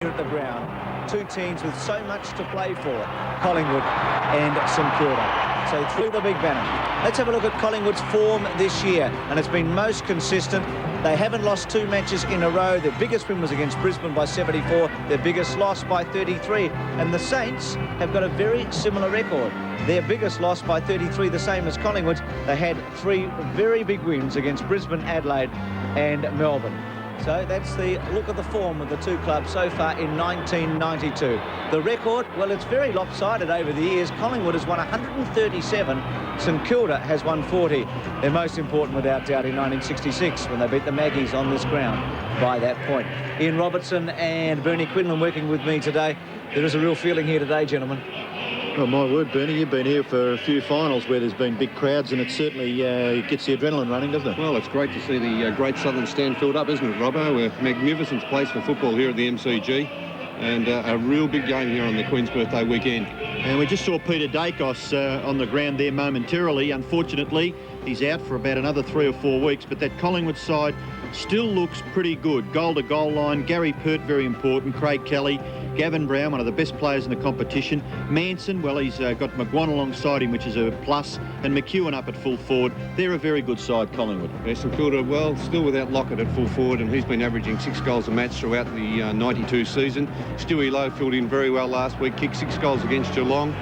Here at the ground, two teams with so much to play for, Collingwood and St Kilda. So through the big banner. Let's have a look at Collingwood's form this year, and it's been most consistent. They haven't lost two matches in a row. Their biggest win was against Brisbane by 74, their biggest loss by 33. And the Saints have got a very similar record. Their biggest loss by 33, the same as Collingwood's. They had three very big wins against Brisbane, Adelaide and Melbourne. So that's the look at the form of the two clubs so far in 1992. The record, well, it's very lopsided over the years. Collingwood has won 137, St Kilda has won 40. Their most important, without doubt, in 1966 when they beat the Maggies on this ground by that point. Ian Robertson and Bernie Quinlan working with me today. There is a real feeling here today, gentlemen. Well, my word, Bernie, you've been here for a few finals where there's been big crowds, and it certainly gets the adrenaline running, doesn't it? Well, it's great to see the Great Southern Stand filled up, isn't it, Robbo? A magnificent place for football here at the MCG, and a real big game here on the Queen's Birthday weekend. And we just saw Peter Dacos on the ground there momentarily. Unfortunately, he's out for about another 3 or 4 weeks, but that Collingwood side still looks pretty good. Goal-to-goal line, Gary Pert, very important, Craig Kelly, Gavin Brown, one of the best players in the competition. Manson, well, he's got McGuan alongside him, which is a plus, and McEwen up at full forward. They're a very good side, Collingwood. Yes, St Kilda, well, still without Lockett at full forward, and he's been averaging 6 goals a match throughout the 92 season. Stewie Lowe filled in very well last week, kicked 6 goals against Geelong,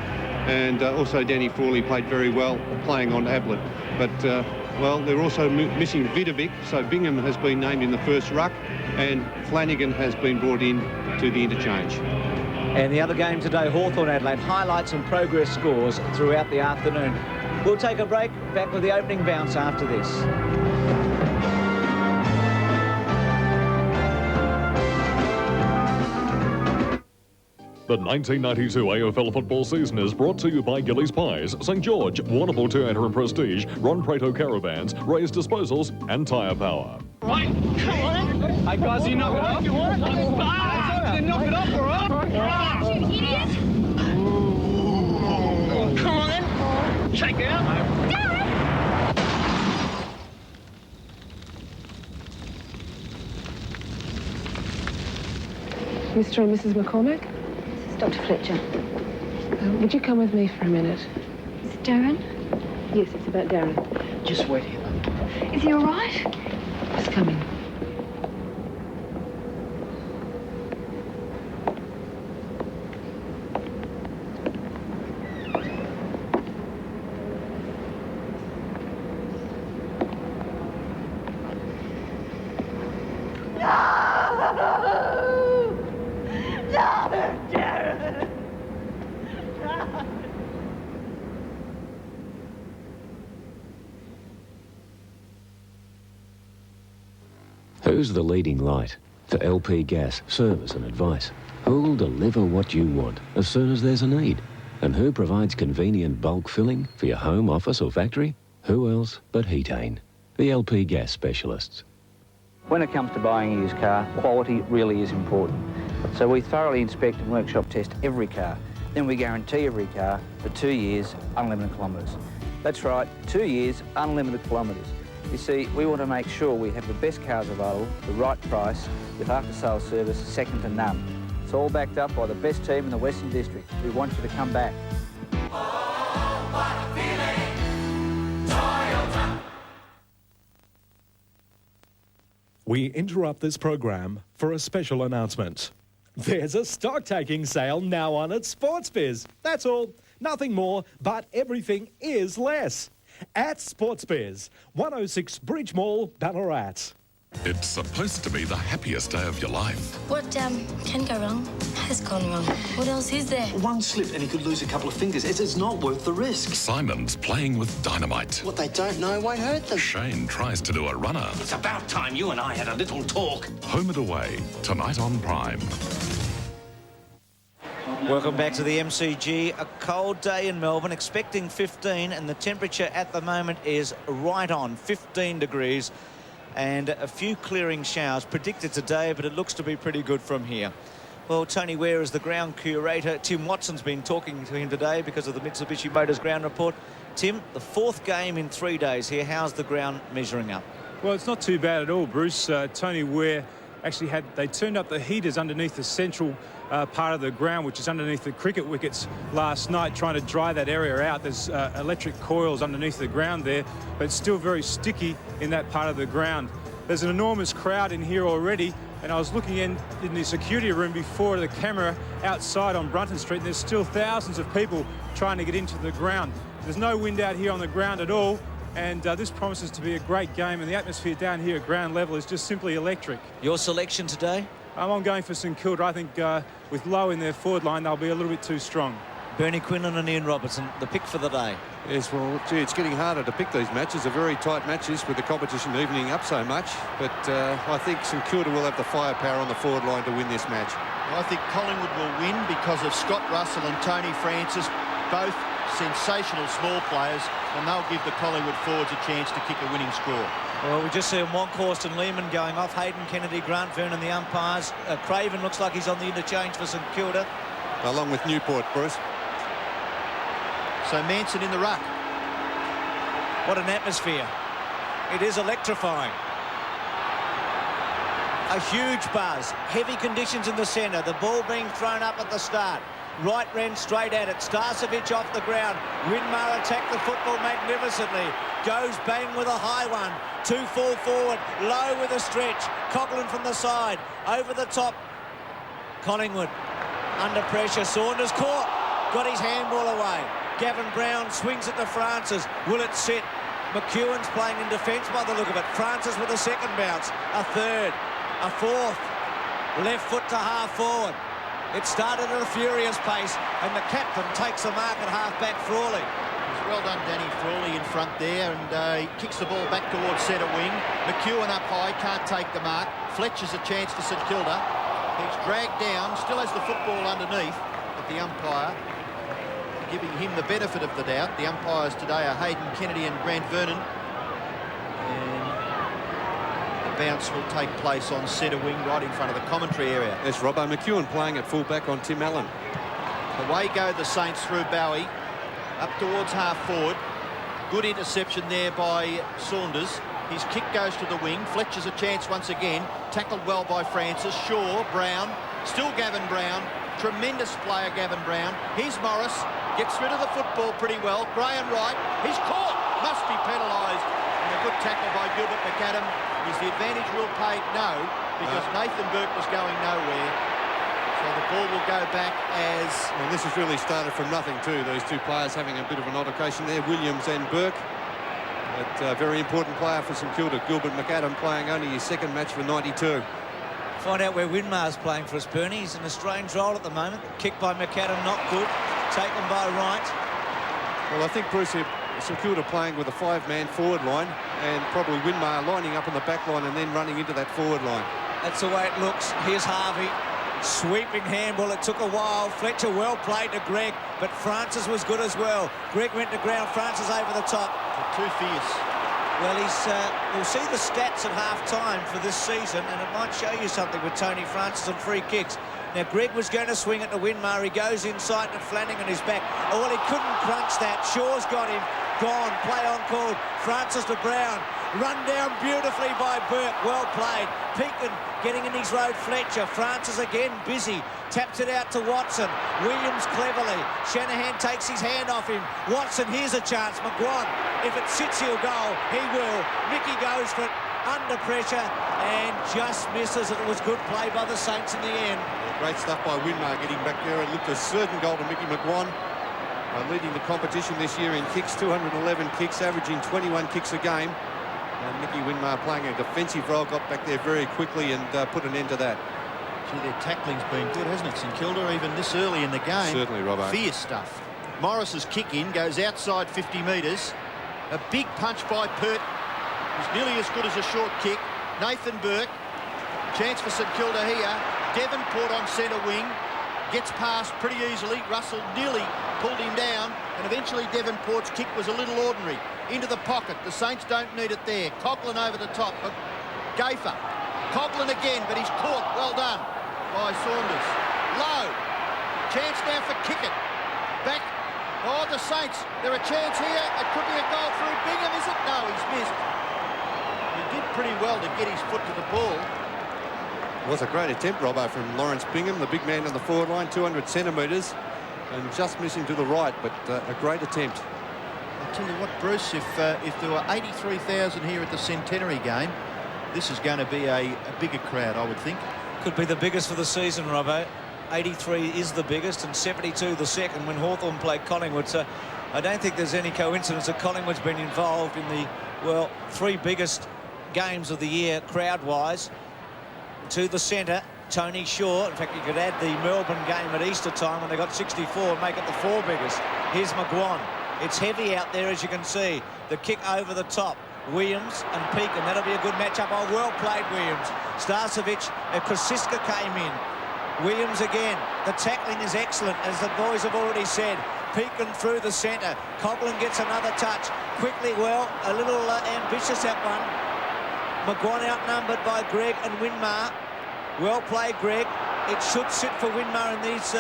and also Danny Frawley played very well playing on Ablett. But, well, they're also missing Vidovic, so Bingham has been named in the first ruck, and Flanagan has been brought in to the interchange. And the other game today, Hawthorn-Adelaide, highlights and progress scores throughout the afternoon. We'll take a break, back with the opening bounce after this. The 1992 AFL football season is brought to you by Gillies Pies, St George, Warrnambool Theatre and Prestige, Ron Prato Caravans, Ray's Disposals and Tyre Power. Right, come on. Hey guys, you knock it off. You want it? Then knock it off, all right? You idiot. Come on then. Shake it out. Mr. and Mrs. McCormack? Dr. Fletcher. Would you come with me for a minute? Is it Darren? Yes, it's about Darren. Just wait here. Is he all right? He's coming. Who's the leading light for LP gas, service and advice? Who'll deliver what you want as soon as there's a need? And who provides convenient bulk filling for your home, office or factory? Who else but Heatane, the LP gas specialists. When it comes to buying a used car, quality really is important. So we thoroughly inspect and workshop test every car. Then we guarantee every car for 2 years, unlimited kilometres. That's right, 2 years, unlimited kilometres. You see, we want to make sure we have the best cars available, the right price, with after-sales service second to none. It's all backed up by the best team in the Western District. We want you to come back. Oh, what a feeling, Toyota. We interrupt this program for a special announcement. There's a stock-taking sale now on at SportsBiz. That's all. Nothing more, but everything is less. At SportsBiz, 106 Bridge Mall, Ballarat. It's supposed to be the happiest day of your life. What can go wrong has gone wrong. What else is there? One slip and he could lose a couple of fingers. It's not worth the risk. Simon's playing with dynamite. What they don't know won't hurt them. Shane tries to do a runner. It's about time you and I had a little talk. Home and Away, tonight on Prime. Welcome back to the MCG. A cold day in Melbourne, expecting 15, and the temperature at the moment is right on 15 degrees, and a few clearing showers predicted today, but it looks to be pretty good from here. Well, Tony Ware is the ground curator. Tim Watson's been talking to him today because of the Mitsubishi Motors ground report. Tim, the 4th game in 3 days here. How's the ground measuring up? Well, it's not too bad at all, Bruce. Tony Ware actually they turned up the heaters underneath the central part of the ground, which is underneath the cricket wickets last night, trying to dry that area out. There's electric coils underneath the ground there, but it's still very sticky in that part of the ground. There's an enormous crowd in here already, and I was looking in the security room before the camera outside on Brunton Street, and there's still thousands of people trying to get into the ground. There's no wind out here on the ground at all, and this promises to be a great game, and the atmosphere down here at ground level is just simply electric. Your selection today? I'm going for St Kilda. I think with Lowe in their forward line, they'll be a little bit too strong. Bernie Quinlan and Ian Robertson, the pick for the day. Yes, well, gee, it's getting harder to pick these matches. They're very tight matches with the competition evening up so much. But I think St Kilda will have the firepower on the forward line to win this match. I think Collingwood will win because of Scott Russell and Tony Francis, both sensational small players, and they'll give the Collingwood forwards a chance to kick a winning score. Well, we just see Monkhorst and Lehman going off. Hayden Kennedy, Grant Vernon, the umpires. Craven looks like he's on the interchange for St Kilda. Along with Newport, Bruce. So Manson in the ruck. What an atmosphere. It is electrifying. A huge buzz. Heavy conditions in the centre. The ball being thrown up at the start. Wright ran straight at it. Starcevic off the ground. Winmar attacked the football magnificently. Goes bang with a high one. 2-4 forward. Low with a stretch. Coughlin from the side. Over the top. Collingwood under pressure. Saunders caught. Got his handball away. Gavin Brown swings it to Francis. Will it sit? McEwen's playing in defence by the look of it. Francis with a second bounce. A third. A fourth. Left foot to half forward. It started at a furious pace, and the captain takes the mark at half-back Frawley. Well done, Danny Frawley in front there, and he kicks the ball back towards centre wing. McEwen up high, can't take the mark. Fletcher's a chance for St Kilda. He's dragged down, still has the football underneath, but the umpire giving him the benefit of the doubt. The umpires today are Hayden Kennedy and Grant Vernon. And the bounce will take place on centre wing right in front of the commentary area. There's Robbo McEwen playing at full-back on Tim Allen. Away go the Saints through Bowie. Up towards half forward. Good interception there by Saunders. His kick goes to the wing. Fletcher's a chance once again. Tackled well by Francis. Shaw, Brown. Still Gavin Brown. Tremendous player, Gavin Brown. Here's Morris. Gets rid of the football pretty well. Graham Wright. He's caught. Must be penalised. And a good tackle by Gilbert McAdam. Is the advantage rule paid? No, because Nathan Burke was going nowhere. So the ball will go back as... Well, this has really started from nothing too. Those two players having a bit of an altercation there, Williams and Burke. But a very important player for St Kilda, Gilbert McAdam, playing only his second match for 92. Find out where Winmar's playing for us, Bernie. He's in a strange role at the moment. Kick by McAdam, not good. Taken by Wright. Well, I think, Bruce, St Kilda playing with a five-man forward line and probably Winmar lining up on the back line and then running into that forward line. That's the way it looks. Here's Harvey. Sweeping handball. It took a while. Fletcher well played to Greg, but Francis was good as well. Greg went to ground. Francis over the top. Too fierce. Well, we'll see the stats at half-time for this season, and it might show you something with Tony Francis on free kicks. Now, Greg was going to swing it to Winmar. He goes inside to Flanagan, who's back. Oh, well, he couldn't crunch that. Shaw's got him. Gone. Play on called. Francis to Brown. Run down beautifully by Burke. Well played. Pekin getting in his road. Fletcher. Francis again busy. Taps it out to Watson. Williams cleverly. Shanahan takes his hand off him. Watson, here's a chance. McGuan, if it sits, he'll go. He will. Mickey goes for it. Under pressure and just misses. It was good play by the Saints in the end. Great stuff by Winmar getting back there. It looked a certain goal to Mickey McGuan. Leading the competition this year in kicks, 211 kicks, averaging 21 kicks a game. And Mickey Winmar playing a defensive role, got back there very quickly and put an end to that. Gee, their tackling's been good, hasn't it, St Kilda, even this early in the game? Certainly, Robbo. Fierce stuff. Morris's kick in goes outside 50 metres. A big punch by Pert. He's nearly as good as a short kick. Nathan Burke. Chance for St Kilda here. Davenport on centre wing. Gets past pretty easily. Russell nearly pulled him down, and eventually Davenport's kick was a little ordinary. Into the pocket. The Saints don't need it there. Coughlin over the top. Gafer. Coughlin again, but he's caught. Well done by Saunders. Low. Chance now for Kickett. Back. Oh, the Saints. They're a chance here. It could be a goal through Bingham, is it? No, he's missed. He did pretty well to get his foot to the ball. It was a great attempt, Robbo, from Lawrence Bingham, the big man on the forward line, 200 centimetres, and just missing to the right, but a great attempt. I'll tell you what, Bruce, if there were 83,000 here at the Centenary game, this is going to be a bigger crowd, I would think. Could be the biggest for the season, Robbo. 83 is the biggest and 72 the second when Hawthorn played Collingwood. So I don't think there's any coincidence that Collingwood's been involved in the, well, 3 biggest games of the year crowd-wise. To the centre, Tony Shaw. In fact, you could add the Melbourne game at Easter time when they got 64 and make it the 4 biggest. Here's McGuan. It's heavy out there, as you can see. The kick over the top. Williams and Pekin. That'll be a good matchup. Oh, well played, Williams. Starcevic, Krasiska came in. Williams again. The tackling is excellent, as the boys have already said. Pekin through the centre. Coughlin gets another touch. Quickly, well, a little ambitious that one. McGuan outnumbered by Greg and Winmar. Well played, Greg. It should sit for Winmar in these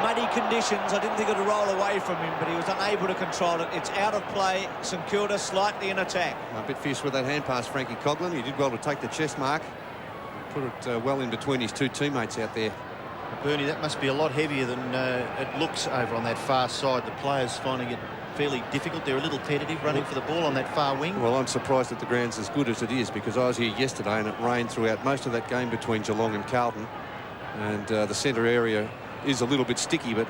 muddy conditions. I didn't think it would roll away from him, but he was unable to control it. It's out of play. St Kilda slightly in attack. A bit fierce with that hand pass, Frankie Coughlin. He did well to take the chest mark. Put it well in between his 2 teammates out there. Bernie, that must be a lot heavier than it looks over on that far side. The players finding it fairly difficult. They're a little tentative running for the ball on that far wing. Well, I'm surprised that the ground's as good as it is, because I was here yesterday and it rained throughout most of that game between Geelong and Carlton, and the centre area is a little bit sticky, but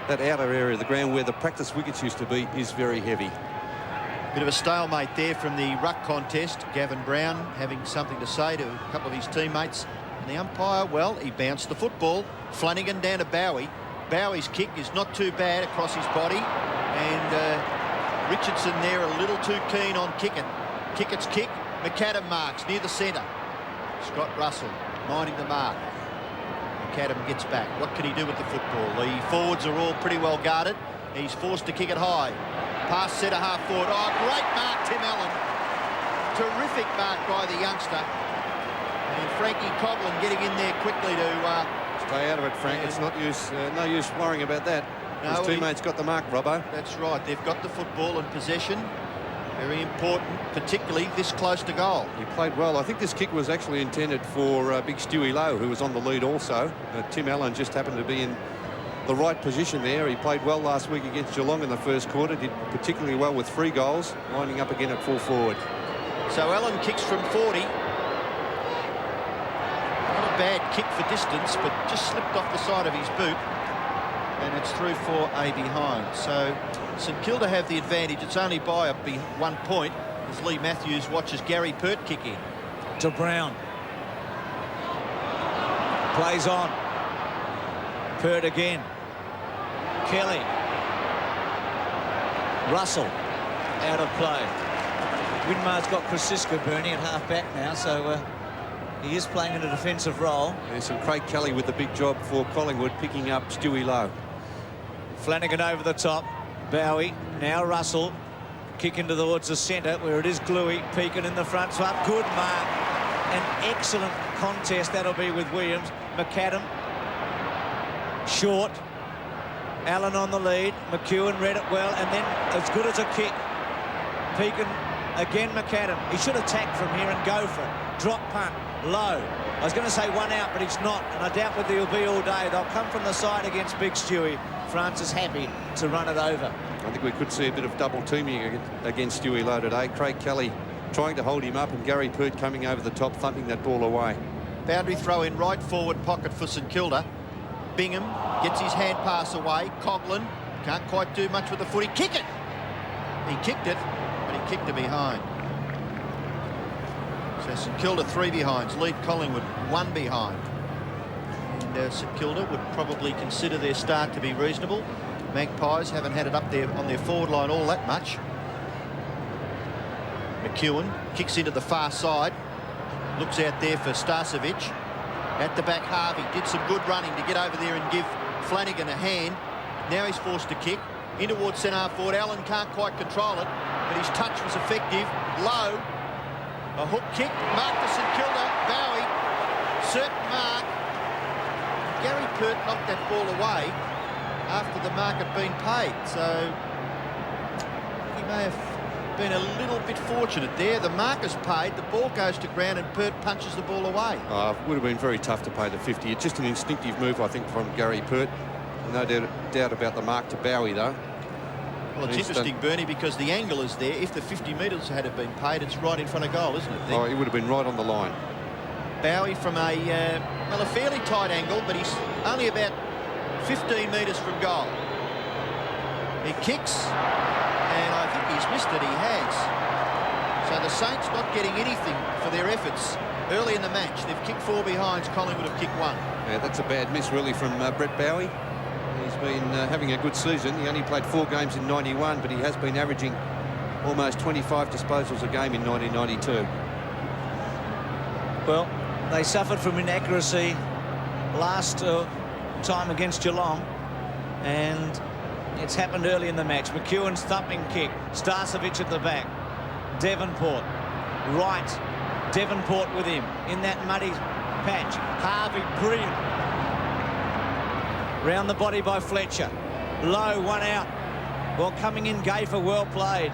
that outer area of the ground where the practice wickets used to be is very heavy. Bit of a stalemate there from the ruck contest. Gavin Brown having something to say to a couple of his teammates. And the umpire, well, he bounced the football. Flanagan down to Bowie. Bowie's kick is not too bad across his body. And Richardson there a little too keen on kicking. Kickett's kick. McAdam marks near the centre. Scott Russell minding the mark. McAdam gets back. What can he do with the football? The forwards are all pretty well guarded. He's forced to kick it high. Pass centre half forward. Oh, great mark, Tim Allen. Terrific mark by the youngster. And Frankie Coughlin getting in there quickly to... Stay out of it, Frank. It's not no use worrying about that. No, his teammates got the mark, Robbo. That's right. They've got the football and possession. Very important, particularly this close to goal. He played well. I think this kick was actually intended for big Stewie Lowe, who was on the lead also. Tim Allen just happened to be in the right position there. He played well last week against Geelong in the first quarter, did particularly well with 3 goals, lining up again at full forward. So Allen kicks from 40. Not a bad kick for distance, but just slipped off the side of his boot. And it's through for a behind. So St Kilda have the advantage. It's only by 1 point as Lee Matthews watches Gary Pert kick in. To Brown. Plays on. Pert again. Kelly. Russell out of play. Winmar's got Krasiska, Bernie, at half-back now, so he is playing in a defensive role. There's some Craig Kelly with the big job for Collingwood, picking up Stewie Lowe. Flanagan over the top. Bowie. Now Russell. Kick into towards the centre, where it is Gluey. Pekin in the front swap. Good mark. An excellent contest that'll be with Williams. McAdam. Short. Allen on the lead. McEwen read it well, and then as good as a kick. Pekin again. McAdam. He should attack from here and go for it. Drop punt. Low. I was going to say 1 out, but it's not, and I doubt whether he'll be all day. They'll come from the side against Big Stewie. Francis happy to run it over. I think we could see a bit of double teaming against Stewie Lowe today. Craig Kelly trying to hold him up, and Gary Pert coming over the top, thumping that ball away. Boundary throw in right forward pocket for St Kilda. Bingham gets his hand pass away. Coughlin can't quite do much with the footy. Kick it! He kicked it, but he kicked it behind. So St Kilda 3 behinds, lead Collingwood 1 behind. And St Kilda would probably consider their start to be reasonable. Magpies haven't had it up there on their forward line all that much. McEwen kicks into the far side. Looks out there for Starcevic. At the back, Harvey did some good running to get over there and give Flanagan a hand. Now he's forced to kick. In towards centre forward. Allen can't quite control it, but his touch was effective. Low. A hook kick. Mark for St Kilda. Bowie. Certain mark. Gary Pert knocked that ball away after the mark had been paid. So he may have been a little bit fortunate there. The marker's paid, the ball goes to ground and Pert punches the ball away. It would have been very tough to pay the 50. It's just an instinctive move, I think, from Gary Pert. No doubt about the mark to Bowie, though. Well, it's interesting, Bernie, because the angle is there. If the 50 metres had been paid, it's right in front of goal, isn't it? Oh, he would have been right on the line. Bowie from a fairly tight angle, but he's only about 15 metres from goal. He kicks, and I think he's missed it. He has. So the Saints not getting anything for their efforts early in the match. They've kicked 4 behinds. Collingwood have kicked 1. Yeah, that's a bad miss, really, from Brett Bowie. He's been having a good season. He only played 4 games in 91, but he has been averaging almost 25 disposals a game in 1992. Well, they suffered from inaccuracy last time against Geelong, and it's happened early in the match. McEwen's thumping kick, Starcevic at the back, Davenport, right, Davenport with him in that muddy patch. Harvey, brilliant. Round the body by Fletcher. Low, 1 out. Well, coming in, Gafer, well played.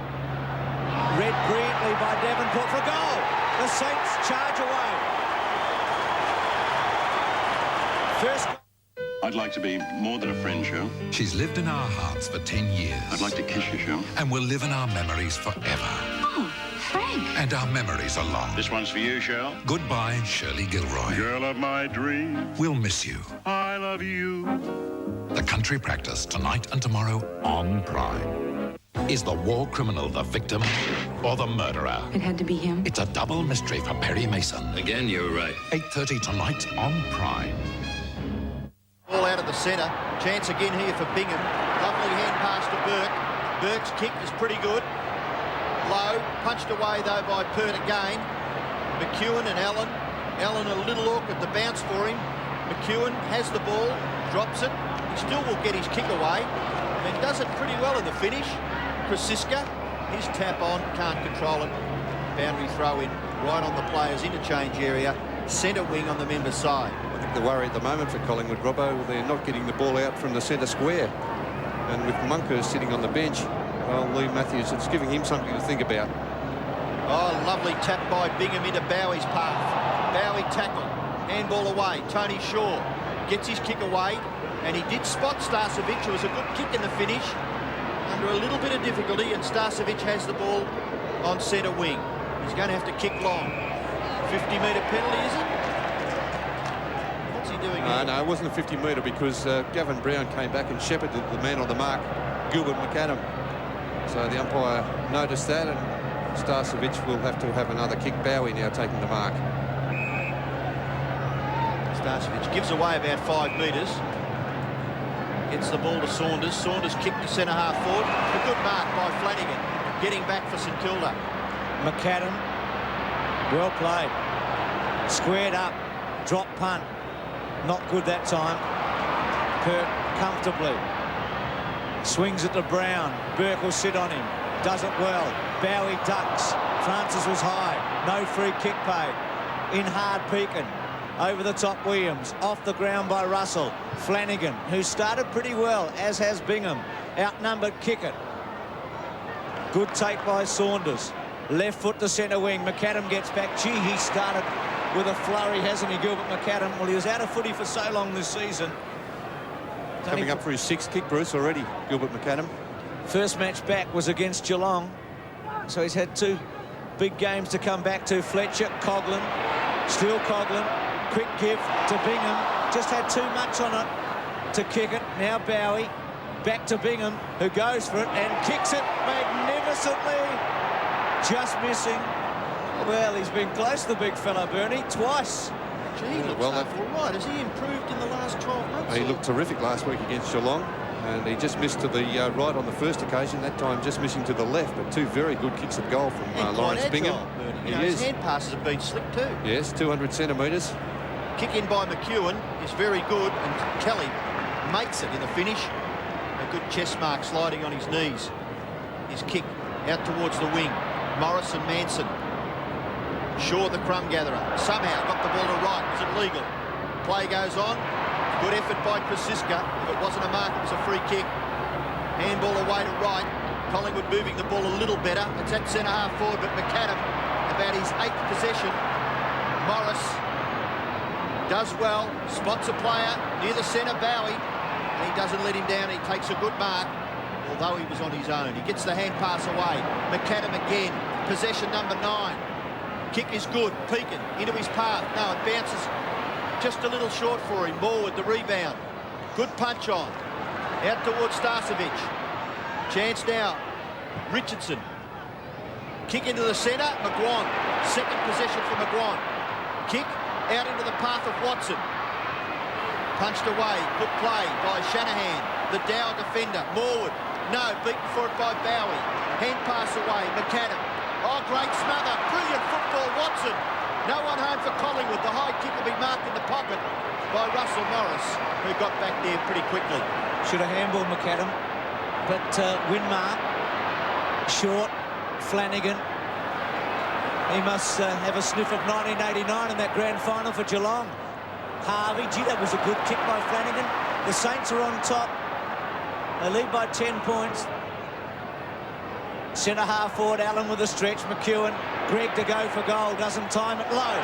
Read brilliantly by Davenport for goal. The Saints charge away. First. I'd like to be more than a friend, Cheryl. She's lived in our hearts for 10 years. I'd like to kiss you, Cheryl. And will live in our memories forever. Oh, Frank. And our memories are long. This one's for you, Cheryl. Goodbye, Shirley Gilroy. Girl of my dreams. We'll miss you. I love you. The country practice tonight and tomorrow on Prime. Is the war criminal the victim or the murderer? It had to be him. It's a double mystery for Perry Mason. Again, you're right. 8:30 tonight on Prime. Ball out of the centre. Chance again here for Bingham. Lovely hand pass to Burke. Burke's kick is pretty good. Low. Punched away, though, by Pert again. McEwen and Allen. Allen a little awkward. The bounce for him. McEwen has the ball. Drops it. He still will get his kick away. And does it pretty well in the finish. Krasiska. His tap on. Can't control it. Boundary throw in. Right on the players' interchange area. Centre wing on the member side. I think the worry at the moment for Collingwood, Robbo, they're not getting the ball out from the centre square. And with Munker sitting on the bench, well, Lee Matthews, it's giving him something to think about. Oh, lovely tap by Bingham into Bowie's path. Bowie tackle. Handball away. Tony Shaw gets his kick away. And he did spot Starcevic, who was a good kick in the finish. Under a little bit of difficulty, and Starcevic has the ball on centre wing. He's going to have to kick long. 50-metre penalty, is it? What's he doing here? No, it wasn't a 50-metre because Gavin Brown came back and shepherded the man on the mark, Gilbert McAdam. So the umpire noticed that, and Starcevic will have to have another kick. Bowie now taking the mark. Starcevic gives away about 5 metres. Gets the ball to Saunders. Saunders kicked to centre half forward. A good mark by Flanagan. Getting back for St Kilda. McAdam, well played. Squared up, drop punt. Not good that time. Pert comfortably. Swings it to Brown. Burke will sit on him. Does it well. Bowie ducks. Francis was high. No free kick paid. In hard Pekin. Over the top Williams. Off the ground by Russell. Flanagan, who started pretty well, as has Bingham. Outnumbered Kickett. Good take by Saunders. Left foot to centre wing. McAdam gets back. Gee, he started with a flurry, hasn't he, Gilbert McAdam? Well, he was out of footy for so long this season. Coming up for his 6th kick, Bruce, already, Gilbert McAdam. First match back was against Geelong. So he's had 2 big games to come back to. Fletcher, Coughlin, still Coughlin. Quick give to Bingham. Just had too much on it to kick it. Now Bowie. Back to Bingham, who goes for it and kicks it magnificently. Just missing. Well, he's been close, the big fella, Bernie, twice. Gee, he looks all right. Has he improved in the last 12 months? He looked terrific last week against Geelong. And he just missed to the right on the first occasion, that time just missing to the left, but 2 very good kicks at goal from Lawrence Bingham. His hand passes have been slick too. Yes, 200 centimetres. Kick in by McEwen is very good, and Kelly makes it in the finish. A good chest mark sliding on his knees. His kick out towards the wing. Morrison, Manson. Shaw, the crumb gatherer. Somehow got the ball to right. Was it legal? Play goes on. Good effort by Krasiska. If it wasn't a mark, it was a free kick. Handball away to right. Collingwood moving the ball a little better. It's at centre-half forward, but McAdam, about his 8th possession. Morris does well, spots a player near the centre, Bowie, and he doesn't let him down. He takes a good mark, although he was on his own. He gets the hand pass away. McAdam again, possession number 9. Kick is good, Pekin into his path. No, it bounces just a little short for him. Moore with the rebound. Good punch on. Out towards Starcevic. Chance now. Richardson. Kick into the centre. McGuan. Second possession for McGuan. Kick out into the path of Watson. Punched away. Good play by Shanahan. The Dow defender. Morwood. No, beaten for it by Bowie. Hand pass away. McAdam. Oh, great smother. Brilliant football, Watson. No one home for Collingwood. The high kick will be marked in the pocket by Russell Morris, who got back there pretty quickly. Should have handballed McAdam, but Winmar, short, Flanagan. He must have a sniff of 1989 in that grand final for Geelong. Harvey, gee, that was a good kick by Flanagan. The Saints are on top. They lead by 10 points. Centre half forward, Allen with a stretch, McEwen. Greg to go for goal, doesn't time it low.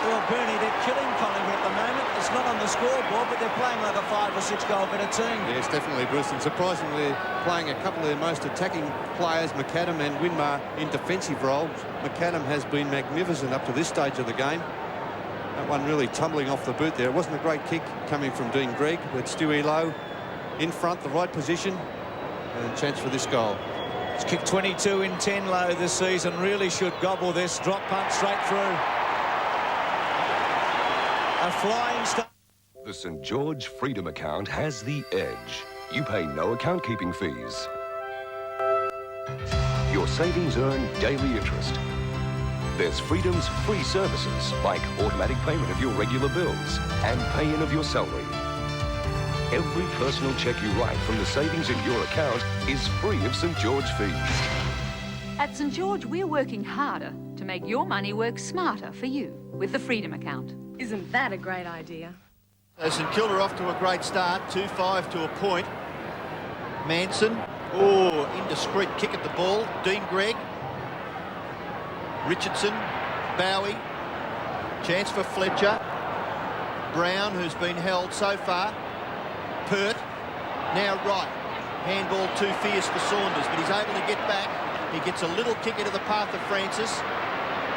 Well, Bernie, they're killing Collingwood at the moment. It's not on the scoreboard, but they're playing like a 5 or 6 goal better team. Yes, definitely, Bruce. And surprisingly, playing a couple of their most attacking players, McAdam and Winmar, in defensive roles. McAdam has been magnificent up to this stage of the game. That one really tumbling off the boot there. It wasn't a great kick coming from Dean Gregg, but Stewie Lowe in front, the right position, and chance for this goal. It's kicked 22 in 10 Lowe this season. Really should gobble this. Drop punt straight through. A flying start. The St. George Freedom account has the edge. You pay no account keeping fees. Your savings earn daily interest. There's Freedom's free services like automatic payment of your regular bills and pay-in of your salary. Every personal cheque you write from the savings in your account is free of St. George fees. At St. George, we're working harder to make your money work smarter for you with the Freedom account. Isn't that a great idea? So St Kilda off to a great start, 2-5 to a point. Manson, oh, indiscreet kick at the ball. Dean Gregg. Richardson, Bowie. Chance for Fletcher. Brown, who's been held so far. Pert, now right. Handball too fierce for Saunders, but he's able to get back. He gets a little kick into the path of Francis.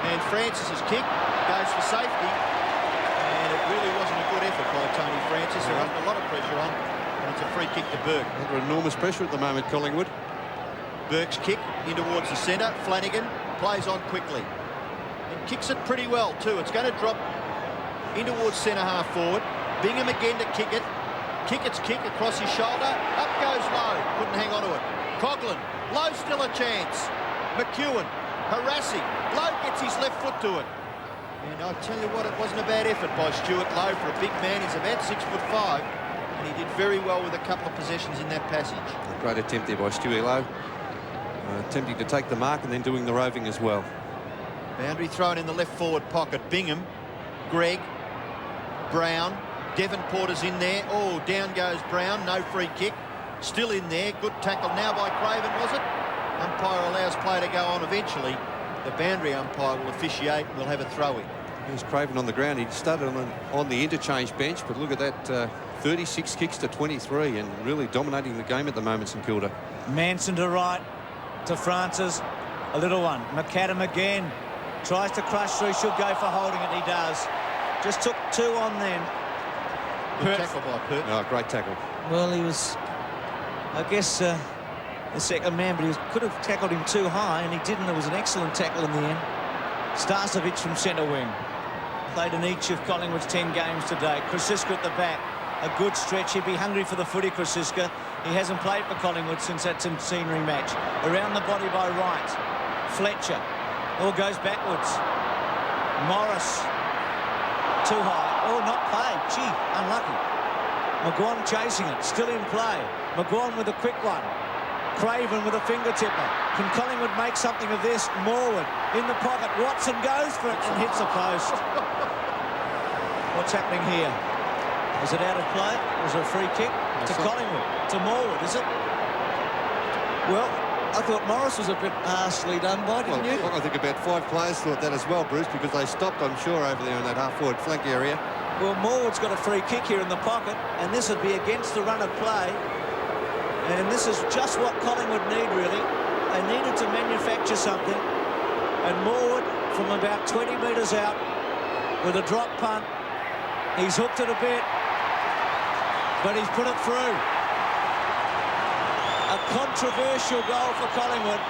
And Francis's kick goes for safety. And it really wasn't a good effort by Tony Francis. They're under a lot of pressure on. And it's a free kick to Burke. Under enormous pressure at the moment, Collingwood. Burke's kick in towards the centre. Flanagan plays on quickly. And kicks it pretty well too. It's going to drop in towards centre half forward. Bingham again to kick it. Kickett's kick across his shoulder. Up goes Lowe. Couldn't hang on to it. Coughlin. Lowe still a chance. McEwen harassing. Lowe gets his left foot to it. And I'll tell you what, it wasn't a bad effort by Stuart Lowe for a big man. He's about 6'5", and he did very well with a couple of possessions in that passage. A great attempt there by Stewie Lowe. Attempting to take the mark and then doing the roving as well. Boundary thrown in the left forward pocket. Bingham, Gregg, Brown, Davenport is in there. Oh, down goes Brown. No free kick. Still in there. Good tackle now by Craven, was it? Umpire allows play to go on eventually. The boundary umpire will officiate and we'll have a throw-in. Here's Craven on the ground. He started on the interchange bench, but look at that, 36 kicks to 23 and really dominating the game at the moment, St Kilda. Manson to right, to Francis. A little one. McAdam again. Tries to crush through, should go for holding it, he does. Just took 2 on then. Good tackle by Pert. Oh, great tackle. Well, he was, I guess, the second man, but he could have tackled him too high, and he didn't. It was an excellent tackle in the end. Starcevic from centre wing. Played in each of Collingwood's 10 games today. Krasiska at the back. A good stretch. He'd be hungry for the footy, Krasiska. He hasn't played for Collingwood since that centenary match. Around the body by Wright. Fletcher. All goes backwards. Morris. Too high. Oh, not played. Gee, unlucky. McGuan chasing it. Still in play. McGuan with a quick one. Craven with a fingertipper. Can Collingwood make something of this? Morwood in the pocket. Watson goes for it and hits the post. What's happening here? Is it out of play? Was it a free kick? To Collingwood. To Morwood, is it? Well, I thought Morris was a bit harshly done by, didn't you? I think about 5 players thought that as well, Bruce, because they stopped, I'm sure, over there in that half-forward flank area. Well, Morwood's got a free kick here in the pocket, and this would be against the run of play. And this is just what Collingwood need, really. They needed to manufacture something. And Morwood, from about 20 metres out, with a drop punt, he's hooked it a bit, but he's put it through. A controversial goal for Collingwood.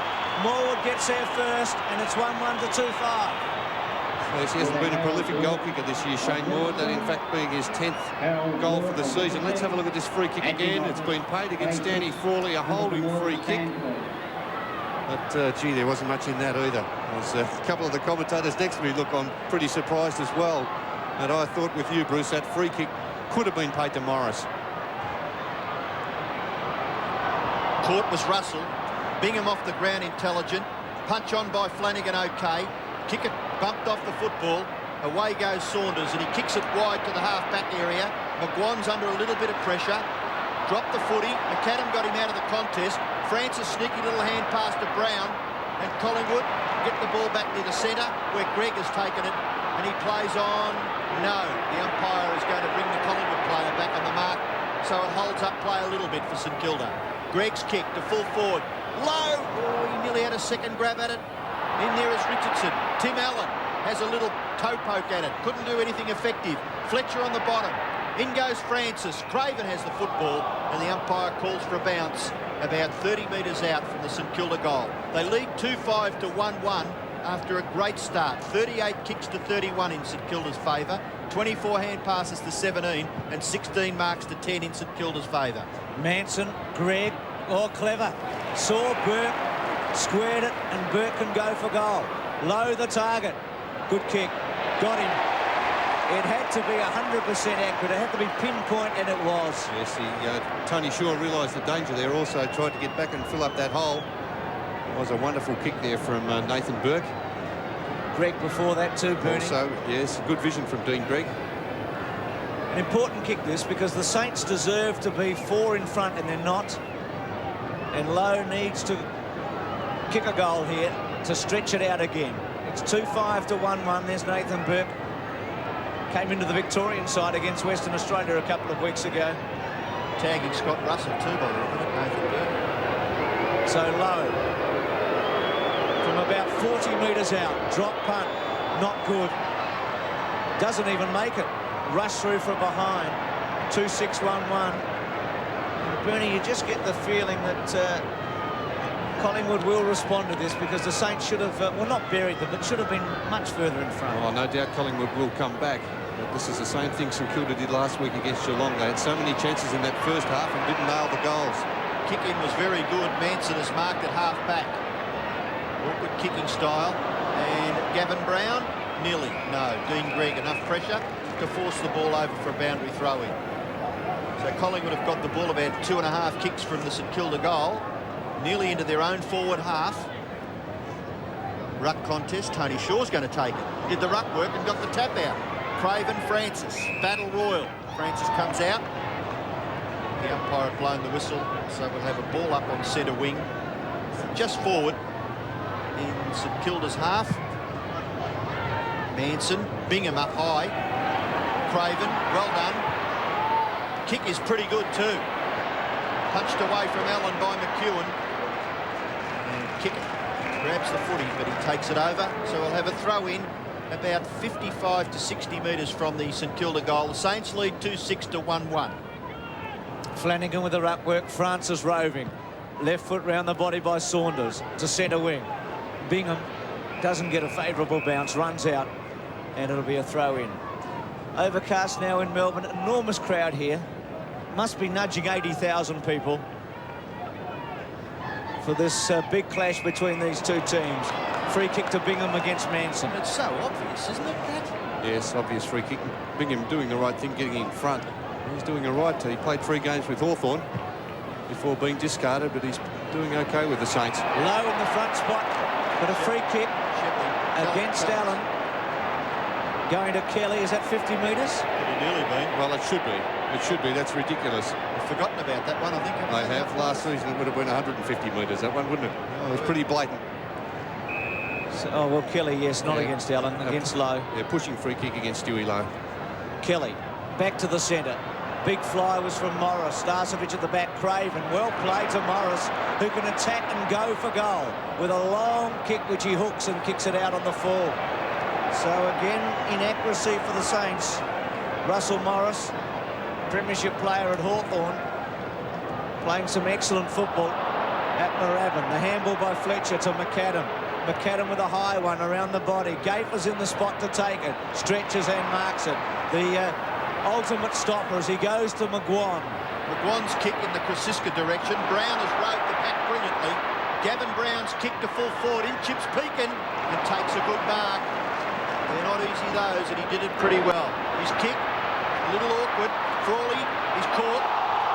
Morwood gets there first, and it's 1-1 to 2-5. Yes, he hasn't been a prolific goal kicker this year, Shane Moore, that in fact being his 10th goal for the season. Let's have a look at this free kick again. It's been paid against Danny Frawley, a holding free kick. But, gee, there wasn't much in that either. There's a couple of the commentators next to me look, I'm pretty surprised as well. And I thought with you, Bruce, that free kick could have been paid to Morris. Caught was Russell. Bingham off the ground, intelligent. Punch on by Flanagan, OK. Kick it, bumped off the football. Away goes Saunders, and he kicks it wide to the half-back area. McGuan's under a little bit of pressure. Dropped the footy. McAdam got him out of the contest. Francis, sneaky little hand pass to Brown. And Collingwood get the ball back near the centre, where Greg has taken it. And he plays on. No, the umpire is going to bring the Collingwood player back on the mark. So it holds up play a little bit for St Kilda. Greg's kick to full forward. Low. Oh, he nearly had a second grab at it. In there is Richardson. Tim Allen has a little toe poke at it. Couldn't do anything effective. Fletcher on the bottom. In goes Francis. Craven has the football, and the umpire calls for a bounce about 30 metres out from the St Kilda goal. They lead 2-5 to 1-1 after a great start. 38 kicks to 31 in St Kilda's favour. 24 hand passes to 17 and 16 marks to 10 in St Kilda's favour. Manson, Greg, clever. Saw Burke, squared it, and Burke can go for goal. Low the target. Good kick. Got him. It had to be 100% accurate. It had to be pinpoint, and it was. Yes, Tony Shaw realised the danger there, also tried to get back and fill up that hole. It was a wonderful kick there from Nathan Burke. Greg before that too, Bernie. Also, yes, good vision from Dean Greg. An important kick this, because the Saints deserve to be 4 in front, and they're not. And Lowe needs to kick a goal here to stretch it out again. It's 2-5 to 1-1. There's Nathan Burke. Came into the Victorian side against Western Australia a couple of weeks ago. Tagging Scott Russell too, by the way, Nathan Burke. So Lowe, from about 40 metres out, drop punt, not good. Doesn't even make it. Rush through from behind. 2-6-1-1. Bernie, you just get the feeling that Collingwood will respond to this, because the Saints should have, well, not buried them, but should have been much further in front. Oh, no doubt Collingwood will come back. But this is the same thing St Kilda did last week against Geelong. They had so many chances in that first half and didn't nail the goals. Kick-in was very good. Manson has marked at half-back. Awkward kicking style. And Gavin Brown, nearly. No, Dean Gregg, enough pressure to force the ball over for a boundary throw-in. So Collingwood have got the ball about 2.5 kicks from the St Kilda goal, nearly into their own forward half. Ruck contest. Tony Shaw's going to take it. Did the ruck work and got the tap out. Craven, Francis, battle royal. Francis comes out. The umpire had blown the whistle, so we'll have a ball up on centre wing, just forward in St Kilda's half. Manson, Bingham up high. Craven, well done. Kick is pretty good too. Punched away from Allen by McEwen. And kick it. Grabs the footy, but he takes it over. So we'll have a throw in about 55 to 60 metres from the St Kilda goal. The Saints lead 2-6 to 1-1. Flanagan with the ruck work. Francis roving. Left foot round the body by Saunders to centre wing. Bingham doesn't get a favourable bounce, runs out, and it'll be a throw in. Overcast now in Melbourne. Enormous crowd here. Must be nudging 80,000 people for this big clash between these two teams. Free kick to Bingham against Manson. It's so obvious, isn't it, Pat? Yes, obvious free kick. Bingham doing the right thing, getting in front. He's doing all right. He played 3 games with Hawthorn before being discarded, but he's doing OK with the Saints. Low in the front spot, but a free kick against Allen. Going to Kelly, is that 50 metres? Could have nearly been. Well, Well, it should be. It should be. That's ridiculous. I've forgotten about that one, I think. They have. Last season it would have been 150 metres, that one, wouldn't it? It was pretty blatant. So, oh, well, Kelly, yes, not against Allen, against Lowe. Yeah, pushing free kick against Stewie Lowe. Kelly, back to the centre. Big fly was from Morris. Starcevic at the back, Craven. Well played to Morris, who can attack and go for goal with a long kick which he hooks and kicks it out on the full. So again, inaccuracy for the Saints. Russell Morris, premiership player at Hawthorn, playing some excellent football at Moorabbin. The handball by Fletcher to McAdam. McAdam with a high one around the body. Gafer's in the spot to take it. Stretches and marks it. The ultimate stopper as he goes to McGuan. McGuan's kick in the Krasiska direction. Brown has rode the pack brilliantly. Gavin Brown's kick to full forward. In chips Pekin and takes a good mark. They're not easy those, and he did it pretty well. His kick, a little awkward. Frawley, he's caught.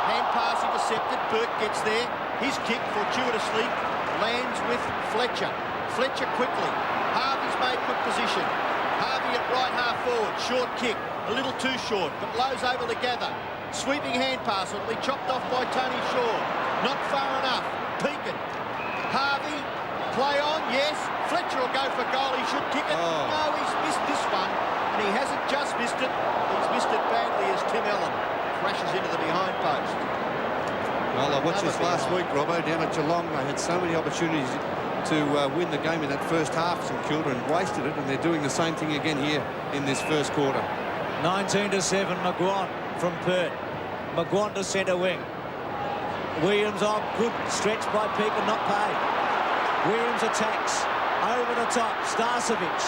Hand pass intercepted. Burke gets there. His kick fortuitously lands with Fletcher. Fletcher quickly. Harvey's made good position. Harvey at right half forward. Short kick. A little too short, but Lowe's able to gather. Sweeping hand pass will be chopped off by Tony Shaw. Not far enough. Pekin. Harvey. Play on, yes. Fletcher will go for goal. He should kick it. Oh. No, he's missed this one. And he hasn't just missed it. He's missed it badly as Tim Allen crashes into the behind post. Well, I watched this last week, Robbo, down at Geelong. They had so many opportunities to win the game in that first half, St Kilda, and wasted it, and they're doing the same thing again here in this first quarter. 19-7, McGuan from Perth. McGuan to centre wing. Williams on, good stretch by Pekin, not paid. Williams attacks, over the top, Starcevic,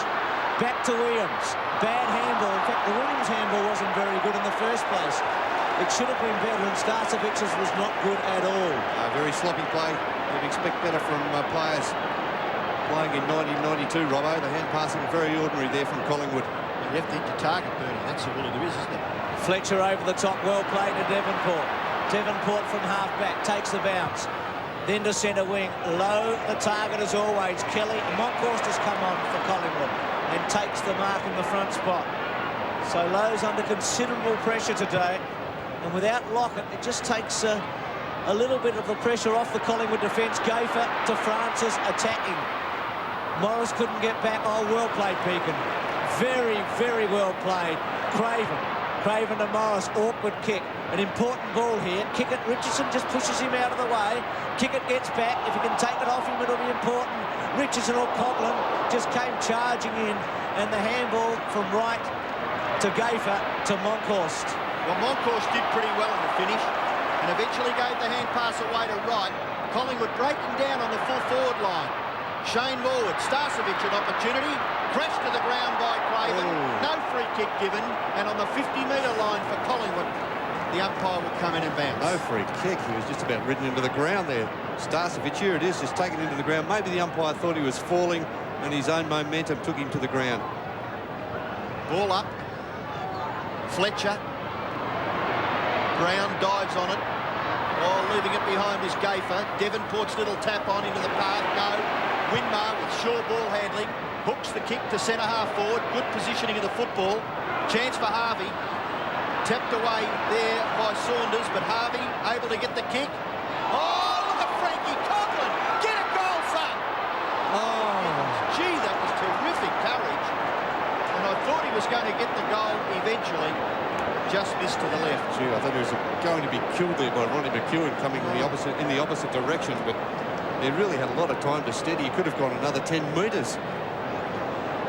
back to Williams. Bad handball, in fact the Williams handball wasn't very good in the first place. It should have been better, and Starcevic's was not good at all. Very sloppy play. You'd expect better from players playing in 1992, Robbo. The hand passing very ordinary there from Collingwood. You have to hit your target, Bernie. That's all it is, isn't it? Fletcher over the top, well played to Davenport. Davenport from half-back, takes the bounce. Then to centre wing, Low the target as always. Kelly, Monkhorst has come on for Collingwood and takes the mark in the front spot. So Low's under considerable pressure today, and without Lockett, it just takes a little bit of the pressure off the Collingwood defence. Gafer to Francis, attacking. Morris couldn't get back. Oh, well played, Pekin. Very, very well played. Craven to Morris, awkward kick. An important ball here. Kick it, Richardson just pushes him out of the way. Kick it, gets back. If he can take it off him, it'll be important. Richardson or Coughlin just came charging in, and the handball from right to Gafer to Monkhorst. Well, Monkhorst did pretty well in the finish, and eventually gave the hand pass away to Wright. Collingwood breaking down on the full forward line. Shane Morwood, Starcevic an opportunity, crashed to the ground by Craven. No free kick given, and on the 50-metre line for Collingwood, the umpire will come in and bounce. No free kick. He was just about ridden into the ground there. Starcevic, here it is, just taken into the ground. Maybe the umpire thought he was falling, and his own momentum took him to the ground. Ball up. Fletcher. Brown dives on it. Oh, leaving it behind is Gafer. Davenport's little tap on into the path. No. Winmar with Shaw ball handling. Hooks the kick to centre half forward. Good positioning of the football. Chance for Harvey. Tapped away there by Saunders, but Harvey able to get the kick. Oh, look at Frankie Coughlin. Get a goal, son. Oh, gee, that was terrific courage. And I thought he was going to get the goal eventually. Just missed to the left. Gee, I thought he was going to be killed there by Ronnie McEwen coming in the opposite direction, but he really had a lot of time to steady. He could have gone another 10 metres.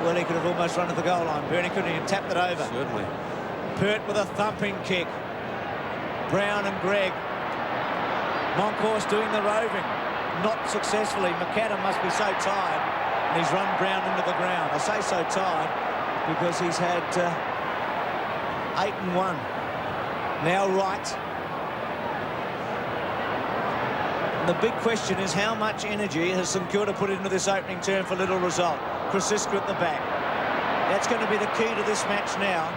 Well, he could have almost run to the goal line. Bernie couldn't even tap it over. Certainly. Pert with a thumping kick. Brown and Gregg. Monkhorst doing the roving. Not successfully. McAdam must be so tired, and he's run Brown into the ground. I say so tired because he's had 8 and 1. Now Wright. And the big question is how much energy has St Kilda put into this opening term for little result. Krasiska at the back. That's going to be the key to this match now.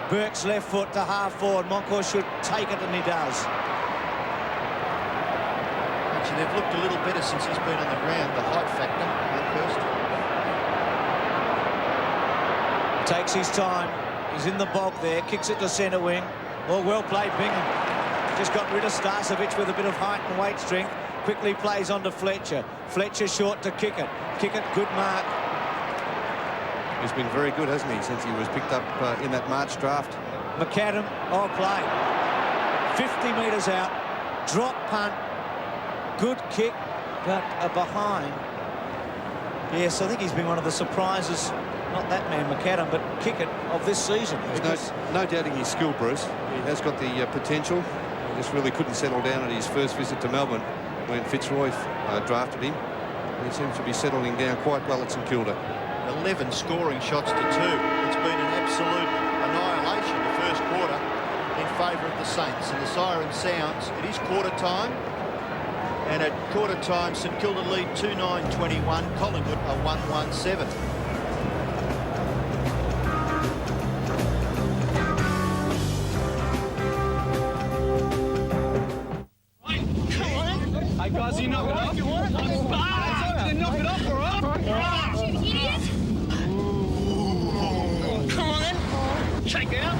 Burke's left foot to half forward. Monkhorst should take it, and he does. Actually, they've looked a little better since he's been on the ground. The height factor, Monkhorst. Takes his time. He's in the bog there. Kicks it to centre wing. Well, well played, Bingham. Just got rid of Starcevic with a bit of height and weight strength. Quickly plays on to Fletcher. Fletcher short to Kickett. Kickett, good mark. He's been very good, hasn't he, since he was picked up in that March draft. McAdam, oh, play. 50 metres out. Drop punt. Good kick, but behind. Yes, I think he's been one of the surprises, not that man McAdam, but Kickett of this season. There's no doubting his skill, Bruce. He has got the potential. He just really couldn't settle down at his first visit to Melbourne when Fitzroy drafted him. He seems to be settling down quite well at St Kilda. 11 scoring shots to 2. It's been an absolute annihilation the first quarter in favour of the Saints. And the siren sounds. It is quarter time. And at quarter time, St Kilda lead 2-9-21. Collingwood a 1-1-7. Hey guys, you knock it off. You want it? Then knock it off, all right? You idiot! Come on then. Check out.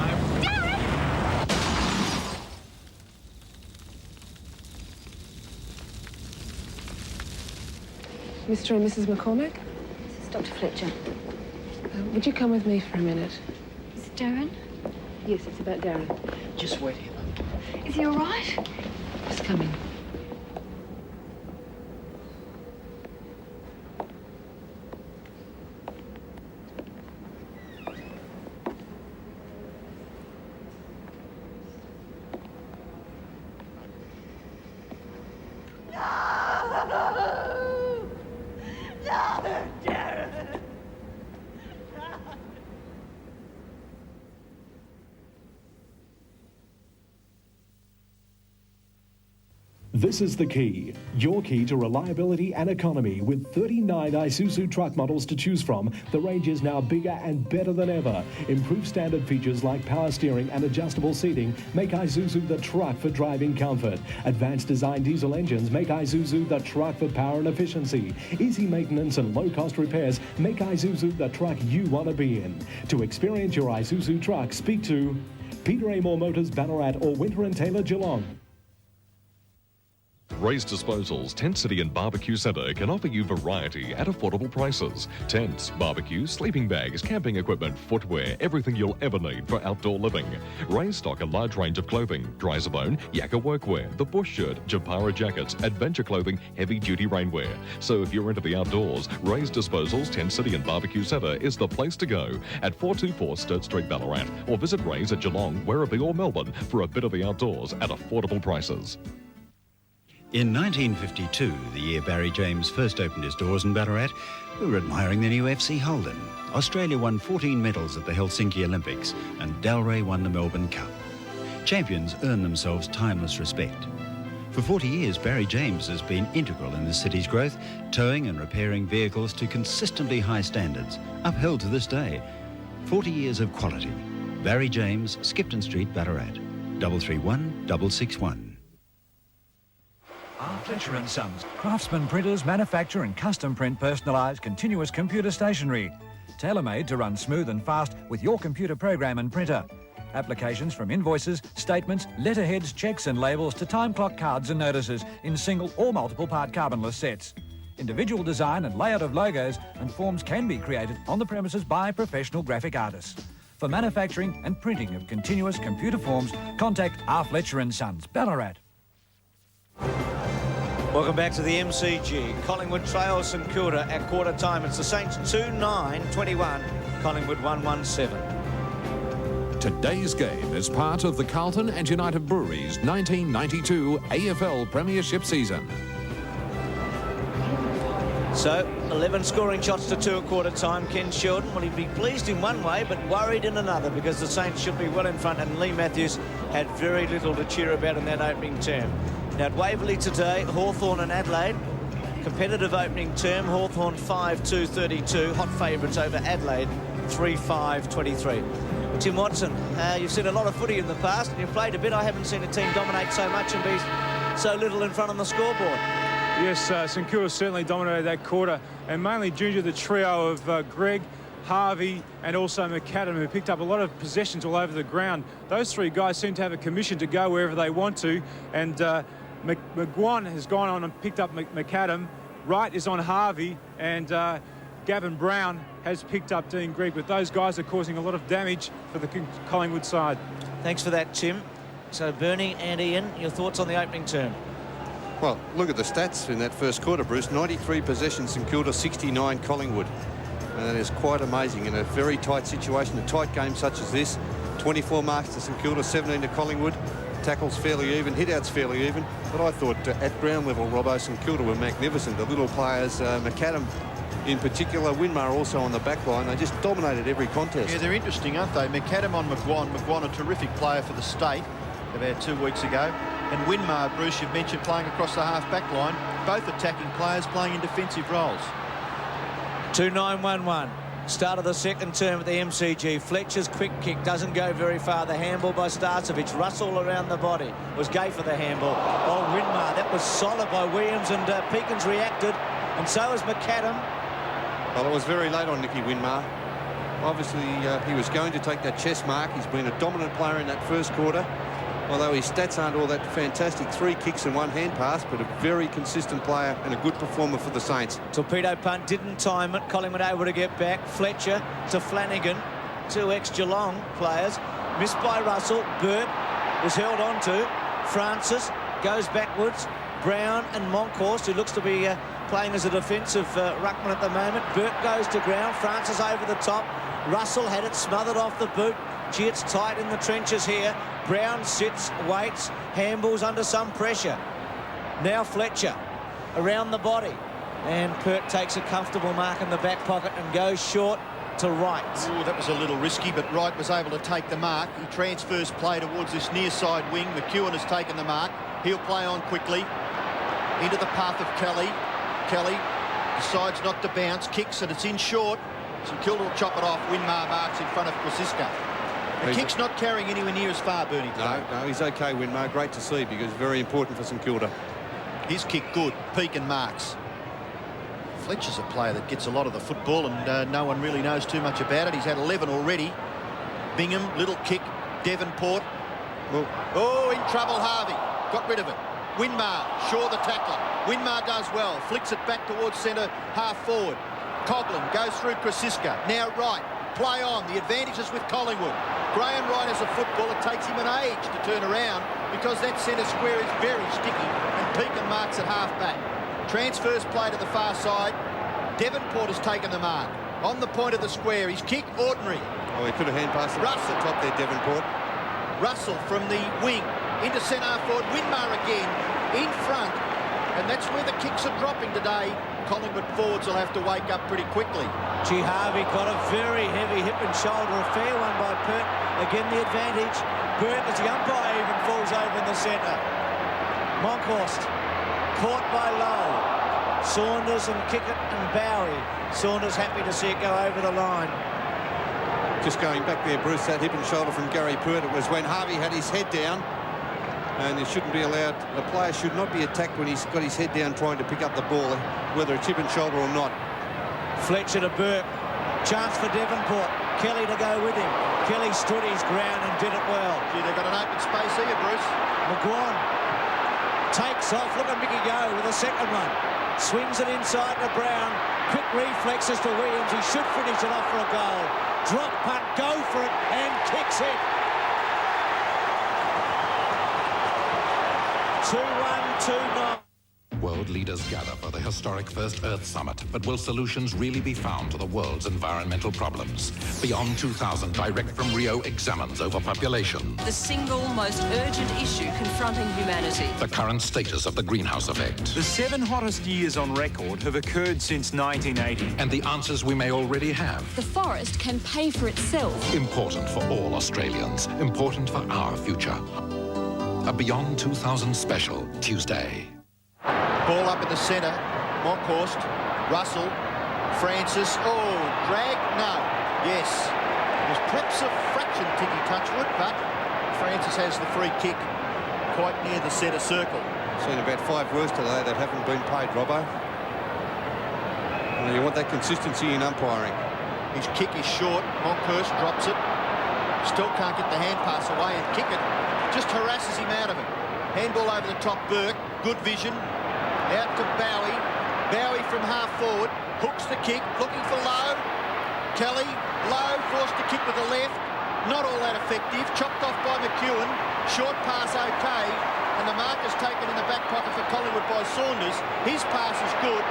Mr. and Mrs. McCormack? This is Dr. Fletcher. Would you come with me for a minute? Is it Darren? Yes, it's about Darren. Just wait here. Is he all right? He's coming. This is the key, your key to reliability and economy. With 39 Isuzu truck models to choose from, the range is now bigger and better than ever. Improved standard features like power steering and adjustable seating make Isuzu the truck for driving comfort. Advanced design diesel engines make Isuzu the truck for power and efficiency. Easy maintenance and low-cost repairs make Isuzu the truck you want to be in. To experience your Isuzu truck, speak to Peter Amore Motors, Ballarat, or Winter and Taylor, Geelong. Ray's Disposals Tent City and Barbecue Centre can offer you variety at affordable prices. Tents, barbecue, sleeping bags, camping equipment, footwear, everything you'll ever need for outdoor living. Ray's stock a large range of clothing, Dryzabone, Yakka workwear, the Bush shirt, Japara jackets, adventure clothing, heavy-duty rainwear. So if you're into the outdoors, Ray's Disposals Tent City and Barbecue Centre is the place to go at 424 Sturt Street, Ballarat, or visit Ray's at Geelong, Werribee or Melbourne for a bit of the outdoors at affordable prices. In 1952, the year Barry James first opened his doors in Ballarat, we were admiring the new FC Holden. Australia won 14 medals at the Helsinki Olympics and Delray won the Melbourne Cup. Champions earn themselves timeless respect. For 40 years, Barry James has been integral in the city's growth, towing and repairing vehicles to consistently high standards, upheld to this day. 40 years of quality. Barry James, Skipton Street, Ballarat. 331 661. Fletcher & Sons. Craftsman printers manufacture and custom print personalised continuous computer stationery. Tailor-made to run smooth and fast with your computer program and printer. Applications from invoices, statements, letterheads, cheques and labels to time clock cards and notices in single or multiple part carbonless sets. Individual design and layout of logos and forms can be created on the premises by professional graphic artists. For manufacturing and printing of continuous computer forms, contact R. Fletcher & Sons, Ballarat. Welcome back to the MCG. Collingwood trails St Kilda at quarter time. It's the Saints 2-9-21, Collingwood 1-1-7. Today's game is part of the Carlton and United Breweries 1992 AFL Premiership season. So, 11 scoring shots to 2 at quarter time. Ken Sheldon, well, he'd be pleased in one way, but worried in another because the Saints should be well in front, and Lee Matthews had very little to cheer about in that opening term. Now, at Waverley today, Hawthorn and Adelaide. Competitive opening term, Hawthorn 5-2-32. Hot favourites over Adelaide 3-5-23. Tim Watson, you've seen a lot of footy in the past and you've played a bit. I haven't seen a team dominate so much and be so little in front on the scoreboard. Yes, St Kilda certainly dominated that quarter, and mainly due to the trio of Greg, Harvey and also McAdam, who picked up a lot of possessions all over the ground. Those three guys seem to have a commission to go wherever they want to, and McGuan has gone on and picked up McAdam. Wright is on Harvey, and Gavin Brown has picked up Dean Gregg, but those guys are causing a lot of damage for the Collingwood side. Thanks for that, Tim. So Bernie and Ian, your thoughts on the opening term? Well, look at the stats in that first quarter, Bruce. 93 possessions in Kilda, 69 Collingwood. And that is quite amazing in a very tight situation, a tight game such as this. 24 marks to St Kilda, 17 to Collingwood. Tackles fairly even, hit-outs fairly even. But I thought at ground level, Robbo, St Kilda were magnificent. The little players, McAdam in particular, Winmar also on the back line. They just dominated every contest. Yeah, they're interesting, aren't they? McAdam on McGuan. McGuan, a terrific player for the state about 2 weeks ago. And Winmar, Bruce, you've mentioned, playing across the half-back line. Both attacking players playing in defensive roles. 2-9-1-1. Start of the second term at the MCG. Fletcher's quick kick doesn't go very far. The handball by Starcevich. Russell around the body. It was Gay for the handball. Oh, Winmar. That was solid by Williams, and Peakins reacted. And so was McAdam. Well, it was very late on Nicky Winmar. Obviously, he was going to take that chest mark. He's been a dominant player in that first quarter. Although his stats aren't all that fantastic. 3 kicks and 1 hand pass, but a very consistent player and a good performer for the Saints. Torpedo punt didn't time it. Collingwood able to get back. Fletcher to Flanagan. 2 ex-Geelong players. Missed by Russell. Burt was held on to. Francis goes backwards. Brown and Monkhorst, who looks to be playing as a defensive ruckman at the moment. Burt goes to ground. Francis over the top. Russell had it smothered off the boot. Gee, it's tight in the trenches here. Brown sits, waits, handballs under some pressure. Now Fletcher around the body. And Pert takes a comfortable mark in the back pocket and goes short to Wright. Ooh, that was a little risky, but Wright was able to take the mark. He transfers play towards this near side wing. McEwen has taken the mark. He'll play on quickly into the path of Kelly. Kelly decides not to bounce, kicks, and it's in short. St Kilda will chop it off. Winmar marks in front of Krasiska. The kick's not carrying anywhere near as far, Bernie. No, he's okay, Winmar. Great to see, because very important for St Kilda. His kick good. Peakin marks. Fletcher's a player that gets a lot of the football, and no one really knows too much about it. He's had 11 already. Bingham, little kick. Davenport. Oh, in trouble, Harvey. Got rid of it. Winmar, Shaw the tackler. Winmar does well. Flicks it back towards centre, half forward. Coughlin goes through Krasiska. Now Wright. Play on. The advantage is with Collingwood. Graham Wright has a football. It takes him an age to turn around because that centre square is very sticky, and Peakin marks at half-back. Transfers play to the far side. Davenport has taken the mark. On the point of the square. His kick, ordinary. Oh, he could have hand passed it to the top there, Davenport. Russell from the wing into centre forward. Winmar again in front. And that's where the kicks are dropping today. Collingwood forwards will have to wake up pretty quickly. G. Harvey got a very heavy hip and shoulder. A fair one by Pert. Again, the advantage. Burt, as the umpire, even falls over in the centre. Monkhorst caught by Lowe. Saunders and Kickett and Bowie. Saunders happy to see it go over the line. Just going back there, Bruce, that hip and shoulder from Gary Pert. It was when Harvey had his head down. And it shouldn't be allowed. The player should not be attacked when he's got his head down trying to pick up the ball, whether it's hip and shoulder or not. Fletcher to Burke. Chance for Davenport. Kelly to go with him. Kelly stood his ground and did it well. Gee, they've got an open space here, Bruce. McGuan takes off. Look at Mickey go with the second one. Swings it inside to Brown. Quick reflexes to Williams. He should finish it off for a goal. Drop punt, go for it, and kicks it. 2-1-2-9. World leaders gather for the historic First Earth Summit, but will solutions really be found to the world's environmental problems? Beyond 2000, direct from Rio, examines overpopulation, the single most urgent issue confronting humanity, the current status of the greenhouse effect, The 7 hottest years on record have occurred since 1980. and the answers we may already have. the forest can pay for itself. Important for all Australians, important for our future. A Beyond 2000 special, Tuesday. Ball up in the centre. Monkhorst. Russell. Francis. Oh, drag? No. Yes. It was perhaps a fraction Ticky Touchwood, but Francis has the free kick quite near the centre circle. Seen about 5 worse today that haven't been paid, Robbo. Well, you want that consistency in umpiring. His kick is short. Monkhurst drops it. Still can't get the hand pass away and kick it. Just harasses him out of it. Handball over the top, Burke. Good vision. Out to Bowie. Bowie from half forward. Hooks the kick. Looking for Lowe. Kelly. Lowe forced to kick with the left. Not all that effective. Chopped off by McEwen. Short pass okay. And the mark is taken in the back pocket for Collingwood by Saunders. His pass is good.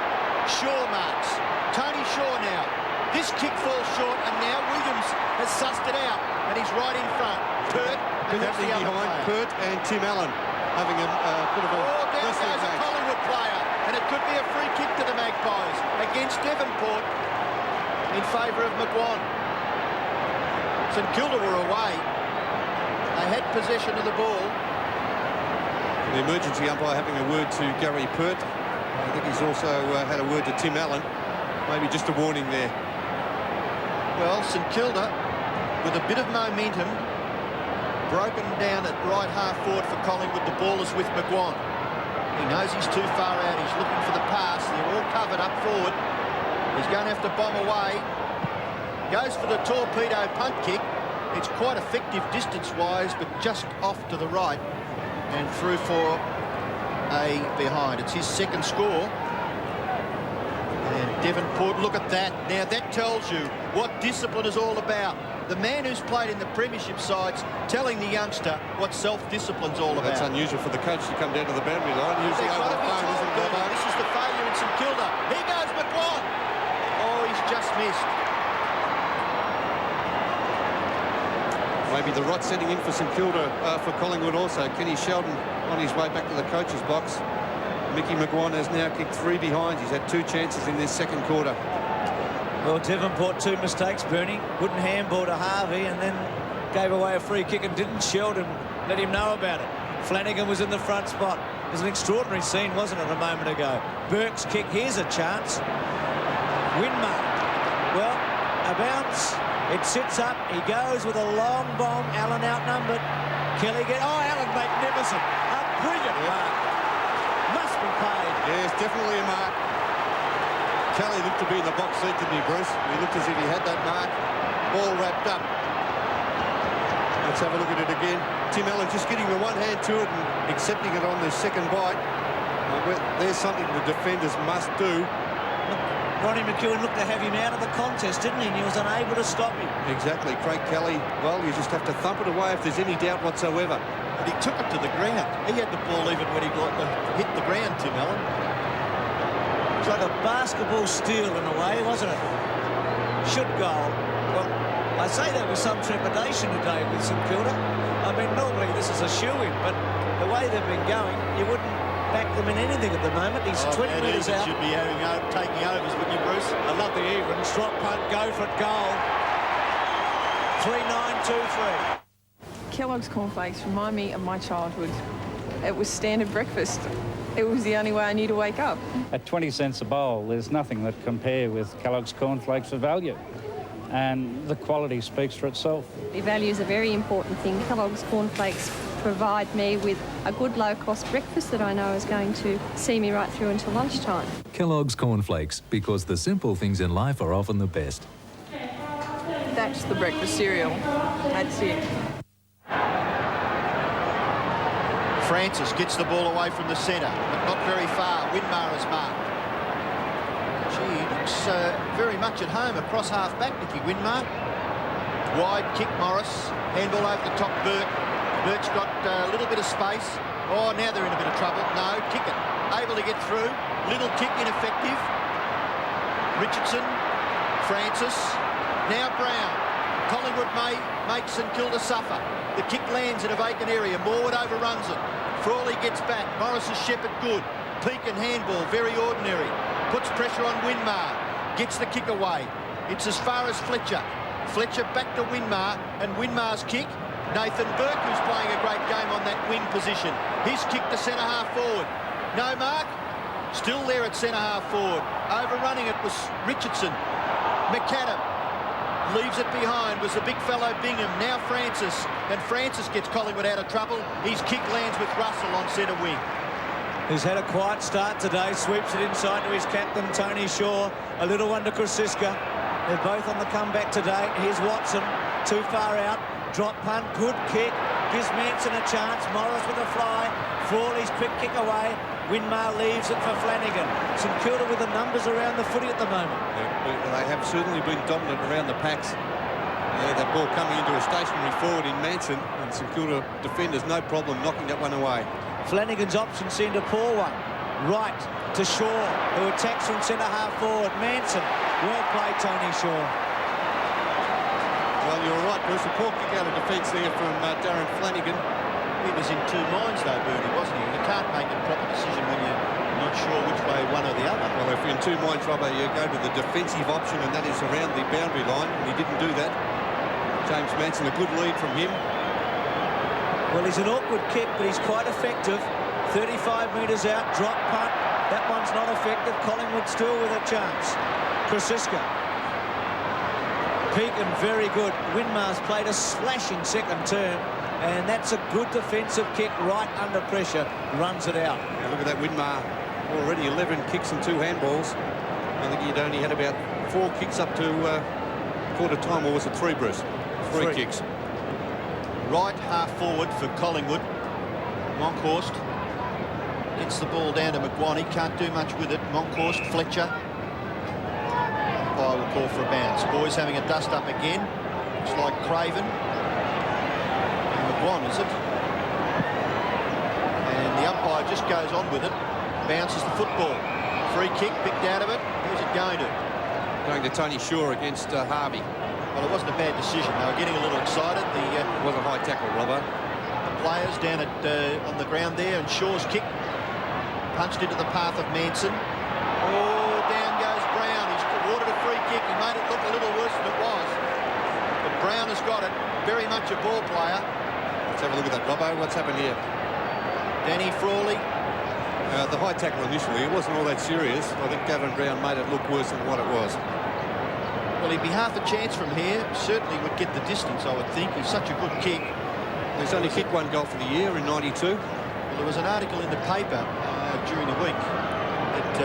Shaw marks. Tony Shaw now. This kick falls short, and now Williams has sussed it out, and he's right in front. Pert, and that's the other behind player. Pert and Tim Allen having a bit of a Down wrestling goes a match. Collingwood player, and it could be a free kick to the Magpies against Davenport in favour of McGuan. St Kilda were away. They had possession of the ball. The emergency umpire having a word to Gary Pert. I think he's also had a word to Tim Allen. Maybe just a warning there. Well, St Kilda, with a bit of momentum, broken down at right half forward for Collingwood. The ball is with McGuan. He knows he's too far out. He's looking for the pass. They're all covered up forward. He's going to have to bomb away. Goes for the torpedo punt kick. It's quite effective distance-wise, but just off to the right and through for a behind. It's his second score. And Davenport, look at that. Now that tells you what discipline is all about. The man who's played in the premiership sides telling the youngster what self-discipline's all about. That's unusual for the coach to come down to the boundary line. Usually over the phone, isn't it? This is the failure in St Kilda. Here goes McGuan. Oh, he's just missed. Maybe the right setting in for St Kilda, for Collingwood also. Kenny Sheldon on his way back to the coach's box. Mickey McGuan has now kicked 3 behind. He's had 2 chances in this second quarter. Well, Davenport, 2 mistakes, Bernie. Wouldn't handball to Harvey and then gave away a free kick and didn't Sheldon let him know about it. Flanagan was in the front spot. It was an extraordinary scene, wasn't it, a moment ago? Burke's kick, here's a chance. Winmar. Well, a bounce. It sits up. He goes with a long bomb. Allen outnumbered. Kelly get. Oh, Allen magnificent. A brilliant mark. Must be paid. Yes, definitely a mark. Kelly looked to be in the box seat, didn't he, Bruce? He looked as if he had that mark all wrapped up. Let's have a look at it again. Tim Allen just getting the one hand to it and accepting it on the second bite. There's something the defenders must do. Ronnie McEwen looked to have him out of the contest, didn't he? And he was unable to stop him. Exactly. Craig Kelly, well, you just have to thump it away if there's any doubt whatsoever. But he took it to the ground. He had the ball even when he hit the ground, Tim Allen. It's like a basketball steal in a way, wasn't it? Should goal. Well, I say that with some trepidation today with St Kilda. I mean, normally this is a shoe-in, but the way they've been going, you wouldn't back them in anything at the moment. He's 20 metres out. Should be taking overs, wouldn't you, Bruce? I love the even. Drop punt, go for it, goal. 3-9-2-3. Kellogg's cornflakes remind me of my childhood. It was standard breakfast. It was the only way I knew to wake up. At 20 cents a bowl, there's nothing that compare with Kellogg's cornflakes for value. And the quality speaks for itself. The value is a very important thing. Kellogg's cornflakes provide me with a good low-cost breakfast that I know is going to see me right through until lunchtime. Kellogg's cornflakes, because the simple things in life are often the best. That's the breakfast cereal. That's it. Francis gets the ball away from the centre, but not very far. Winmar is marked. She looks very much at home across half-back, Nicky Winmar. Wide kick, Morris. Handball over the top, Burke. Burke's got a little bit of space. Oh, now they're in a bit of trouble. No, kick it. Able to get through. Little kick, ineffective. Richardson. Francis. Now Brown. Collingwood may make St Kilda suffer. The kick lands in a vacant area. Morwood overruns it. Frawley gets back. Morris's shepherd good. Peak and handball, very ordinary. Puts pressure on Winmar. Gets the kick away. It's as far as Fletcher. Fletcher back to Winmar, and Winmar's kick. Nathan Burke, who's playing a great game on that wing position. His kick to centre-half forward. No mark. Still there at centre-half forward. Overrunning it was Richardson. McAdam leaves it behind, was the big fellow Bingham. Now Francis, and Francis gets Collingwood out of trouble. His kick lands with Russell on centre wing. He's had a quiet start today, sweeps it inside to his captain, Tony Shaw. A little one to Krasiska. They're both on the comeback today. Here's Watson, too far out. Drop punt, good kick. Gives Manson a chance. Morris with a fly. Frawley's quick kick away. Winmar leaves it for Flanagan. St Kilda with the numbers around the footy at the moment. They have certainly been dominant around the packs. That ball coming into a stationary forward in Manson, and St Kilda defenders no problem knocking that one away. Flanagan's option seemed a poor one. Right to Shaw, who attacks from centre-half forward. Manson, well played, Tony Shaw. Well, you're right, Bruce. A poor kick out of defence there from Darren Flanagan. He was in two minds, though, Bernie, wasn't he? You can't make a proper decision when you're not sure which way, one or the other. Well, if you're in two minds, Robbo, you go to the defensive option, and that is around the boundary line, and he didn't do that. James Manson, a good lead from him. Well, he's an awkward kick, but he's quite effective. 35 metres out, drop punt. That one's not effective. Collingwood still with a chance. Krasiska. Pekin, very good. Winmar's played a slashing second term, and that's a good defensive kick right under pressure. Runs it out. Now look at that Winmar. Already 11 kicks and 2 handballs. I think he'd only had about 4 kicks up to quarter time, or was it 3, Bruce? 3 kicks. Right half forward for Collingwood. Monkhorst gets the ball down to McGuane. Can't do much with it. Monkhorst, Fletcher. Umpire will call for a bounce. Boys having a dust up again. Looks like Craven. And McGuane, is it? And the umpire just goes on with it. Bounces the football. Free kick picked out of it. Who's it going to? Going to Tony Shaw against Harvey. Well, it wasn't a bad decision. They were getting a little excited. It was a high tackle, Robbo. The players down at on the ground there, and Shaw's kick punched into the path of Manson. Oh, down goes Brown. He's awarded a free kick. He made it look a little worse than it was. But Brown has got it. Very much a ball player. Let's have a look at that, Robbo. What's happened here? Danny Frawley. The high tackle initially, it wasn't all that serious. I think Gavin Brown made it look worse than what it was. Well, he'd be half a chance from here. Certainly would get the distance, I would think. He's such a good kick. He's only kicked 1 goal for the year in '92. Well, there was an article in the paper during the week that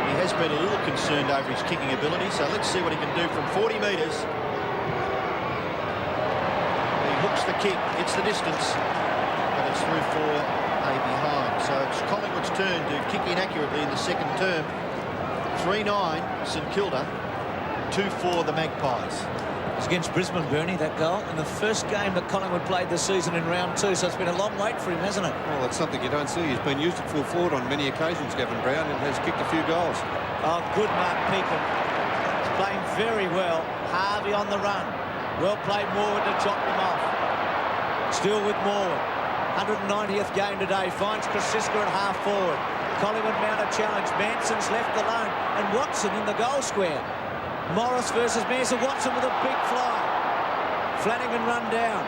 he has been a little concerned over his kicking ability. So let's see what he can do from 40 metres. He hooks the kick, gets the distance, but it's through for a behind. So it's Collingwood's turn to kick inaccurately in the second term. 3-9 St Kilda, 2-4 the Magpies. It was against Brisbane, Bernie, that goal, in the first game that Collingwood played this season in round 2, so it's been a long wait for him, hasn't it? Well, that's something you don't see. He's been used at full forward on many occasions, Gavin Brown, and has kicked a few goals. Oh, good Mark Pekin. He's playing very well. Harvey on the run. Well played Morwood to chop him off. Still with Morwood. 190th game today. Finds Krasiska at half forward. Collingwood mount a challenge. Manson's left alone, and Watson in the goal square. Morris versus Manson. Watson with a big fly. Flanagan run down.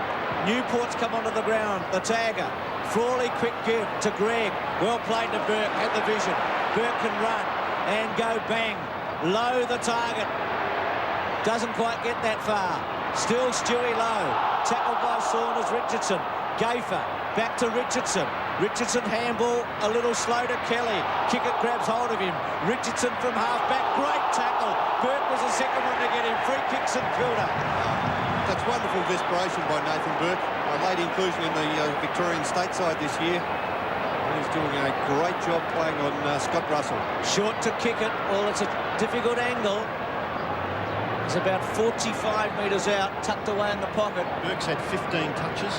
Newport's come onto the ground. The tagger. Frawley quick give to Greg. Well played to Burke. Had the vision. Burke can run and go bang. Low the target. Doesn't quite get that far. Still Stewie Low. Tackled by Saunders. Richardson. Gafer. Back to Richardson. Richardson handball, a little slow to Kelly. Kickett grabs hold of him. Richardson from half-back, great tackle. Burke was the second one to get him. Free kick St Kilda. That's wonderful desperation by Nathan Burke. A late inclusion in the Victorian state side this year. He's doing a great job playing on Scott Russell. Short to Kickett. Well, it's a difficult angle. It's about 45 metres out, tucked away in the pocket. Burke's had 15 touches.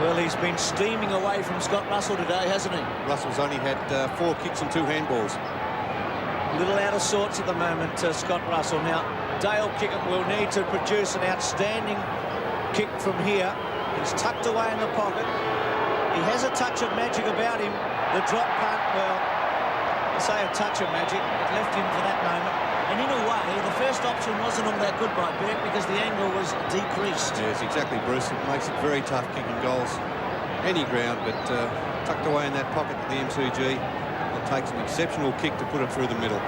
Well, he's been steaming away from Scott Russell today, hasn't he? Russell's only had 4 kicks and 2 handballs. A little out of sorts at the moment, Scott Russell. Now, Dale Kickett will need to produce an outstanding kick from here. He's tucked away in the pocket. He has a touch of magic about him. The drop punt, well, I say a touch of magic. It left him for that moment. And in a way, the first option wasn't all that good by Burke because the angle was decreased. Yes, exactly, Bruce. It makes it very tough kicking goals any ground, but tucked away in that pocket at the MCG. It takes an exceptional kick to put it through the middle.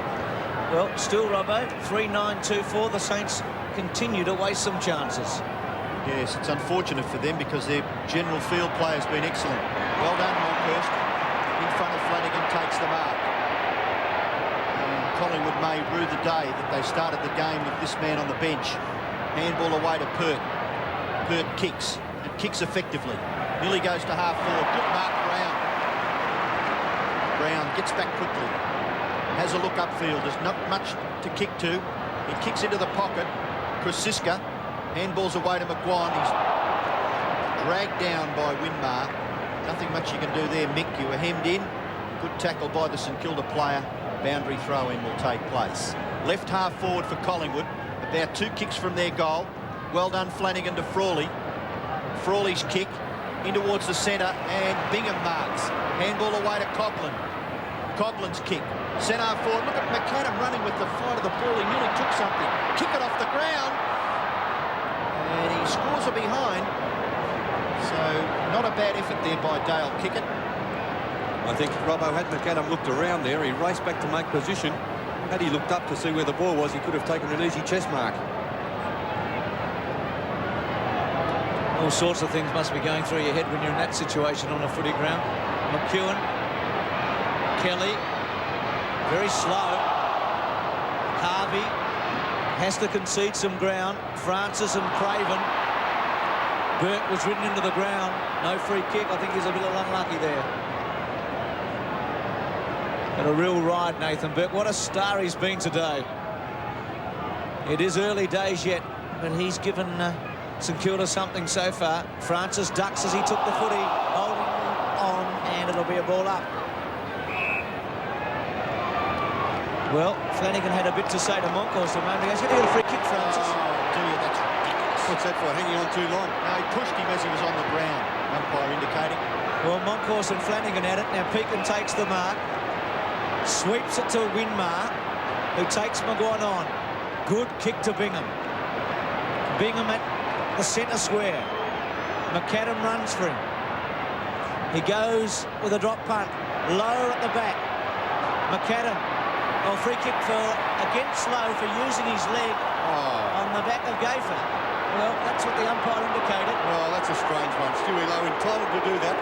Well, still, Robbo, 3-9-2-4. The Saints continue to waste some chances. Yes, it's unfortunate for them because their general field play has been excellent. Well done, Monkhorst. In front of Flanagan, takes the mark. And Collingwood may rue the day that they started the game with this man on the bench. Handball away to Pert. Pert kicks, and kicks effectively. Nearly goes to half forward. Good mark, Brown. Brown gets back quickly. Has a look upfield. There's not much to kick to. He kicks into the pocket. Krasiska. Handballs away to McGuan. He's dragged down by Winmar. Nothing much you can do there, Mick. You were hemmed in. Good tackle by the St Kilda player. Boundary throw-in will take place. Left half forward for Collingwood. About 2 kicks from their goal. Well done, Flanagan to Frawley. Frawley's kick in towards the centre, and Bingham marks. Handball away to Coghlan. Coughlin's kick. Centre half forward. Look at McAdam running with the fight of the ball. He nearly took something. Kick it off the ground. And he scores a behind. So not a bad effort there by Dale Kickett. I think Robbo had McAdam looked around there. He raced back to make position. Had he looked up to see where the ball was, he could have taken an easy chest mark. All sorts of things must be going through your head when you're in that situation on a footy ground. McEwen, Kelly, very slow. Harvey has to concede some ground. Francis and Craven. Burke was ridden into the ground. No free kick. I think he's a little unlucky there. But a real ride, Nathan Burke. What a star he's been today. It is early days yet, but he's given St Kilda something so far. Francis ducks as he took the footy, holding on, and it'll be a ball up. Well, Flanagan had a bit to say to Monkhorst a moment ago. He's going to get a free kick, Francis. Do you? That's ridiculous. What's that for? Hanging on too long? No, he pushed him as he was on the ground. Umpire indicating. Well, Monkhorst and Flanagan at it. Now Pekin takes the mark. Sweeps it to Winmar, who takes McGuan on. Good kick to Bingham. Bingham at the centre square. McAdam runs for him. He goes with a drop punt. Low at the back. McAdam. Oh, free kick against Lowe for using his leg on the back of Gaffer. Well, that's what the umpire indicated. Well, that's a strange one. Stewie Lowe entitled to do that.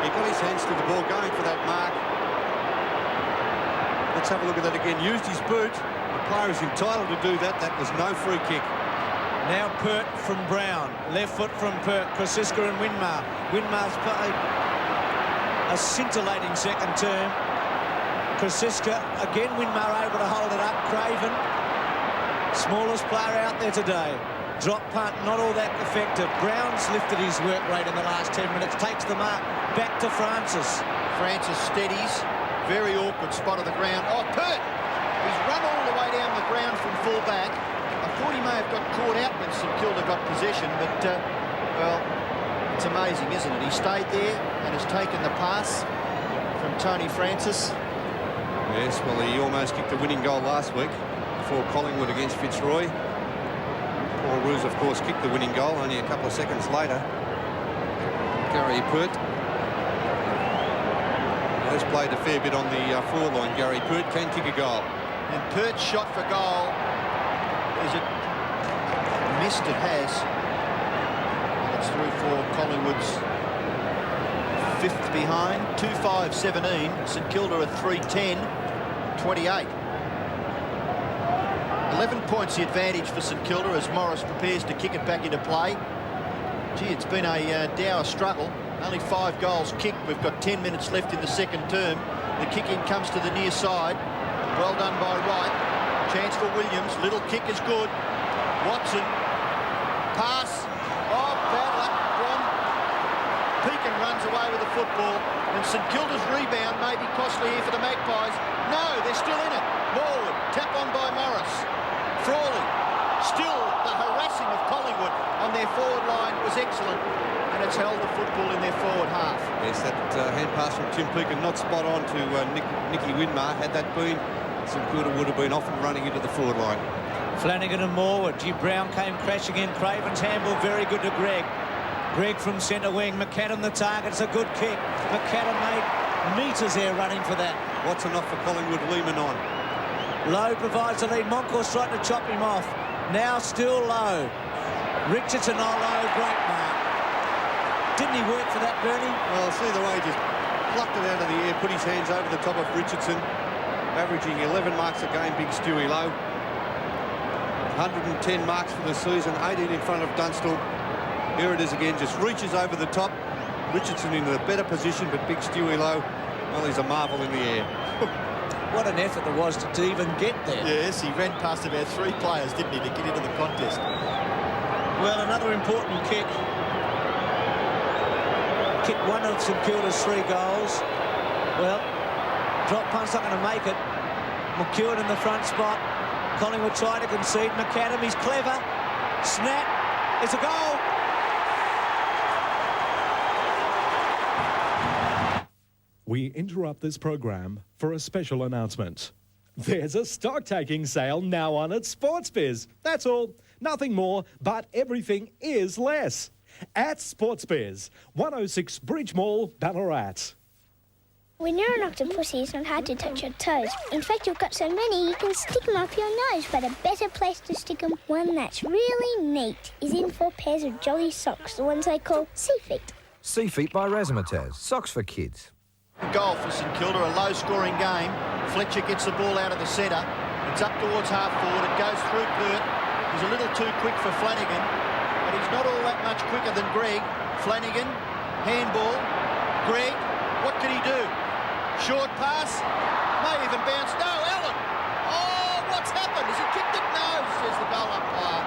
He got his hands to the ball, going for that mark. Let's have a look at that again. Used his boot. The player is entitled to do that. That was no free kick. Now Pert from Brown. Left foot from Pert. Krasiska and Winmar. Winmar's played a scintillating second term. Krasiska, again Winmar able to hold it up. Craven, smallest player out there today. Drop punt, not all that effective. Brown's lifted his work rate in the last 10 minutes. Takes the mark. Back to Francis. Francis steadies. Very awkward spot of the ground. Oh, Pert! He's run all the way down the ground from full back. I thought he may have got caught out when St Kilda got possession, but, well, it's amazing, isn't it? He stayed there and has taken the pass from Tony Francis. Yes, well, he almost kicked the winning goal last week before Collingwood against Fitzroy. Paul Roos, of course, kicked the winning goal only a couple of seconds later. Gary Pert has played a fair bit on the forward line. Gary Pert can kick a goal. And Pert's shot for goal, is it missed? It has. It's through for Collingwood's 5th behind. 2-5-17. St Kilda are 3-10-28. 11 points the advantage for St Kilda as Morris prepares to kick it back into play. Gee, it's been a dour struggle. Only 5 goals kicked. We've got 10 minutes left in the second term. The kick-in comes to the near side. Well done by Wright. Chance for Williams. Little kick is good. Watson. Pass. Oh, bad luck from Pekin runs away with the football. And St Kilda's rebound may be costly here for the Magpies. No, they're still in it. Morwood. Tap on by Morris. Frawley. Still the harassing of Collingwood on their forward line was excellent. And it's held the football in their forward half. Yes, that hand pass from Tim Pekin not spot on to Nicky Winmar. Had that been, St Kilda would have been off and running into the forward line. Flanagan and Morwood. G. Brown came crashing in. Craven's handball very good to Greg. Greg from centre wing. McAdam the target. It's a good kick. McAdam made metres there running for that. What's enough for Collingwood? Lehman on. Lowe provides the lead. Monkhorst trying to chop him off. Now still Lowe. Richardson on Lowe. Great mark. Didn't he work for that, Bernie? Well, see the way he just plucked it out of the air, put his hands over the top of Richardson. averaging 11 marks a game, big Stewie Lowe. 110 marks for the season, 18 in front of Dunstall. Here it is again, just reaches over the top. Richardson in a better position, but big Stewie Lowe, well, he's a marvel in the air. What an effort there was to even get there. Yes, he ran past about 3 players, didn't he, to get into the contest. Well, another important kick. Kick one of St Kilda's 3 goals. Well, drop punt's not going to make it. McEwen in the front spot. Collingwood trying to concede. McAdam, he's clever. Snap. It's a goal. We interrupt this program for a special announcement. There's a stock-taking sale now on at SportsBiz. That's all. Nothing more, but everything is less. At SportsBiz, 106 Bridge Mall, Ballarat. When you're an octopus, it's not hard to touch your toes. In fact, you've got so many, you can stick them up your nose. But a better place to stick them, one that's really neat, is in 4 pairs of jolly socks, the ones they call Sea Feet. Sea Feet by Razzmatazz. Socks for kids. Goal for St Kilda, a low-scoring game. Fletcher gets the ball out of the centre. It's up towards half-forward. It goes through Pert. He's a little too quick for Flanagan, but he's not all that much quicker than Greg. Flanagan, handball. Greg, what can he do? Short pass. May even bounce. No, Allen. Oh, what's happened? Has he kicked it? No, says the goal umpire.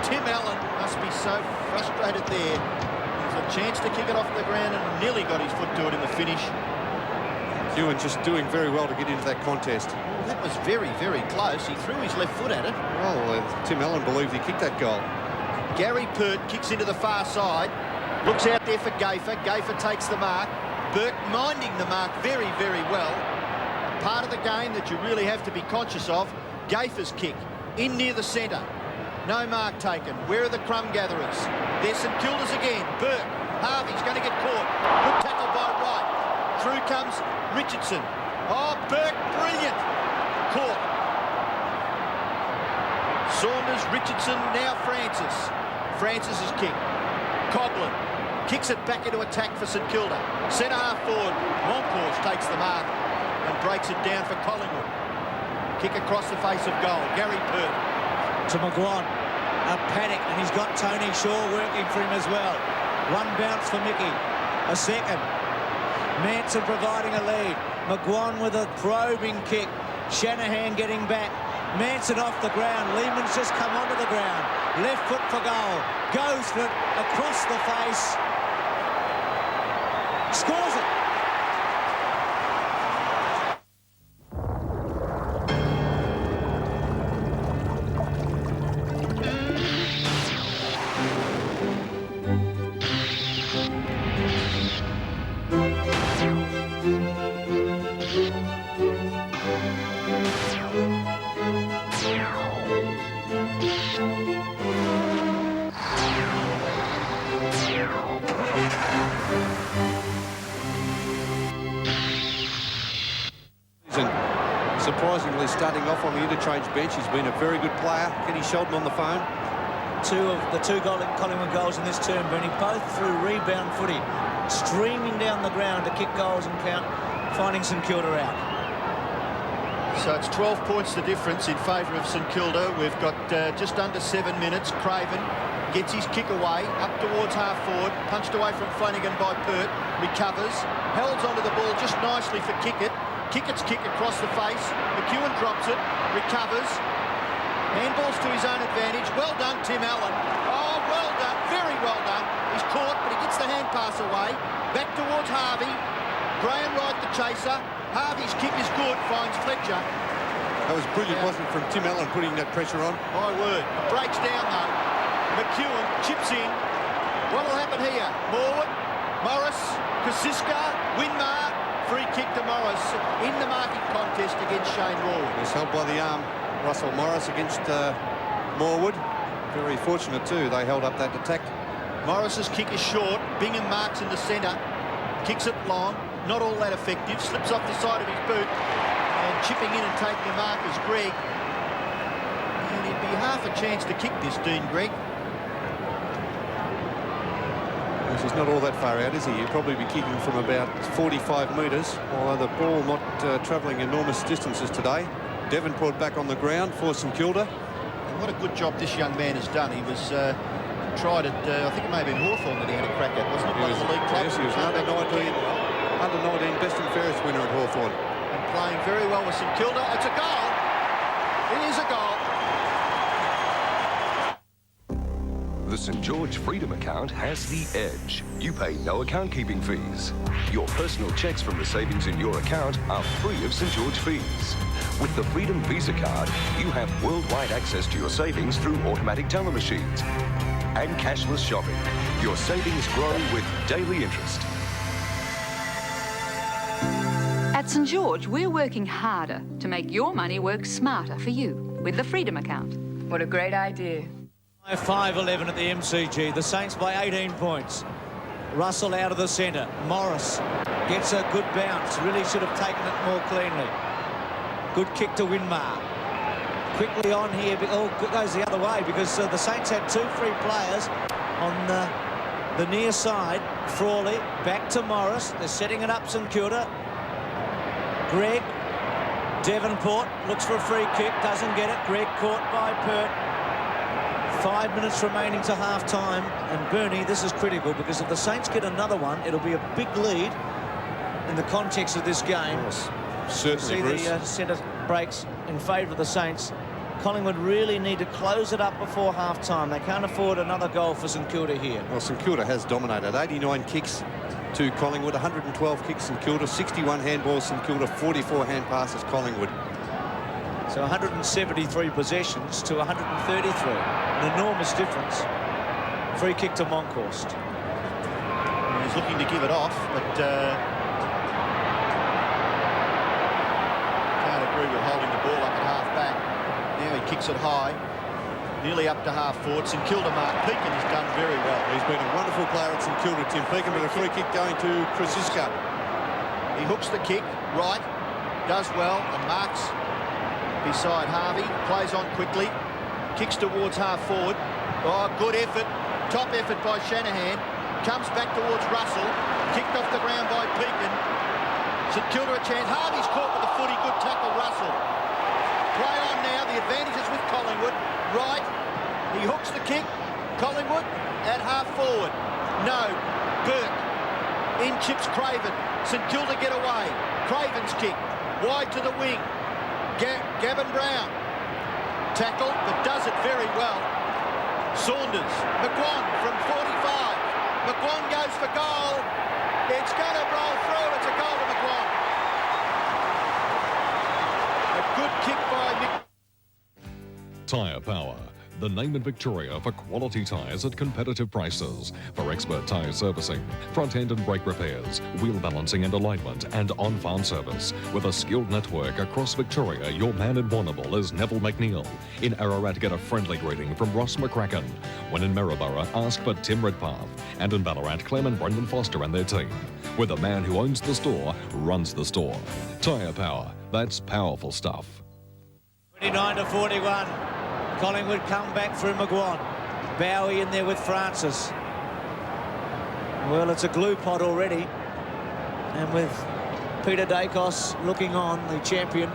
Tim Allen must be so frustrated there. There's a chance to kick it off the ground and nearly got his foot to it in the finish. Ewan just doing very well to get into that contest. Well, that was very, very close. He threw his left foot at it. Well, Tim Allen believes he kicked that goal. Gary Pert kicks into the far side. Looks out there for Gafer. Gafer takes the mark. Burke minding the mark very, very well. A part of the game that you really have to be conscious of. Gafer's kick in near the centre. No mark taken. Where are the crumb gatherers? There's St Kilda's again. Burke. Harvey's going to get caught. Good tackle by Wright. Through comes Richardson. Oh, Burke, brilliant. Caught. Saunders, Richardson, now Francis. Francis's kick. Coughlin kicks it back into attack for St Kilda. Centre half forward. Moncourse takes the mark and breaks it down for Collingwood. Kick across the face of goal. Gary Pert. To McGuan. A panic, and he's got Tony Shaw working for him as well. One bounce for Mickey. A second. Manson providing a lead. McGuan with a probing kick. Shanahan getting back. Manson off the ground. Lehman's just come onto the ground. Left foot for goal. Goes for it across the face. Scores it. Surprisingly, starting off on the interchange bench, he's been a very good player. Ken Sheldon on the phone. 2 of the 2 Collingwood goals in this term, Bernie, both through rebound footy, streaming down the ground to kick goals and count, finding St Kilda out. So it's 12 points the difference in favour of St Kilda. We've got just under 7 minutes. Craven gets his kick away, up towards half forward, punched away from Flanagan by Pert, recovers, holds onto the ball just nicely for Kickett. Kickett's kick across the face. McEwen drops it, recovers. Handballs to his own advantage. Well done, Tim Allen. Oh, well done, very well done. He's caught, but he gets the hand pass away. Back towards Harvey. Graham Wright, the chaser. Harvey's kick is good, finds Fletcher. That was brilliant, wasn't it, from Tim Allen putting that pressure on? My word. Breaks down, though. McEwen chips in. What will happen here? Morwood, Morris, Kosiska, Winmar. Free kick to Morris in the marking contest against Shane Morwood. He's held by the arm. Russell Morris against Morwood. Very fortunate too, they held up that attack. Morris's kick is short. Bingham marks in the centre. Kicks it long. Not all that effective. Slips off the side of his boot. And chipping in and taking the mark is Greg. And he'd be half a chance to kick this, Dean Greg. He's not all that far out, is he? He'll probably be kicking from about 45 metres, although the ball not travelling enormous distances today. Davenport back on the ground for St Kilda. And what a good job this young man has done. He was tried at, I think it may have been Hawthorn that he had a crack at, wasn't it? One of the league clubs. Yes, he was under 19 best and fairest winner at Hawthorn. And playing very well with St Kilda. It's a goal. It is a goal. The St George Freedom account has the edge. You pay no account keeping fees. Your personal checks from the savings in your account are free of St George fees. With the Freedom Visa card, you have worldwide access to your savings through automatic teller machines and cashless shopping. Your savings grow with daily interest. At St George, we're working harder to make your money work smarter for you with the Freedom account. What a great idea. 5-11 at the MCG. The Saints by 18 points. Russell out of the centre. Morris gets a good bounce. Really should have taken it more cleanly. Good kick to Winmar. Quickly on here. Oh, goes the other way because the Saints had 2 free players on the near side. Frawley back to Morris. They're setting it up St Kilda. Greg Davenport looks for a free kick. Doesn't get it. Greg caught by Pert. 5 minutes remaining to half-time, and Bernie, this is critical because if the Saints get another one, it'll be a big lead in the context of this game. Certainly, Bruce. See the centre breaks in favour of the Saints. Collingwood really need to close it up before half-time. They can't afford another goal for St Kilda here. Well, St Kilda has dominated. 89 kicks to Collingwood, 112 kicks St Kilda, 61 handballs St Kilda, 44 hand passes Collingwood. So 173 possessions to 133. An enormous difference. Free kick to Monkhorst. He's looking to give it off, but can't agree with holding the ball up at half-back. Now he kicks it high, nearly up to half-forward. St Kilda Mark Pekin has done very well. He's been a wonderful player at St Kilda, Tim Pekin, with a free kick going to Krasiska. He hooks the kick right, does well, and marks beside Harvey, plays on quickly, kicks towards half-forward. Oh, good effort, top effort by Shanahan. Comes back towards Russell, kicked off the ground by Pekin. St Kilda a chance. Harvey's caught with a footy, good tackle, Russell. Play on now, the advantage is with Collingwood. Right, he hooks the kick. Collingwood at half-forward. No, Burke. In chips Craven. St Kilda get away. Craven's kick, wide to the wing. Gavin Brown. Tackle, but does it very well. Saunders. McGuan from 45. McGuan goes for goal. It's going to roll through. It's a goal to McGuan. A good kick by Nick. Tyre Power, the name in Victoria for quality tyres at competitive prices. For expert tyre servicing, front end and brake repairs, wheel balancing and alignment, and on-farm service. With a skilled network across Victoria, your man in Warrnambool is Neville McNeil. In Ararat, get a friendly greeting from Ross McCracken. When in Maryborough, ask for Tim Redpath. And in Ballarat, Clem and Brendan Foster and their team. Where the man who owns the store runs the store. Tyre Power, that's powerful stuff. 29-41. Collingwood come back through McGuan. Bowie in there with Francis. Well, it's a glue pot already. And with Peter Dacos looking on, the champion.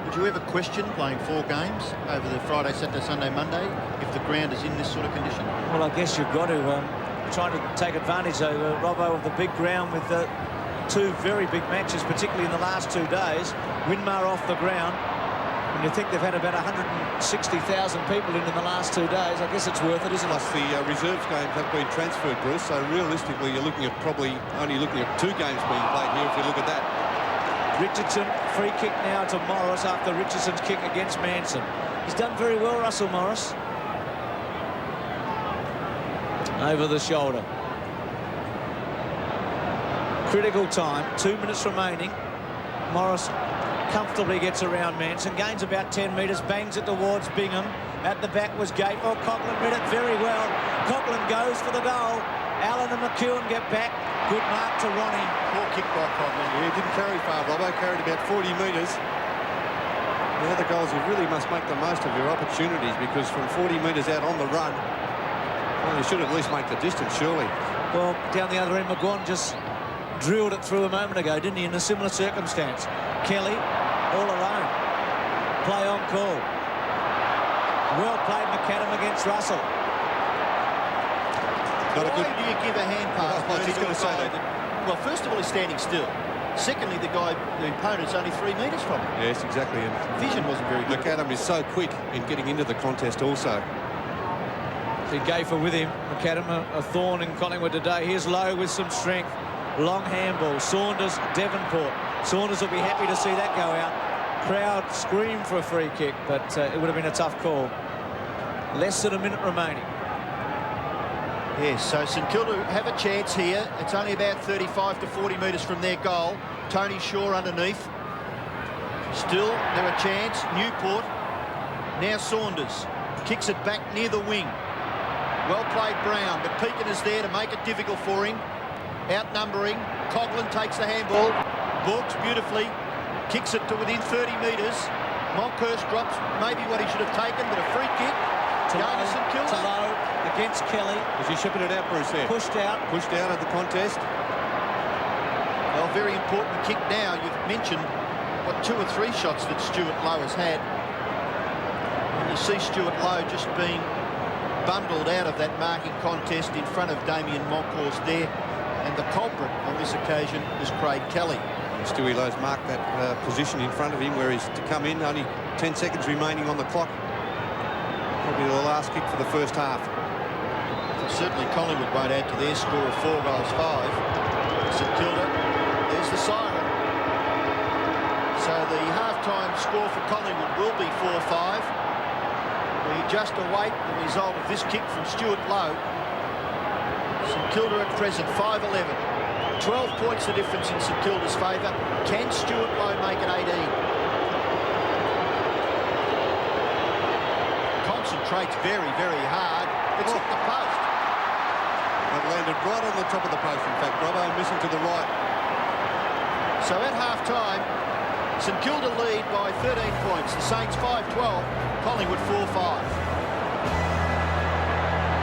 Would you ever question playing 4 games over the Friday, Saturday, Sunday, Monday if the ground is in this sort of condition? Well, I guess you've got to. Trying to take advantage, though, Robbo, of the big ground with 2 very big matches, particularly in the last 2 days. Winmar off the ground. And you think they've had about 160,000 people in the last 2 days. I guess it's worth it, isn't it? Plus the reserves games have been transferred, Bruce, so realistically you're looking at probably only looking at 2 games being played here if you look at that. Richardson, free kick now to Morris after Richardson's kick against Manson. He's done very well, Russell Morris. Over the shoulder. Critical time, 2 minutes remaining. Morris comfortably gets around Manson, gains about 10 metres, bangs it towards Bingham. At the back was Gate. Oh, Coughlin read it very well. Coughlin goes for the goal. Allen and McEwen get back. Good mark to Ronnie. Poor kick by Coughlin. Yeah, he didn't carry far, Robbo. Carried about 40 metres. The other goals, you really must make the most of your opportunities because from 40 metres out on the run, well, you should at least make the distance, surely. Well, down the other end, McGuan just drilled it through a moment ago, didn't he, in a similar circumstance. Kelly, all alone. Play on call. Well played, McAdam against Russell. Why do you give a hand pass? I was just going to say that. Well, first of all, he's standing still. Secondly, the opponent's only 3 metres from him. Yes, exactly. And vision wasn't very good. McAdam is so quick in getting into the contest also. See Gafer with him. McAdam a thorn in Collingwood today. Here's Lowe with some strength. Long handball. Saunders, Davenport. Saunders will be happy to see that go out. Crowd scream for a free kick, but it would have been a tough call. Less than a minute remaining. Yes, so St Kilda have a chance here. It's only about 35 to 40 metres from their goal. Tony Shaw underneath. Still, they're a chance. Newport. Now Saunders. Kicks it back near the wing. Well played, Brown, but Pekin is there to make it difficult for him. Outnumbering. Coughlin takes the handball. Balks beautifully. Kicks it to within 30 metres. Monkhurst drops maybe what he should have taken, but a free kick. Going to St Kilda. To Lowe against Kelly. Was he shipping it out, Bruce, there? Pushed out. Pushed out of the contest. Well, very important kick now. You've mentioned, what, 2 or 3 shots that Stuart Lowe has had. And you see Stuart Lowe just being bundled out of that marking contest in front of Damien Monkhurst there. And the culprit on this occasion is Craig Kelly. Stewie Lowe's marked that position in front of him where he's to come in. Only 10 seconds remaining on the clock. Probably the last kick for the first half. Certainly Collingwood won't add to their score of 4 goals 5. St Kilda, there's the siren. So the half-time score for Collingwood will be 4-5. We just await the result of this kick from Stuart Lowe. St Kilda at present 5-11. 12 points the difference in St Kilda's favour. Can Stuart Lowe make it 18? Concentrates very, very hard. It's hit the post. It landed right on the top of the post, in fact. Robbo missing to the right. So at half-time, St Kilda lead by 13 points. The Saints 5-12, Collingwood 4-5.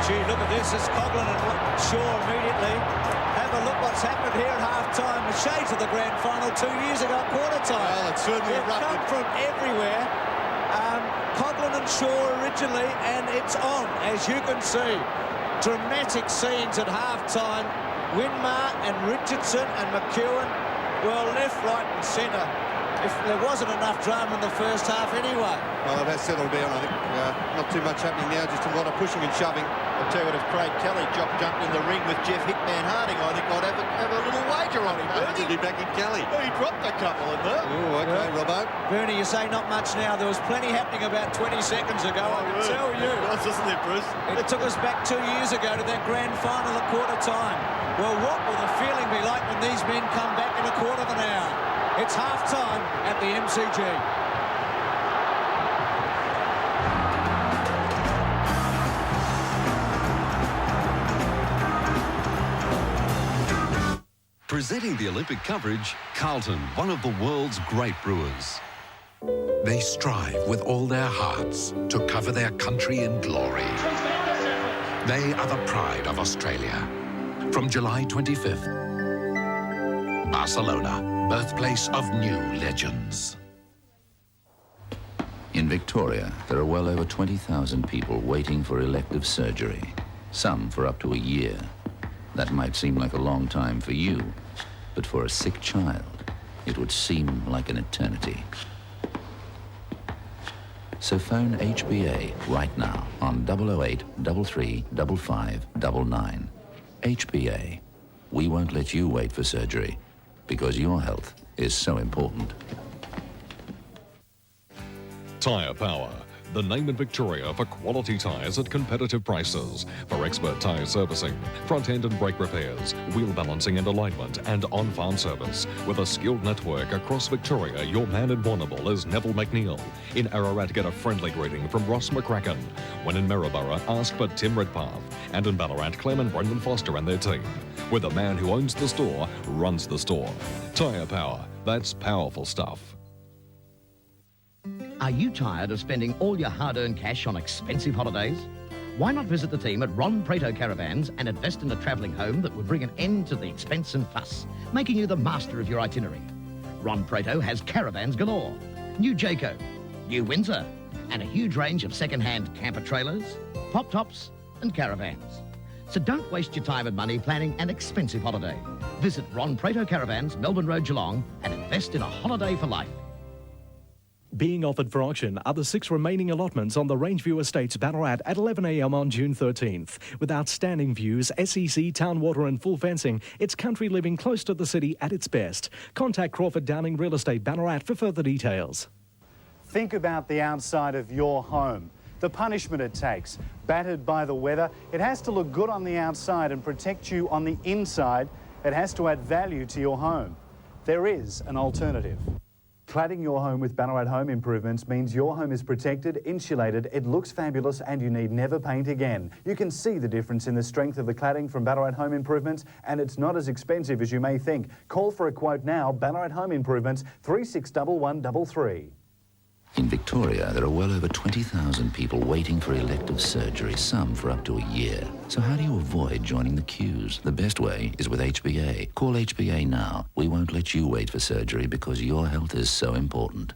Gee, look at this. It's Coughlin and Shaw immediately. Have a look what's happened here at half-time. The shades of the grand final 2 years ago at quarter-time. Well, it's certainly erupted. Come from everywhere. Coughlin and Shaw originally, and it's on, as you can see. Dramatic scenes at half-time. Winmar and Richardson and McEwen, well, left, right and centre. If there wasn't enough drama in the first half anyway. Well, it has settled down, I think. Not too much happening now, just a lot of pushing and shoving. I'll tell you what, if Craig Kelly jumped in the ring with Jeff Hitman Harding, I think I'd have a little wager on him. He'd be back in Kelly. Well, he dropped a couple in there. Oh, okay, Robbo. Bernie, you say not much now. There was plenty happening about 20 seconds ago, I can tell you. It wasn't it, Bruce? It took us back 2 years ago to that grand final at quarter-time. Well, what will the feeling be like when these men come back in a quarter of an hour? It's half-time at the MCG. Presenting the Olympic coverage, Carlton, one of the world's great brewers. They strive with all their hearts to cover their country in glory. They are the pride of Australia. From July 25th, Barcelona, birthplace of new legends. In Victoria, there are well over 20,000 people waiting for elective surgery, some for up to a year. That might seem like a long time for you, but for a sick child, it would seem like an eternity. So phone HBA right now on 008 33 55 99. HBA. We won't let you wait for surgery because your health is so important. Tyre Power, the name in Victoria for quality tyres at competitive prices. For expert tyre servicing, front end and brake repairs, wheel balancing and alignment, and on-farm service. With a skilled network across Victoria, your man in Warrnambool is Neville McNeil. In Ararat, get a friendly greeting from Ross McCracken. When in Maryborough, ask for Tim Redpath. And in Ballarat, Clem and Brendan Foster and their team. With the man who owns the store, runs the store. Tyre Power, that's powerful stuff. Are you tired of spending all your hard-earned cash on expensive holidays? Why not visit the team at Ron Prato Caravans and invest in a travelling home that would bring an end to the expense and fuss, making you the master of your itinerary? Ron Prato has caravans galore, new Jayco, new Windsor, and a huge range of second-hand camper trailers, pop-tops and caravans. So don't waste your time and money planning an expensive holiday. Visit Ron Prato Caravans, Melbourne Road, Geelong, and invest in a holiday for life. Being offered for auction are the 6 remaining allotments on the Rangeview Estates, Ballarat at 11 a.m. on June 13th. With outstanding views, SEC, town water and full fencing, it's country living close to the city at its best. Contact Crawford Downing Real Estate, Ballarat for further details. Think about the outside of your home. The punishment it takes. Battered by the weather, it has to look good on the outside and protect you on the inside. It has to add value to your home. There is an alternative. Cladding your home with Ballarat Home Improvements means your home is protected, insulated, it looks fabulous and you need never paint again. You can see the difference in the strength of the cladding from Ballarat Home Improvements, and it's not as expensive as you may think. Call for a quote now, Ballarat Home Improvements, 361133. In Victoria, there are well over 20,000 people waiting for elective surgery, some for up to a year. So how do you avoid joining the queues? The best way is with HBA. Call HBA now. We won't let you wait for surgery because your health is so important.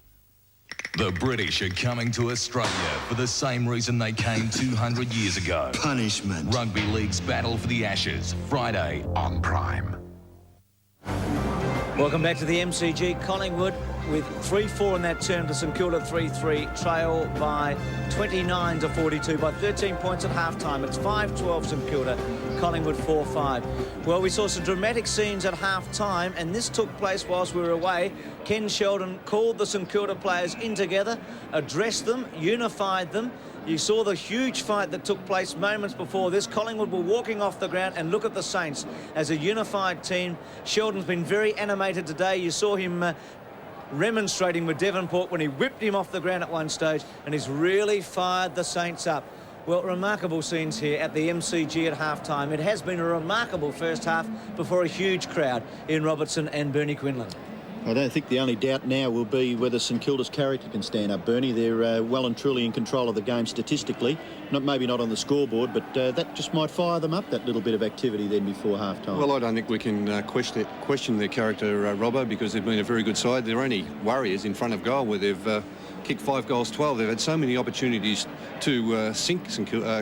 The British are coming to Australia for the same reason they came 200 years ago. Punishment. Rugby League's battle for the Ashes, Friday on Prime. Welcome back to the MCG. Collingwood with 3-4 in that turn to St Kilda 3-3, trail by 29 to 42 by 13 points at half-time. It's 5-12 St Kilda, Collingwood 4-5. Well, we saw some dramatic scenes at half-time, and this took place whilst we were away. Ken Sheldon called the St Kilda players in together, addressed them, unified them. You saw the huge fight that took place moments before this. Collingwood were walking off the ground, and look at the Saints as a unified team. Sheldon's been very animated today. You saw him remonstrating with Davenport when he whipped him off the ground at one stage, and he's really fired the Saints up. Well, remarkable scenes here at the MCG at half-time. It has been a remarkable first half before a huge crowd in Robertson and Bernie Quinlan. I don't think the only doubt now will be whether St Kilda's character can stand up, Bernie. They're well and truly in control of the game statistically. Maybe not on the scoreboard, but that just might fire them up, that little bit of activity then before half-time. Well, I don't think we can question their character, Robbo, because they've been a very good side. They're only warriors in front of goal where they've kicked 5 goals, 12. They've had so many opportunities to sink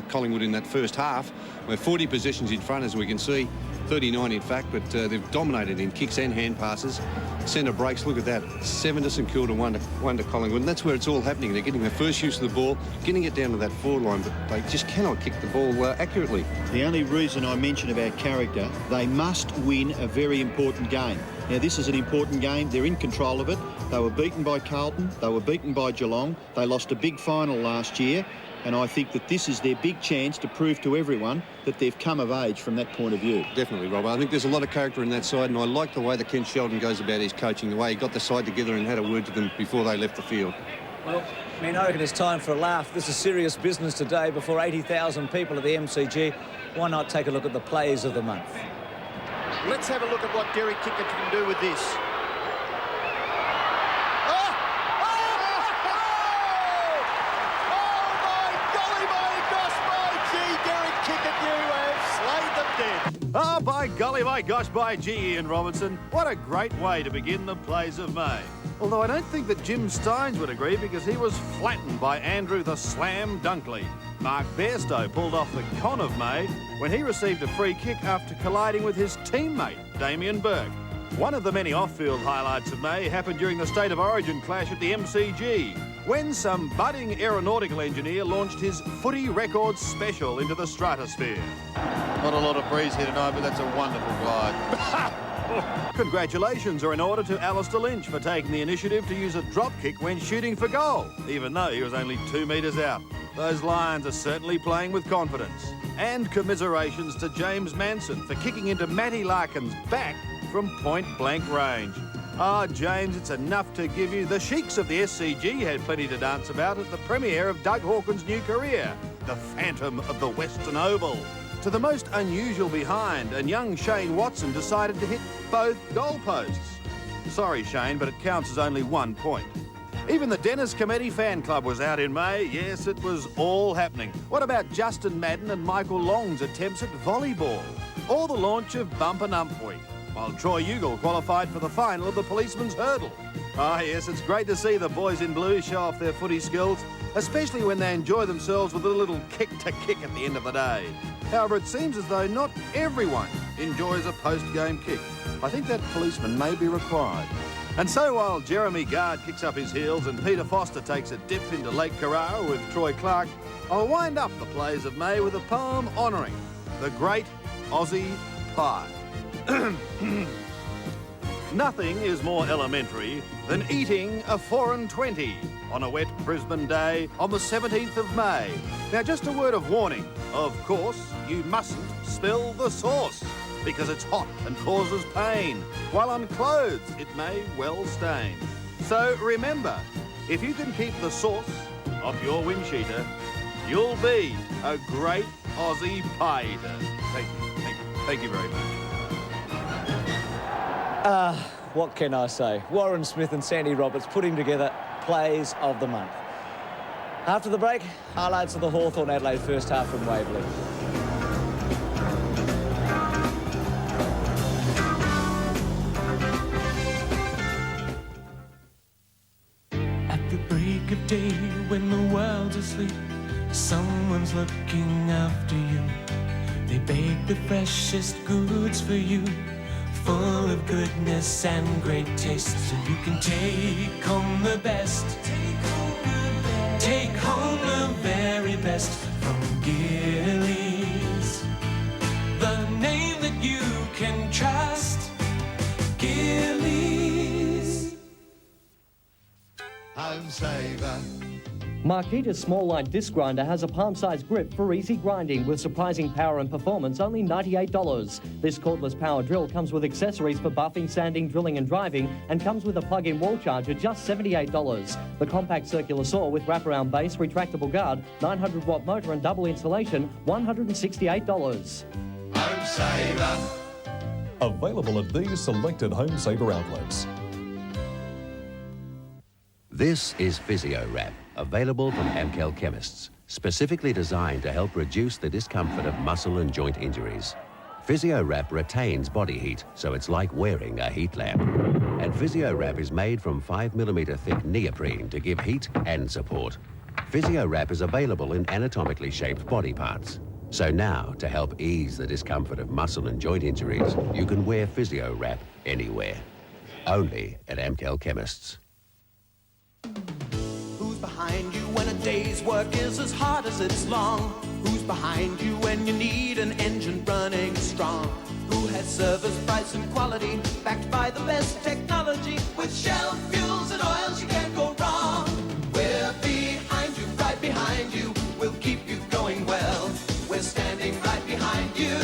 Collingwood in that first half. We're 40 possessions in front, as we can see. 39 in fact, but they've dominated in kicks and hand passes. Centre breaks, look at that. 7 to St Kilda, 1 to Collingwood. And that's where it's all happening. They're getting their first use of the ball, getting it down to that forward line, but they just cannot kick the ball accurately. The only reason I mention about character, they must win a very important game. Now, this is an important game. They're in control of it. They were beaten by Carlton. They were beaten by Geelong. They lost a big final last year. And I think that this is their big chance to prove to everyone that they've come of age from that point of view. Definitely, Rob. I think there's a lot of character in that side, and I like the way that Ken Sheldon goes about his coaching, the way he got the side together and had a word to them before they left the field. Well, I mean, I reckon it's time for a laugh. This is serious business today before 80,000 people at the MCG. Why not take a look at the players of the month? Let's have a look at what Derek Kickett can do with this. Oh, by golly, my gosh, by G. Ian Robertson. What a great way to begin the Plays of May. Although I don't think that Jim Steins would agree, because he was flattened by Andrew the Slam Dunkley. Mark Bairstow pulled off the con of May when he received a free kick after colliding with his teammate, Damien Burke. One of the many off-field highlights of May happened during the State of Origin clash at the MCG, when some budding aeronautical engineer launched his footy records special into the stratosphere. Not a lot of breeze here tonight, but that's a wonderful glide. Congratulations are in order to Alistair Lynch for taking the initiative to use a drop kick when shooting for goal, even though he was only 2 metres out. Those Lions are certainly playing with confidence. And commiserations to James Manson for kicking into Matty Larkin's back from point-blank range. Ah, James, it's enough to give you the Sheiks of the SCG had plenty to dance about at the premiere of Doug Hawkins' new career, the Phantom of the Western Oval. To the most unusual behind, and young Shane Watson decided to hit both goalposts. Sorry, Shane, but it counts as only 1 point. Even the Dennis Cometti fan club was out in May. Yes, it was all happening. What about Justin Madden and Michael Long's attempts at volleyball? Or the launch of Bump and Ump Week, while Troy Ugle qualified for the final of the policeman's hurdle. Ah, yes, it's great to see the boys in blue show off their footy skills, especially when they enjoy themselves with a little kick to kick at the end of the day. However, it seems as though not everyone enjoys a post-game kick. I think that policeman may be required. And so while Jeremy Gard kicks up his heels and Peter Foster takes a dip into Lake Carrara with Troy Clark, I'll wind up the plays of May with a poem honouring the great Aussie pie. Nothing is more elementary than eating a 4-20 on a wet Brisbane day on the 17th of May. Now, just a word of warning. Of course, you mustn't spill the sauce because it's hot and causes pain, while on clothes it may well stain. So remember, if you can keep the sauce off your wind cheater, you'll be a great Aussie pie eater. Thank you very much. What can I say? Warren Smith and Sandy Roberts putting together plays of the month. After the break, highlights of the Hawthorn Adelaide first half from Waverley. At the break of day, when the world's asleep, someone's looking after you. They bake the freshest goods for you, full of goodness and great taste, so you can take home the best. Take home the very best from Gillies, the name that you can trust. Gillies. Home Saver. Marquita's small line disc grinder has a palm-sized grip for easy grinding with surprising power and performance, only $98. This cordless power drill comes with accessories for buffing, sanding, drilling and driving, and comes with a plug-in wall charger, just $78. The compact circular saw with wraparound base, retractable guard, 900-watt motor and double installation, $168. Home Saver. Available at these selected Home Saver outlets. This is PhysioWrap, available from Amcal Chemists, specifically designed to help reduce the discomfort of muscle and joint injuries. PhysioWrap retains body heat, so it's like wearing a heat lamp. And PhysioWrap is made from 5mm thick neoprene to give heat and support. PhysioWrap is available in anatomically shaped body parts. So now, to help ease the discomfort of muscle and joint injuries, you can wear PhysioWrap anywhere. Only at Amcal Chemists. Who's behind you when a day's work is as hard as it's long? Who's behind you when you need an engine running strong? Who has service, price and quality backed by the best technology? With Shell fuels and oils you can't go wrong. We're behind you, right behind you. We'll keep you going well. We're standing right behind you.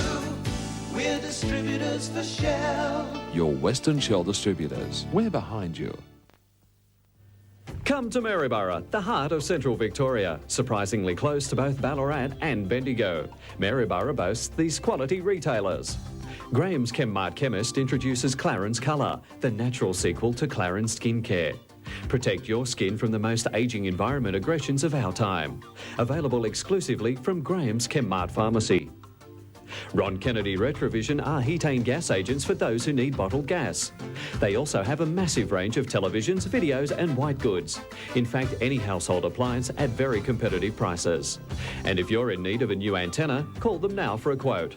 We're distributors for Shell. Your Western Shell distributors. We're behind you. Come to Maryborough, the heart of central Victoria, surprisingly close to both Ballarat and Bendigo. Maryborough boasts these quality retailers. Graham's Chemmart Chemist introduces Clarins Colour, the natural sequel to Clarins Skincare. Protect your skin from the most ageing environment aggressions of our time. Available exclusively from Graham's Chemmart Pharmacy. Ron Kennedy Retrovision are heatane gas agents for those who need bottled gas. They also have a massive range of televisions, videos and white goods. In fact, any household appliance at very competitive prices. And if you're in need of a new antenna, call them now for a quote.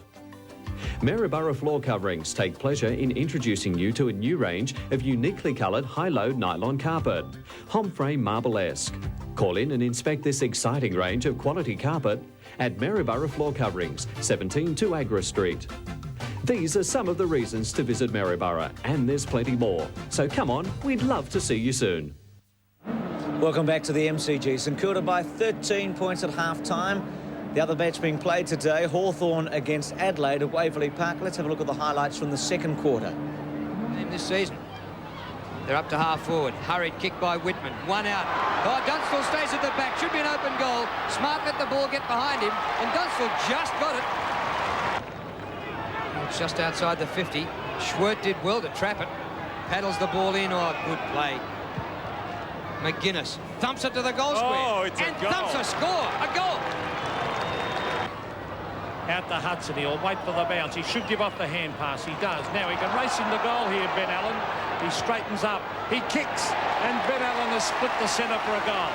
Maryborough Floor Coverings take pleasure in introducing you to a new range of uniquely coloured high-load nylon carpet, Homfray Marble-esque. Call in and inspect this exciting range of quality carpet at Maryborough Floor Coverings, 17 to Agra Street. These are some of the reasons to visit Maryborough, and there's plenty more. So come on, we'd love to see you soon. Welcome back to the MCG. St Kilda by 13 points at half-time. The other match being played today, Hawthorn against Adelaide at Waverley Park. Let's have a look at the highlights from the second quarter. In this season, they're up to half forward. Hurried kick by Whitman. One out. Oh, Dunstall stays at the back. Should be an open goal. Smart let the ball get behind him, and Dunstall just got it. It's just outside the 50. Schwert did well to trap it. Paddles the ball in. Oh, good play. McGuinness thumps it to the goal square. Oh, it's a goal. Thumps a score. A goal. Out to Hudson. He'll wait for the bounce. He should give off the hand pass. He does. Now he can race into goal here, Ben Allen. He straightens up. He kicks. And Ben Allen has split the centre for a goal.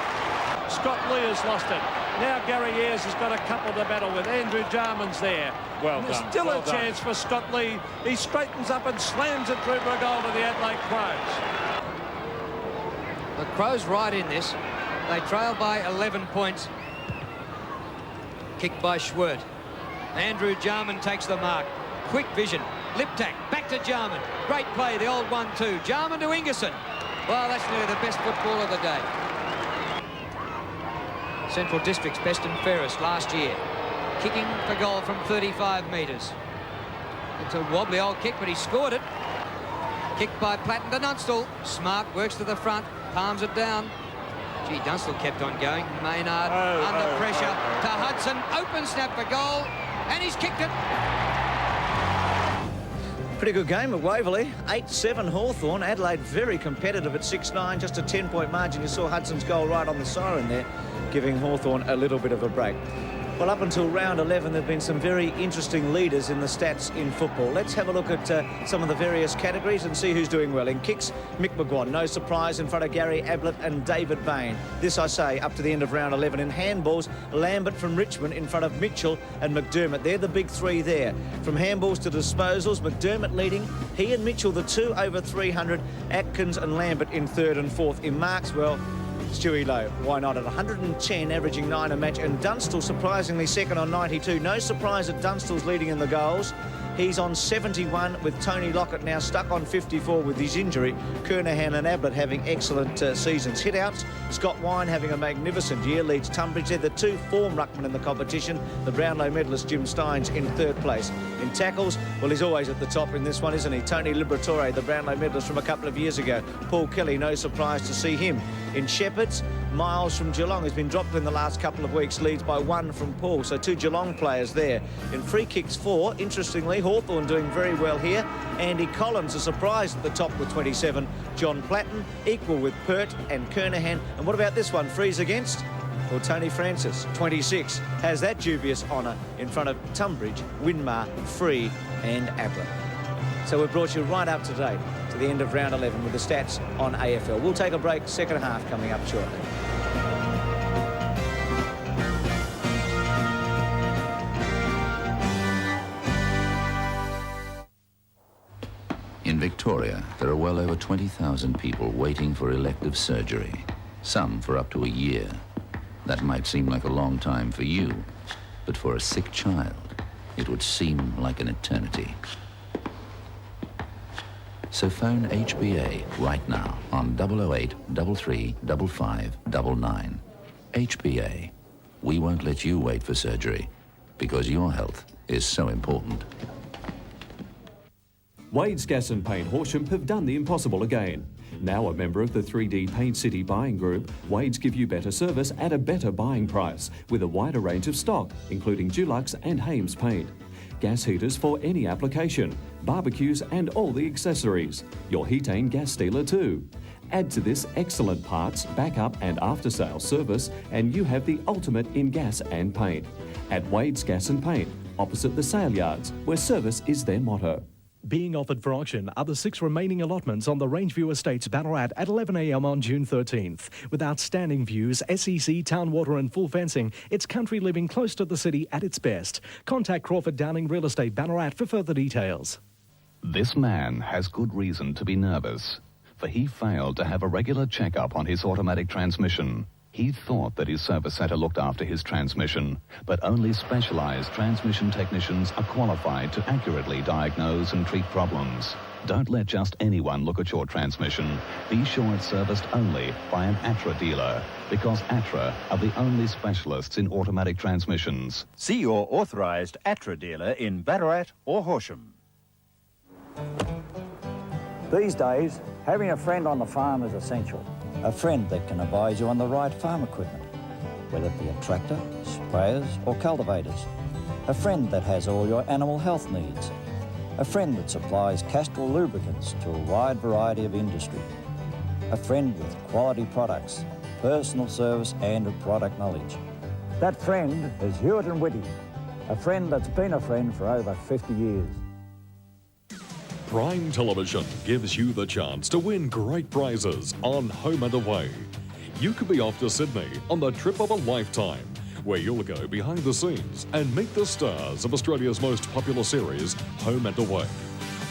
Scott Lee has lost it. Now Gary Ayres has got a couple to battle with. Andrew Jarman's there. Well There's done. still well a done. chance for Scott Lee. He straightens up and slams it through for a goal to the Adelaide Crows. The Crows right in this. They trail by 11 points. Kicked by Schwert. Andrew Jarman takes the mark. Quick vision. Lip tack. Back to Jarman. Great play, the old 1-2. Jarman to Ingerson. Well, that's nearly the best football of the day. Central District's best and fairest last year. Kicking for goal from 35 metres. It's a wobbly old kick, but he scored it. Kicked by Platten to Dunstall. Smart works to the front, palms it down. Gee, Dunstall kept on going. Maynard under pressure to Hudson. Open snap for goal, and he's kicked it. Pretty good game at Waverley. 8-7 Hawthorn. Adelaide very competitive at 6-9, just a 10-point margin. You saw Hudson's goal right on the siren there, giving Hawthorn a little bit of a break. Well, up until round 11, there have been some very interesting leaders in the stats in football. Let's have a look at some of the various categories and see who's doing well. In kicks, Mick McGuan, no surprise, in front of Gary Ablett and David Bain. This, I say, up to the end of round 11. In handballs, Lambert from Richmond in front of Mitchell and McDermott. They're the big three there. From handballs to disposals, McDermott leading. He and Mitchell, the two over 300. Atkins and Lambert in third and fourth. In marks, well, Stewie Lowe, why not, at 110, averaging 9 a match. And Dunstall surprisingly second on 92. No surprise that Dunstall's leading in the goals. He's on 71 with Tony Lockett now stuck on 54 with his injury. Kernahan and Ablett having excellent seasons. Hit-outs, Scott Wine having a magnificent year, leads Tunbridge. They're the two form ruckmen in the competition. The Brownlow medalist Jim Steins in third place. In tackles, well, he's always at the top in this one, isn't he? Tony Liberatore, the Brownlow medalist from a couple of years ago. Paul Kelly, no surprise to see him. In Shepherds, Miles from Geelong has been dropped in the last couple of weeks, leads by 1 from Paul, so 2 Geelong players there. In free kicks, 4, interestingly, Hawthorn doing very well here. Andy Collins, a surprise at the top with 27. John Platten, equal with Pert and Kernahan. And what about this one, frees against? Well, Tony Francis, 26, has that dubious honour in front of Tunbridge, Winmar, Free and Ablett. So we've brought you right up to date to the end of round 11 with the stats on AFL. We'll take a break, second half coming up shortly. In Victoria, there are well over 20,000 people waiting for elective surgery, some for up to a year. That might seem like a long time for you, but for a sick child, it would seem like an eternity. So phone HBA right now on 008 33 55 99. HBA. We won't let you wait for surgery because your health is so important. Wade's Gas and Paint Horsham have done the impossible again. Now a member of the 3D Paint City buying group, Wade's give you better service at a better buying price with a wider range of stock, including Dulux and Hames paint. Gas heaters for any application, barbecues and all the accessories. Your Heatane gas dealer too. Add to this excellent parts, backup and after-sales service and you have the ultimate in gas and paint. At Wade's Gas and Paint, opposite the sale yards, where service is their motto. Being offered for auction are the 6 remaining allotments on the Rangeview Estates, Ballarat at 11 a.m. on June 13th. With outstanding views, SEC, town water and full fencing, it's country living close to the city at its best. Contact Crawford Downing Real Estate, Ballarat for further details. This man has good reason to be nervous, for he failed to have a regular checkup on his automatic transmission. He thought that his service centre looked after his transmission, but only specialised transmission technicians are qualified to accurately diagnose and treat problems. Don't let just anyone look at your transmission. Be sure it's serviced only by an ATRA dealer, because ATRA are the only specialists in automatic transmissions. See your authorised ATRA dealer in Ballarat or Horsham. These days, having a friend on the farm is essential. A friend that can advise you on the right farm equipment, whether it be a tractor, sprayers or cultivators. A friend that has all your animal health needs. A friend that supplies Castrol lubricants to a wide variety of industry. A friend with quality products, personal service and product knowledge. That friend is Hewitt & Whitty, a friend that's been a friend for over 50 years. Prime Television gives you the chance to win great prizes on Home and Away. You could be off to Sydney on the trip of a lifetime, where you'll go behind the scenes and meet the stars of Australia's most popular series, Home and Away.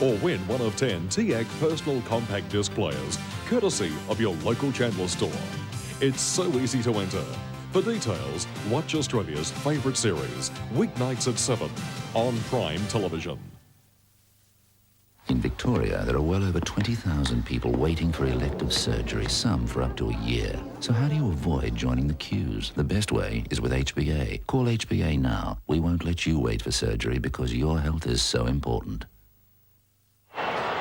Or win one of 10 TAC personal compact disc players, courtesy of your local Chandler store. It's so easy to enter. For details, watch Australia's favourite series, weeknights at 7 on Prime Television. In Victoria, there are well over 20,000 people waiting for elective surgery, some for up to a year. So how do you avoid joining the queues? The best way is with HBA. Call HBA now. We won't let you wait for surgery because your health is so important.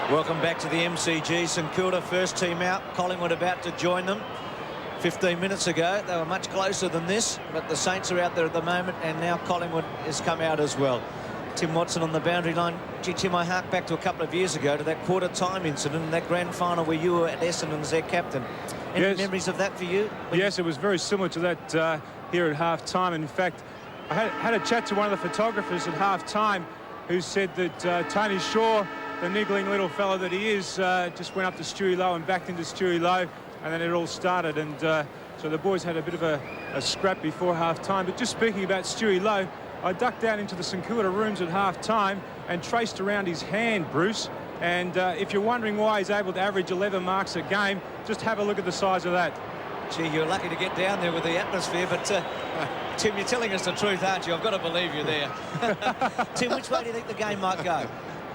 Welcome back to the MCG. St Kilda first team out. Collingwood about to join them. 15 minutes ago, they were much closer than this, but the Saints are out there at the moment, and now Collingwood has come out as well. Tim Watson on the boundary line. Gee, Tim, I hark back to a couple of years ago to that quarter-time incident in that grand final where you were at Essendon as their captain. Any memories of that for you? Yes, it was very similar to that here at half-time. In fact, I had a chat to one of the photographers at half-time who said that Tony Shaw, the niggling little fellow that he is, just went up to Stewie Lowe and backed into Stewie Lowe, and then it all started. And so the boys had a bit of a scrap before half-time. But just speaking about Stewie Lowe, I ducked down into the St Kilda rooms at half-time and traced around his hand, Bruce. And if you're wondering why he's able to average 11 marks a game, just have a look at the size of that. Gee, you're lucky to get down there with the atmosphere, but Tim, you're telling us the truth, aren't you? I've got to believe you there. Tim, which way do you think the game might go?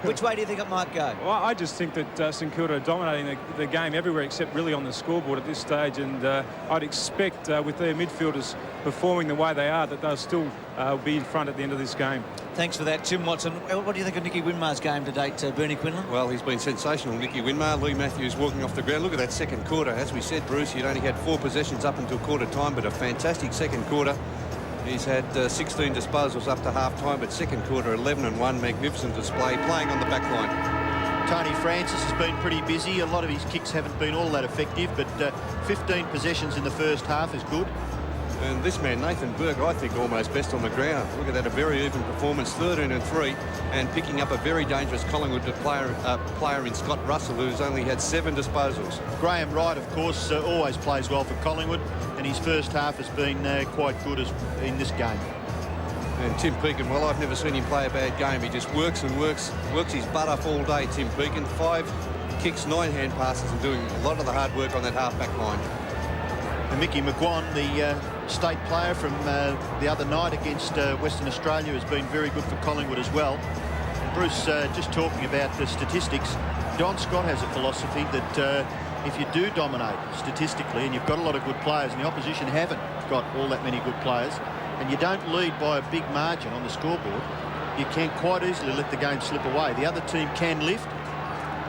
Which way do you think it might go? Well, I just think that St Kilda are dominating the game everywhere except really on the scoreboard at this stage, and I'd expect with their midfielders performing the way they are that they'll still be in front at the end of this game. Thanks for that, Tim Watson. What do you think of Nicky Winmar's game to date, Bernie Quinlan? Well, he's been sensational, Nicky Winmar. Lee Matthews walking off the ground. Look at that second quarter. As we said, Bruce, he'd only had 4 possessions up until quarter time, but a fantastic second quarter. He's had 16 disposals up to half-time, but second quarter, 11 and 1. Magnificent display, playing on the back line. Tony Francis has been pretty busy. A lot of his kicks haven't been all that effective, but 15 possessions in the first half is good. And this man, Nathan Burke, I think almost best on the ground. Look at that, a very even performance, 13 and 3, and picking up a very dangerous Collingwood player in Scott Russell, who's only had 7 disposals. Graham Wright, of course, always plays well for Collingwood, and his first half has been quite good in this game. And Tim Pekin, well, I've never seen him play a bad game. He just works and works his butt off all day, Tim Pekin. 5 kicks, 9 hand passes, and doing a lot of the hard work on that half-back line. And Mickey McGuan, the state player from the other night against Western Australia, has been very good for Collingwood as well. And Bruce, just talking about the statistics, Don Scott has a philosophy that if you do dominate statistically and you've got a lot of good players and the opposition haven't got all that many good players, and you don't lead by a big margin on the scoreboard, you can quite easily let the game slip away. The other team can lift,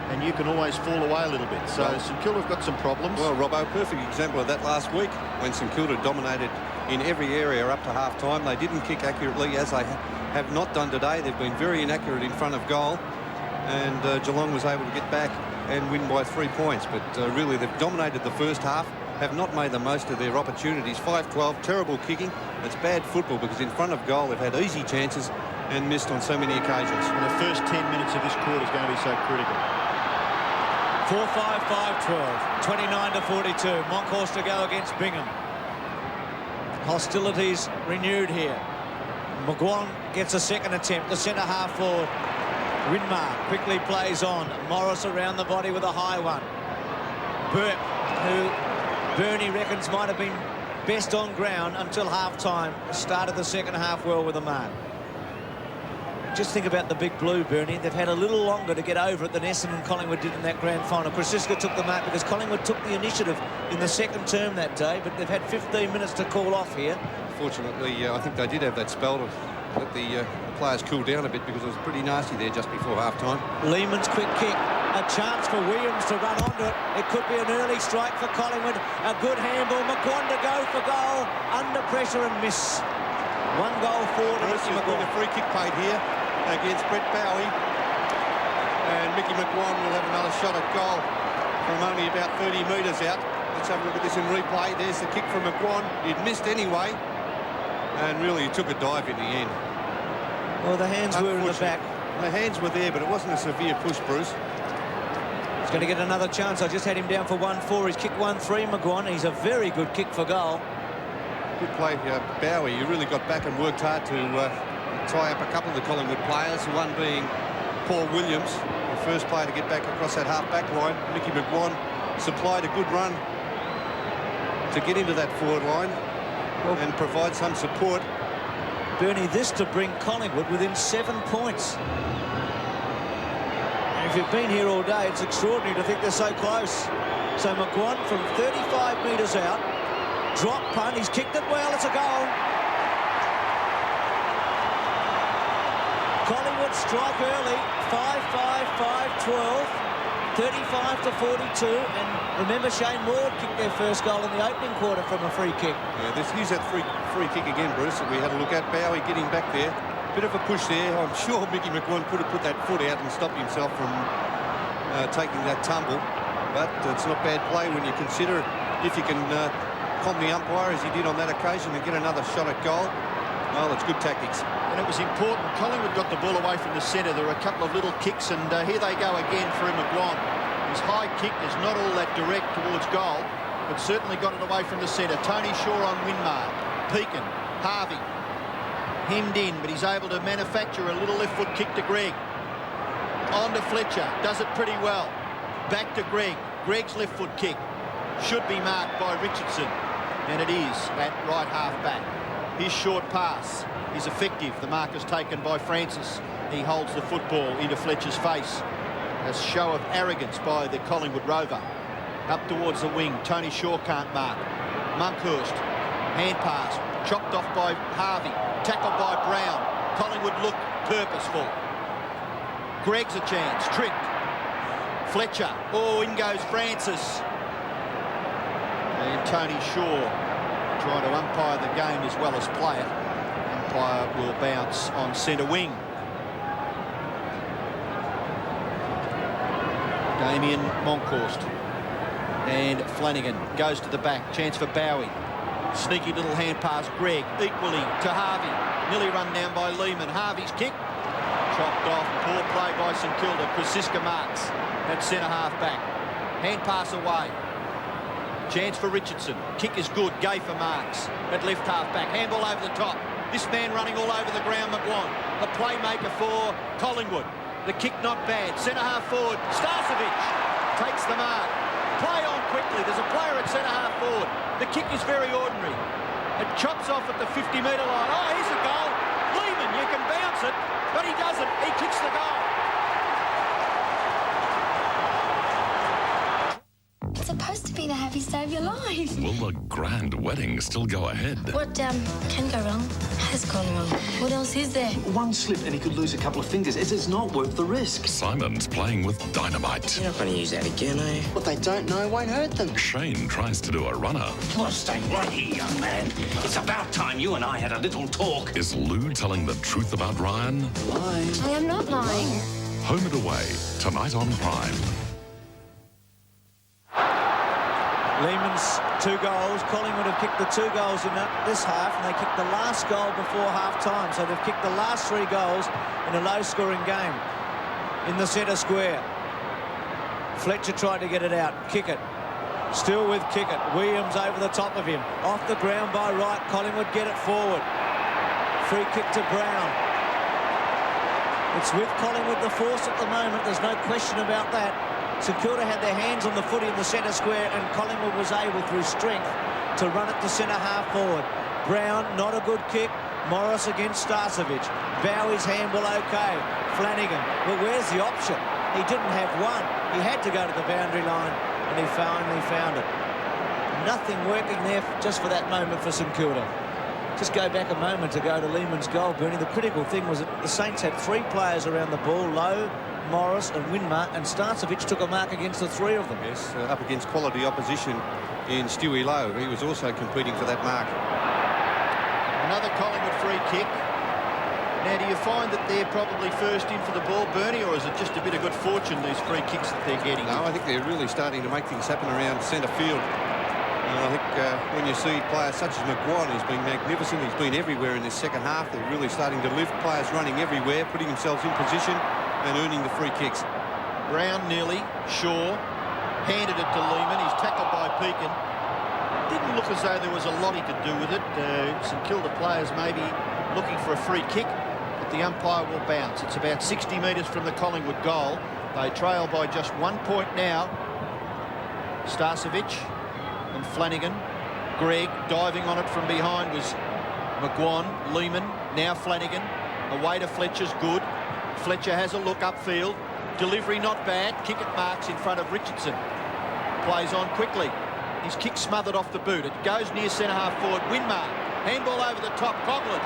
and you can always fall away a little bit. So St Kilda have got some problems. Well, Robbo, perfect example of that last week when St Kilda dominated in every area up to half-time. They didn't kick accurately, as they have not done today. They've been very inaccurate in front of goal, and Geelong was able to get back and win by 3 points. But really, they've dominated the first half, have not made the most of their opportunities. 5-12, terrible kicking. It's bad football because in front of goal, they've had easy chances and missed on so many occasions. And the first 10 minutes of this quarter is going to be so critical. 4-5-5-12, 29-42. Monkhorst to go against Bingham. Hostilities renewed here. McGuan gets a second attempt. The centre half forward. Winmar quickly plays on. Morris around the body with a high one. Burke, who Bernie reckons might have been best on ground until half-time, started the second half well with a mark. Just think about the big blue, Bernie. They've had a little longer to get over it than Essendon and Collingwood did in that grand final. Krasiska took the mark because Collingwood took the initiative in the second term that day, but they've had 15 minutes to cool off here. Fortunately, I think they did have that spell to let the players cool down a bit because it was pretty nasty there just before half-time. Lehman's quick kick. A chance for Williams to run onto it. It could be an early strike for Collingwood. A good handball. McGuan to go for goal. Under pressure and miss. 1 goal forward to Mickey McGuan. A free kick paid here against Brett Bowie, and Mickey McGuan will have another shot at goal. from only about 30 metres out. Let's have a look at this in replay. There's the kick from McGuan. He'd missed anyway, and really he took a dive in the end. Well, the hands were in the back. The hands were there, but it wasn't a severe push, Bruce. He's going to get another chance. I just had him down for 1-4. He's kicked 1-3, McGuan. He's a very good kick for goal. Good play, Bowie. He really got back and worked hard to tie up a couple of the Collingwood players, one being Paul Williams, the first player to get back across that half-back line. Mickey McGuan supplied a good run to get into that forward line and provide some support. Bernie, this to bring Collingwood within 7 points. And if you've been here all day, it's extraordinary to think they're so close. So McGuan from 35 metres out, drop punt, he's kicked it well, it's a goal. Collingwood strike early, 5-5, 5-12. 35-42, and remember Shane Ward kicked their first goal in the opening quarter from a free kick. Yeah, here's that free kick again, Bruce, that we had a look at. Bowie getting back there. Bit of a push there. I'm sure Mickey McGuan could have put that foot out and stopped himself from taking that tumble. But it's not bad play when you consider if you can calm the umpire, as he did on that occasion, and get another shot at goal. Well, it's good tactics. And it was important. Collingwood got the ball away from the centre. There were a couple of little kicks, and here they go again through McGuan. His high kick is not all that direct towards goal, but certainly got it away from the centre. Tony Shaw on Winmar. Pekin, Harvey, hemmed in, but he's able to manufacture a little left foot kick to Greg. On to Fletcher, does it pretty well. Back to Greg. Greg's left foot kick should be marked by Richardson, and it is at right half back. His short pass is effective. The mark is taken by Francis. He holds the football into Fletcher's face. A show of arrogance by the Collingwood rover. Up towards the wing. Tony Shaw can't mark. Monkhurst. Hand pass. Chopped off by Harvey. Tackled by Brown. Collingwood look purposeful. Greg's a chance. Tripped. Fletcher. Oh, in goes Francis. And Tony Shaw trying to umpire the game as well as play it. Umpire will bounce on centre wing. Damien Monkhorst. And Flanagan goes to the back. Chance for Bowie. Sneaky little hand pass. Greg equally to Harvey. Nearly run down by Lehman. Harvey's kick. Chopped off. Poor play by St Kilda. Krasiska marks at centre half back. Hand pass away. Chance for Richardson. Kick is good. Gay for marks at left half back. Handball over the top. This man running all over the ground, McGuan. The playmaker for Collingwood. The kick not bad. Centre half forward. Starcevic takes the mark. Play on quickly. There's a player at centre half forward. The kick is very ordinary. It chops off at the 50-metre line. Oh, here's a goal. Lehman, you can bounce it, but he doesn't. He kicks the goal. It's supposed to be the happiest day of your life. Will the grand wedding still go ahead? What can go wrong has gone wrong. What else is there? One slip and he could lose a couple of fingers. It's not worth the risk. Simon's playing with dynamite. You're not going to use that again, are you? What they don't know won't hurt them. Shane tries to do a runner. Well, stay right here, young man. It's about time you and I had a little talk. Is Lou telling the truth about Ryan? Lying. I am not lying. Home and Away, tonight on Prime. Lehman's 2 goals. Collingwood have kicked the 2 goals in this half, and they kicked the last goal before half-time. So they've kicked the last 3 goals in a low-scoring game in the centre square. Fletcher tried to get it out. Kick it. Still with kick it. Williams over the top of him. Off the ground by Wright. Collingwood get it forward. Free kick to Brown. It's with Collingwood the force at the moment. There's no question about that. St Kilda had their hands on the footy in the centre square, and Collingwood was able, through strength, to run it to centre half forward. Brown, not a good kick. Morris against Starcevic. Bowie's handball okay. Flanagan, but where's the option? He didn't have one. He had to go to the boundary line, and he finally found it. Nothing working there just for that moment for St Kilda. Just go back a moment to go to Lehman's goal, Bernie. The critical thing was that the Saints had 3 players around the ball, Lowe, Morris and Winmar, and Starcevic took a mark against the 3 of them. Yes, up against quality opposition in Stewie Lowe. He was also competing for that mark. Another Collingwood free kick. Now, do you find that they're probably first in for the ball, Bernie, or is it just a bit of good fortune, these free kicks that they're getting? No, I think they're really starting to make things happen around centre field. And I think when you see players such as McGuire, who's been magnificent, he's been everywhere in this second half, they're really starting to lift. Players running everywhere, putting themselves in position and earning the free kicks. Brown nearly, Shaw, handed it to Lehman. He's tackled by Pekin. Didn't look as though there was a lot he could do with it. St Kilda players maybe looking for a free kick, but the umpire will bounce. It's about 60 metres from the Collingwood goal. They trail by just 1 point now. Starcevic and Flanagan. Greg diving on it from behind was McGuire. Lehman, now Flanagan. Away to Fletcher's good. Fletcher has a look upfield. Delivery not bad. Kick at marks in front of Richardson. Plays on quickly. His kick smothered off the boot. It goes near centre-half forward. Winmar. Handball over the top. Coughlin.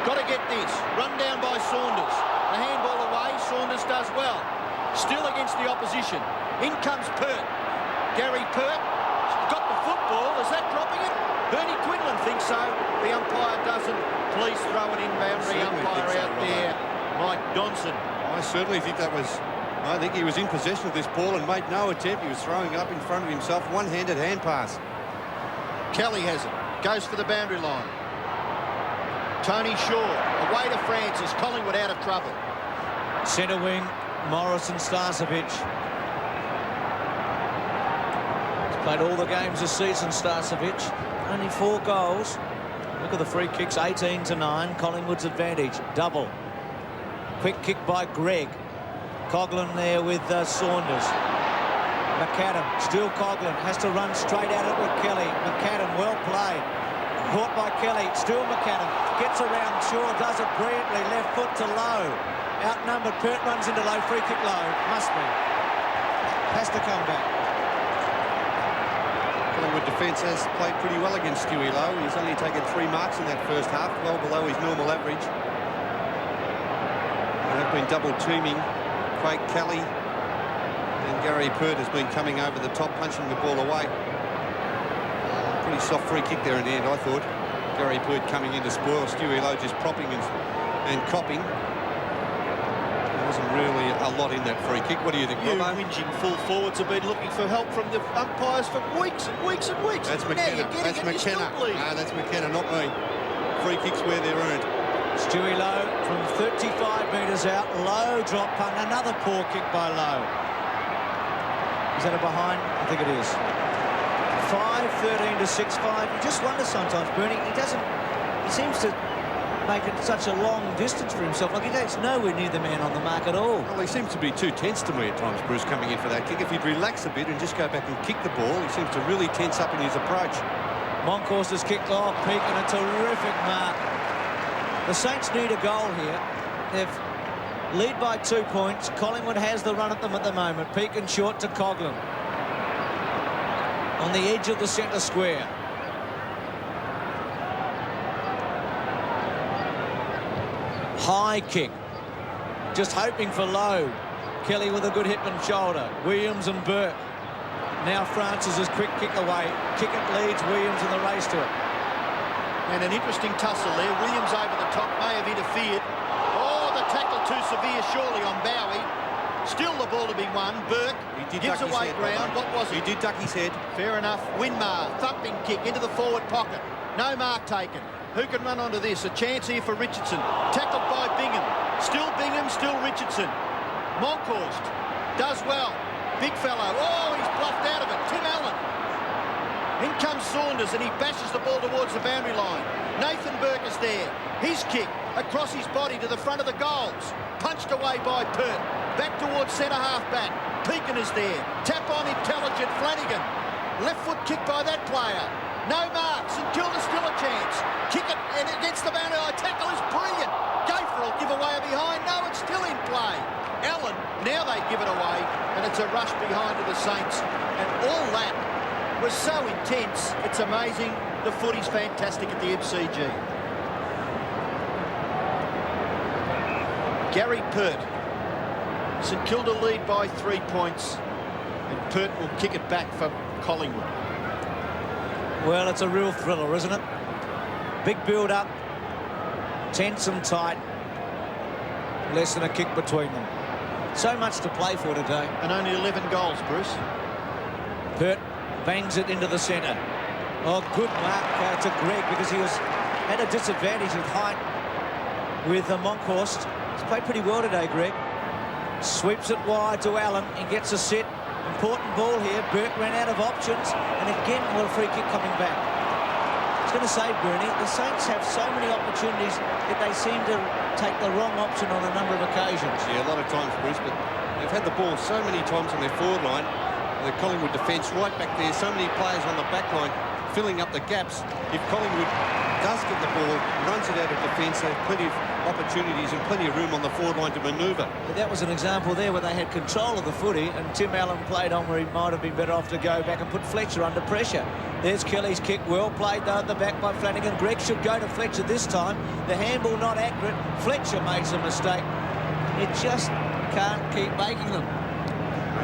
Got to get this. Run down by Saunders. The handball away. Saunders does well. Still against the opposition. In comes Pert. Gary Pert. Got the football. Is that dropping it? Bernie Quinlan thinks so. The umpire doesn't. Please throw it in. Boundary umpire out there. Mike Donson. I certainly think that was... I think he was in possession of this ball and made no attempt. He was throwing it up in front of himself. One-handed hand pass. Kelly has it. Goes for the boundary line. Tony Shaw. Away to Francis. Collingwood out of trouble. Centre wing, Morrison, Starcevic. He's played all the games this season, Starcevic. Only 4 goals. Look at the free kicks, 18-9. Collingwood's advantage. Double. Quick kick by Greg. Coughlin there with Saunders. McAdam, still Coughlin, has to run straight at it with Kelly. McAdam, well played. Caught by Kelly, still McAdam. Gets around Shaw, does it brilliantly. Left foot to Lowe. Outnumbered, Pert runs into Lowe, free kick Lowe. Must be. Has to come back. Collingwood defence has played pretty well against Stewie Lowe. He's only taken 3 marks in that first half, well below his normal average. They've been double teaming Craig Kelly, and Gary Pert has been coming over the top, punching the ball away. Pretty soft free kick there in the end, I thought. Gary Pert coming in to spoil. Stewie Lowe just propping and copping. There wasn't really a lot in that free kick. What do you think, Robbo? Whinging full forwards have been looking for help from the umpires for weeks and weeks and weeks. That's McKenna. That's McKenna. No, that's McKenna, not me. Free kicks where they're earned. Stewie Lowe from 35 metres out. Lowe drop punt. Another poor kick by Lowe. Is that a behind? I think it is. 5-13 to 6-5. You just wonder sometimes, Bernie, he seems to make it such a long distance for himself. Like, he's nowhere near the man on the mark at all. Well, he seems to be too tense to me at times, Bruce, coming in for that kick. If he'd relax a bit and just go back and kick the ball, he seems to really tense up in his approach. Monkhorst has kicked off, Peak, and a terrific mark. The Saints need a goal here. They've lead by 2 points. Collingwood has the run at them at the moment. Peak and short to Coughlin. On the edge of the centre square. High kick. Just hoping for Lowe. Kelly with a good hip and shoulder. Williams and Burke. Now Francis' quick kick away. Kick it leads Williams in the race to it. And an interesting tussle there. Williams over the top, may have interfered. Oh, the tackle too severe, surely, on Bowie. Still the ball to be won. Burke gives away ground. What was it? He did duck his head. Fair enough. Winmar, thumping kick into the forward pocket. No mark taken. Who can run onto this? A chance here for Richardson. Tackled by Bingham. Still Bingham, still Richardson. Monkhorst does well. Big fellow. Oh, he's bluffed out of it. Tim Allen. In comes Saunders, and he bashes the ball towards the boundary line. Nathan Burke is there. His kick across his body to the front of the goals. Punched away by Pert. Back towards centre-half back. Pekin is there. Tap on intelligent Flanagan. Left foot kick by that player. No mark. St Kilda still a chance. Kick it, and against the boundary line. Tackle is brilliant. Gayfer will give away a behind. No, it's still in play. Allen, now they give it away, and it's a rush behind to the Saints. And all that was so intense. It's amazing. The footy's fantastic at the MCG. Gary Pert. St Kilda lead by 3 points, and Pert will kick it back for Collingwood. Well, it's a real thriller, isn't it? Big build-up, tense and tight. less than a kick between them. So much to play for today. And only 11 goals, Bruce. Pert bangs it into the centre. Oh, good mark to Greg, because he had a disadvantage of height with Monkhorst. He's played pretty well today, Greg. Sweeps it wide to Allen. He gets a set. Important ball here. Burke ran out of options. And again, well, free kick coming back. I was going to say, Bernie, the Saints have so many opportunities that they seem to take the wrong option on a number of occasions. Yeah, a lot of times, Bruce, but they've had the ball so many times on their forward line. The Collingwood defence right back there. So many players on the back line filling up the gaps. If Collingwood does get the ball, runs it out of defence, they have plenty of opportunities and plenty of room on the forward line to manoeuvre. But that was an example there where they had control of the footy, and Tim Allen played on where he might have been better off to go back and put Fletcher under pressure. There's Kelly's kick, well played though at the back by Flanagan. Greg should go to Fletcher this time. The handball not accurate. Fletcher makes a mistake. You just can't keep making them.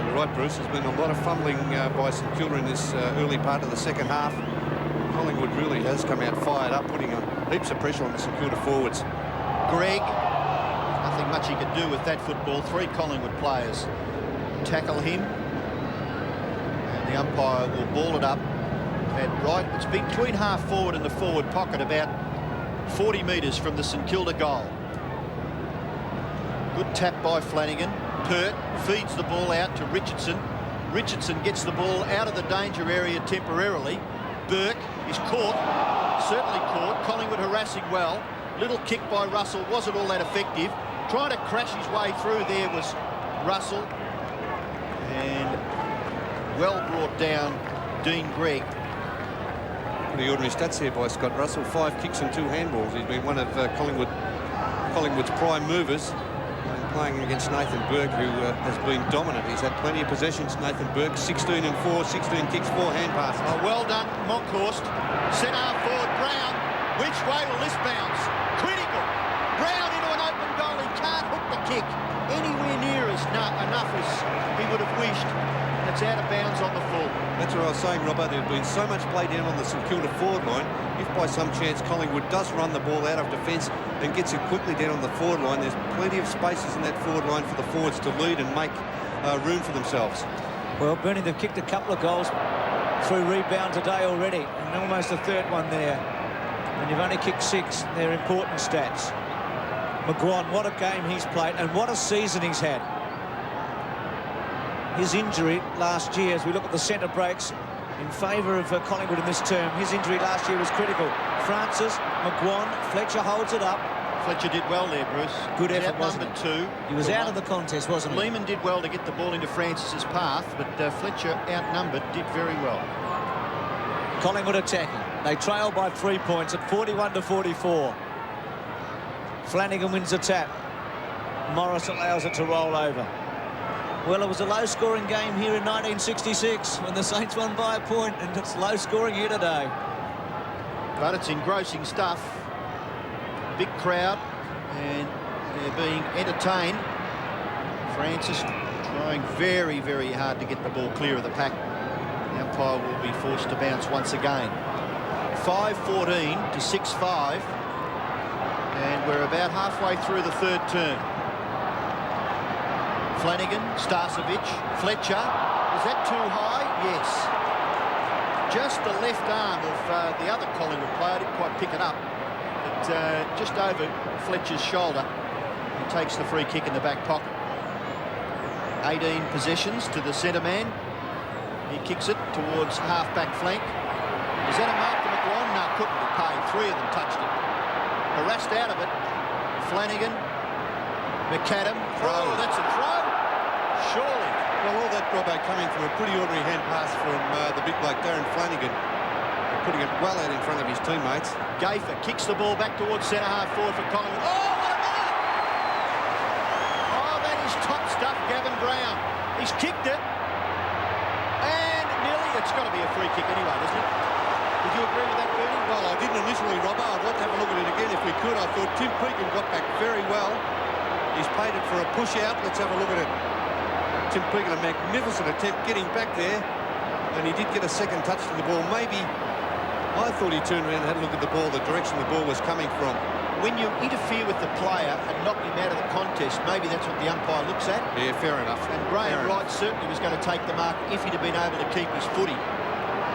You're right, Bruce. There's been a lot of fumbling by St Kilda in this early part of the second half. Collingwood really has come out fired up, putting heaps of pressure on the St Kilda forwards. Greg, nothing much he could do with that football. 3 Collingwood players tackle him, and the umpire will ball it up. It's between half forward and the forward pocket, about 40 metres from the St Kilda goal. Good tap by Flanagan. Pert feeds the ball out to Richardson. Richardson gets the ball out of the danger area temporarily. Burke is caught, certainly caught. Collingwood harassing well. Little kick by Russell, wasn't all that effective. Trying to crash his way through there was Russell. And well brought down Dean Gregg. Pretty ordinary stats here by Scott Russell. 5 kicks and 2 handballs. He's been one of Collingwood's prime movers. Playing against Nathan Burke, who has been dominant. He's had plenty of possessions, Nathan Burke. 16 and 4, 16 kicks, 4 hand passes. Oh, well done, Monkhorst. Centre half forward, Brown. Which way will this bounce? Critical. Brown into an open goal. He can't hook the kick anywhere near as enough as he would have wished. And it's out of bounds on the full. That's what I was saying, Robbo. There's been so much play down on the St Kilda forward line. If by some chance Collingwood does run the ball out of defence and gets it quickly down on the forward line, there's plenty of spaces in that forward line for the forwards to lead and make room for themselves. Well, Bernie, they've kicked a couple of goals through rebound today already, and almost a third one there. And you've only kicked 6. They're important stats. McGuan, what a game he's played, and what a season he's had. His injury last year, as we look at the centre breaks in favour of Collingwood in this term, his injury last year was critical. Francis, McGuan, Fletcher holds it up. Fletcher did well there, Bruce. Good effort, wasn't it? Number 2. He was out of the contest, wasn't he? Lehman did well to get the ball into Francis's path, but Fletcher, outnumbered, did very well. Collingwood attacking. They trail by 3 points at 41-44. Flanagan wins the tap. Morris allows it to roll over. Well, it was a low-scoring game here in 1966 when the Saints won by a point, and it's low-scoring here today. But it's engrossing stuff. Big crowd, and they're being entertained. Francis trying very, very hard to get the ball clear of the pack. The umpire will be forced to bounce once again. 5-14 to 6-5, and we're about halfway through the third term. Flanagan, Starcevic, Fletcher. Is that too high? Yes. Just the left arm of the other Collingwood player. Didn't quite pick it up. But just over Fletcher's shoulder. He takes the free kick in the back pocket. 18 possessions to the centre man. He kicks it towards half-back flank. Is that a mark to McGuan? No, couldn't be paid. 3 of them touched it. Harassed out of it. Flanagan. McAdam. Oh, that's a throw. Surely. Well, all that, Robbo, coming from a pretty ordinary hand pass from the big bloke, Darren Flanagan. Putting it well out in front of his teammates. Gafer kicks the ball back towards centre half forward for Collingwood. Oh, what a minute! Oh, that is top stuff, Gavin Brown. He's kicked it. And nearly, it's got to be a free kick anyway, doesn't it? Would you agree with that, Bernie? Well, I didn't initially, Robbo. I'd like to have a look at it again if we could. I thought Tim Pekin got back very well. He's played it for a push out. Let's have a look at it. Tim Pekin, a magnificent attempt getting back there. And he did get a second touch to the ball. Maybe I thought he turned around and had a look at the ball, the direction the ball was coming from. when you interfere with the player and knock him out of the contest, maybe that's what the umpire looks at. Yeah, fair enough. And Graham Wright certainly was going to take the mark if he'd have been able to keep his footy.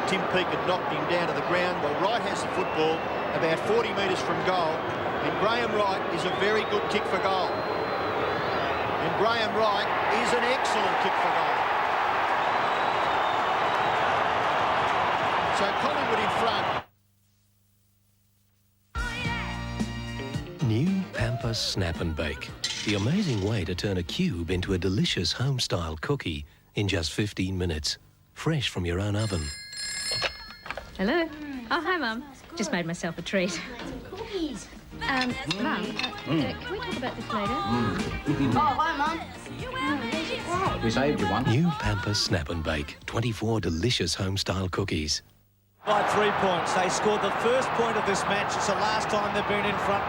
Tim Peake had knocked him down to the ground. Well, Wright has the football about 40 metres from goal, and Graham Wright is a very good kick for goal. And Graham Wright is an excellent kick for goal. So Collingwood in front. New Pamper Snap and Bake. The amazing way to turn a cube into a delicious home-style cookie in just 15 minutes. Fresh from your own oven. Hello. Oh, hi, Mum. Just made myself a treat. Mum, can we talk about this later? Oh, hi, Mum. We saved you one. New Pamper Snap and Bake. 24 delicious home-style cookies. By 3 points. They scored the first point of this match. It's the last time they've been in front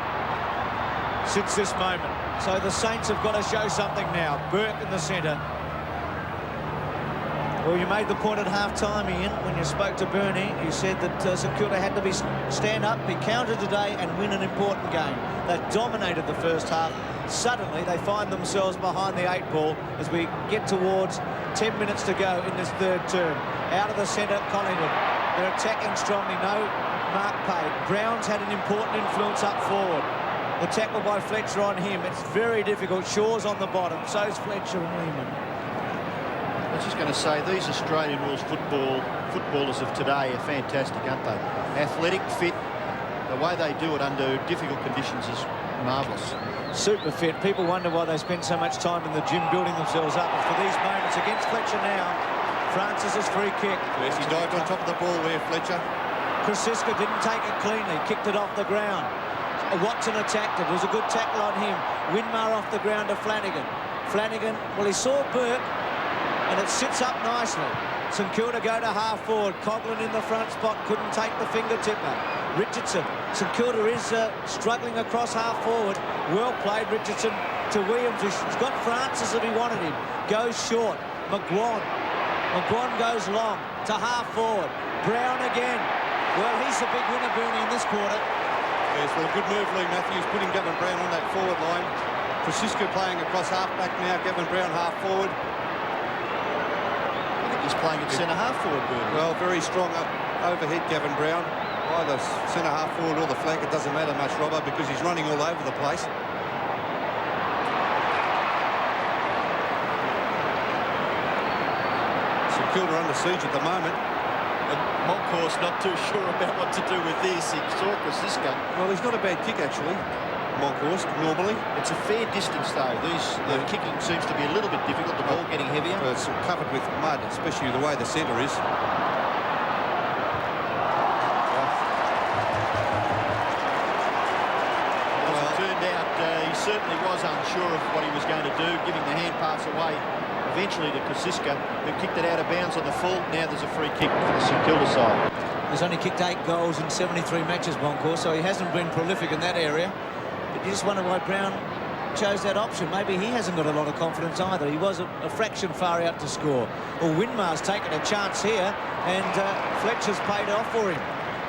since this moment. So the Saints have got to show something now. Burke in the centre. Well, you made the point at half-time, Ian, when you spoke to Bernie. You said that St Kilda had to stand up, be counted today and win an important game. They dominated the first half. Suddenly, they find themselves behind the 8 ball as we get towards 10 minutes to go in this third term. Out of the centre, Collingwood. They're attacking strongly. No mark paid. Brown's had an important influence up forward. The tackle by Fletcher on him. It's very difficult. Shaw's on the bottom. So's Fletcher and Lehman. I was just going to say, these Australian rules footballers of today are fantastic, aren't they? Athletic, fit. The way they do it under difficult conditions is marvellous. Super fit. People wonder why they spend so much time in the gym building themselves up. But for these moments against Fletcher now, Francis's free kick. Yes, he dived on top of the ball there, Fletcher. Krasiska didn't take it cleanly, kicked it off the ground. Watson attacked it. It was a good tackle on him. Winmar off the ground to Flanagan. Flanagan, well, he saw Burke, and it sits up nicely. St Kilda go to half forward. Coughlin in the front spot, couldn't take the finger tipper. Richardson. St Kilda is struggling across half forward. Well played, Richardson to Williams. He's got Francis if he wanted him. Goes short. McGuan goes long to half forward. Brown again. Well, he's the big winner, Bernie, in this quarter. Yes, well, good move, Lee Matthews, putting Gavin Brown on that forward line. Francisco playing across half-back now, Gavin Brown half-forward. I think he's playing at centre-half forward, Bernie. Well, very strong overhead, Gavin Brown. Either centre-half forward or the flank, it doesn't matter much, Robbo, because he's running all over the place. St Kilda under siege at the moment. And Moncourse not too sure about what to do with this. He saw Krasiska. Well, he's not a bad kick, actually, Moncourse, normally. It's a fair distance, though. The kicking seems to be a little bit difficult, the ball getting heavier. It's covered with mud, especially the way the centre is. As it turned out, he certainly was unsure of what he was going to do, giving the hand pass away eventually to Krasiska, who kicked it out of bounds on the full. Now there's a free kick for the St Kilda side. He's only kicked 8 goals in 73 matches, Moncourse, so he hasn't been prolific in that area. But you just wonder why Brown chose that option. Maybe he hasn't got a lot of confidence either. He was a fraction far out to score. Well, Winmar's taken a chance here, and Fletcher's paid off for him.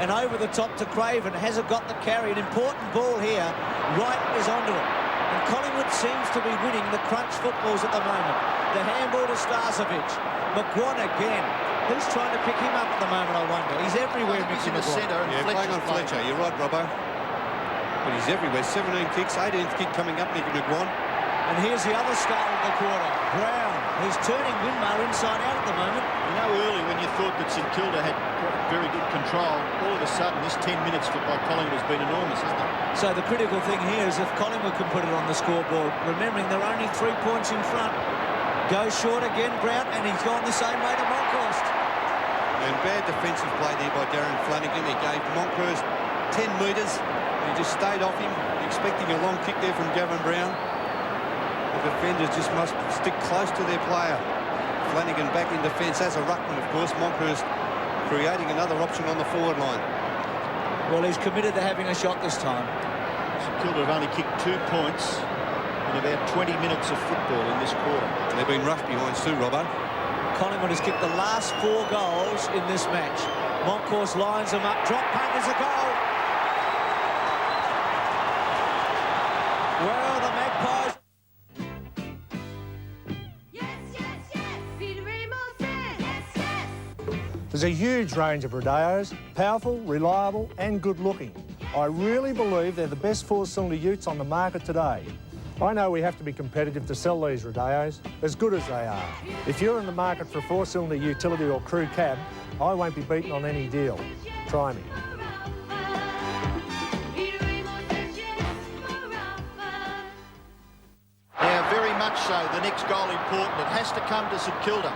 And over the top to Craven. Hasn't got the carry. An important ball here. Wright is onto it. And Collingwood seems to be winning the crunch footballs at the moment. The handball to Starcevic. McGuan again. Who's trying to pick him up at the moment, I wonder? He's everywhere, Mickey in the centre. Yeah, playing on Fletcher. You're right, Robbo. But he's everywhere. 17 kicks, 18th kick coming up, Nicky McGuan. And here's the other star of the quarter, Brown. He's turning Winmar inside out at the moment. You know, early when you thought that St Kilda had very good control, all of a sudden this 10 minutes by Collingwood has been enormous, hasn't it? So the critical thing here is if Collingwood can put it on the scoreboard, remembering they're only 3 points in front. Goes short again, Brown, and he's gone the same way to Moncourse. And bad defensive play there by Darren Flanagan. He gave Moncourse 10 metres. He just stayed off him, expecting a long kick there from Gavin Brown. The defenders just must stick close to their player. Flanagan back in defence as a ruckman, of course. Moncourse creating another option on the forward line. Well, he's committed to having a shot this time. St Kilda have only kicked 2 points in about 20 minutes of football in this quarter. They've been rough behinds too, Robbo. Collingwood has kicked the last 4 goals in this match. Moncourse lines them up. Drop punt is a goal. There's a huge range of rodeos, powerful, reliable and good looking. I really believe they're the best four-cylinder utes on the market today. I know we have to be competitive to sell these rodeos, as good as they are. If you're in the market for a four-cylinder utility or crew cab, I won't be beaten on any deal. Try me. Now, very much so, the next goal important. It has to come to St Kilda.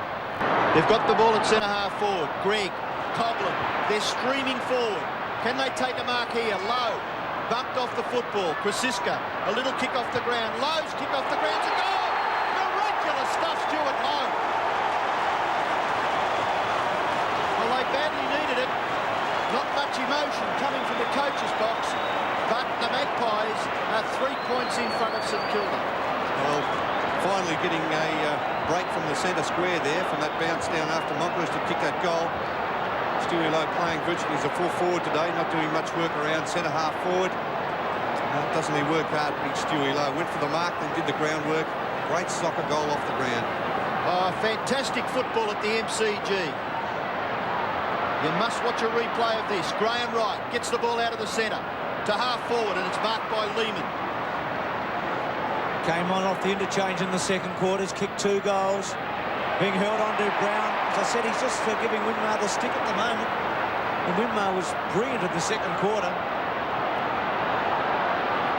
They've got the ball at centre-half forward. Greg, Coghlan, they're streaming forward. Can they take a mark here? Lowe, bumped off the football. Krasiska, a little kick off the ground. Lowe's kick off the ground. It's a goal! Miraculous stuff, Stuart Lowe. Well, they badly needed it. Not much emotion coming from the coach's box, but the Magpies are 3 points in front of St Kilda. Well, finally getting a break from the centre square there from that bounce down after Moncrief to kick that goal. Stewie Lowe playing virtually as a full forward today, not doing much work around centre-half forward. Doesn't he work hard, big Stewie Lowe? Went for the mark, then did the groundwork. Great soccer goal off the ground. Oh, fantastic football at the MCG. You must watch a replay of this. Graham Wright gets the ball out of the centre to half forward, and it's marked by Lehman. Came on off the interchange in the second quarters, kicked 2 goals. Being held on to Brown. As I said, he's just giving Winmar the stick at the moment. And Winmar was brilliant in the second quarter.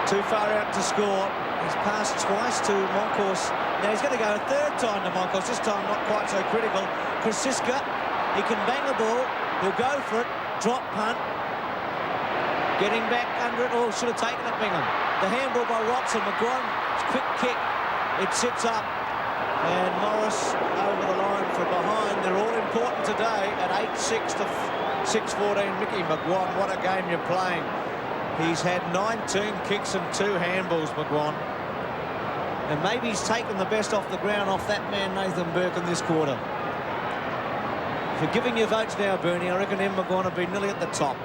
Too far out to score. He's passed twice to Moncourse. Now he's going to go a third time to Moncourse. This time not quite so critical. Krasiska, he can bang the ball. He'll go for it. Drop punt. Getting back under it. Oh, should have taken it, Bingham. The handball by Watson. McGuan, quick kick. It sits up. And Morris over the line from behind. They're all important today at 8-6 to 6-14. Mickey McGuan, what a game you're playing. He's had 19 kicks and 2 handballs, McGuan. And maybe he's taken the best off the ground off that man, Nathan Burke, in this quarter. If you're giving your votes now, Bernie, I reckon M. McGuan will be nearly at the top.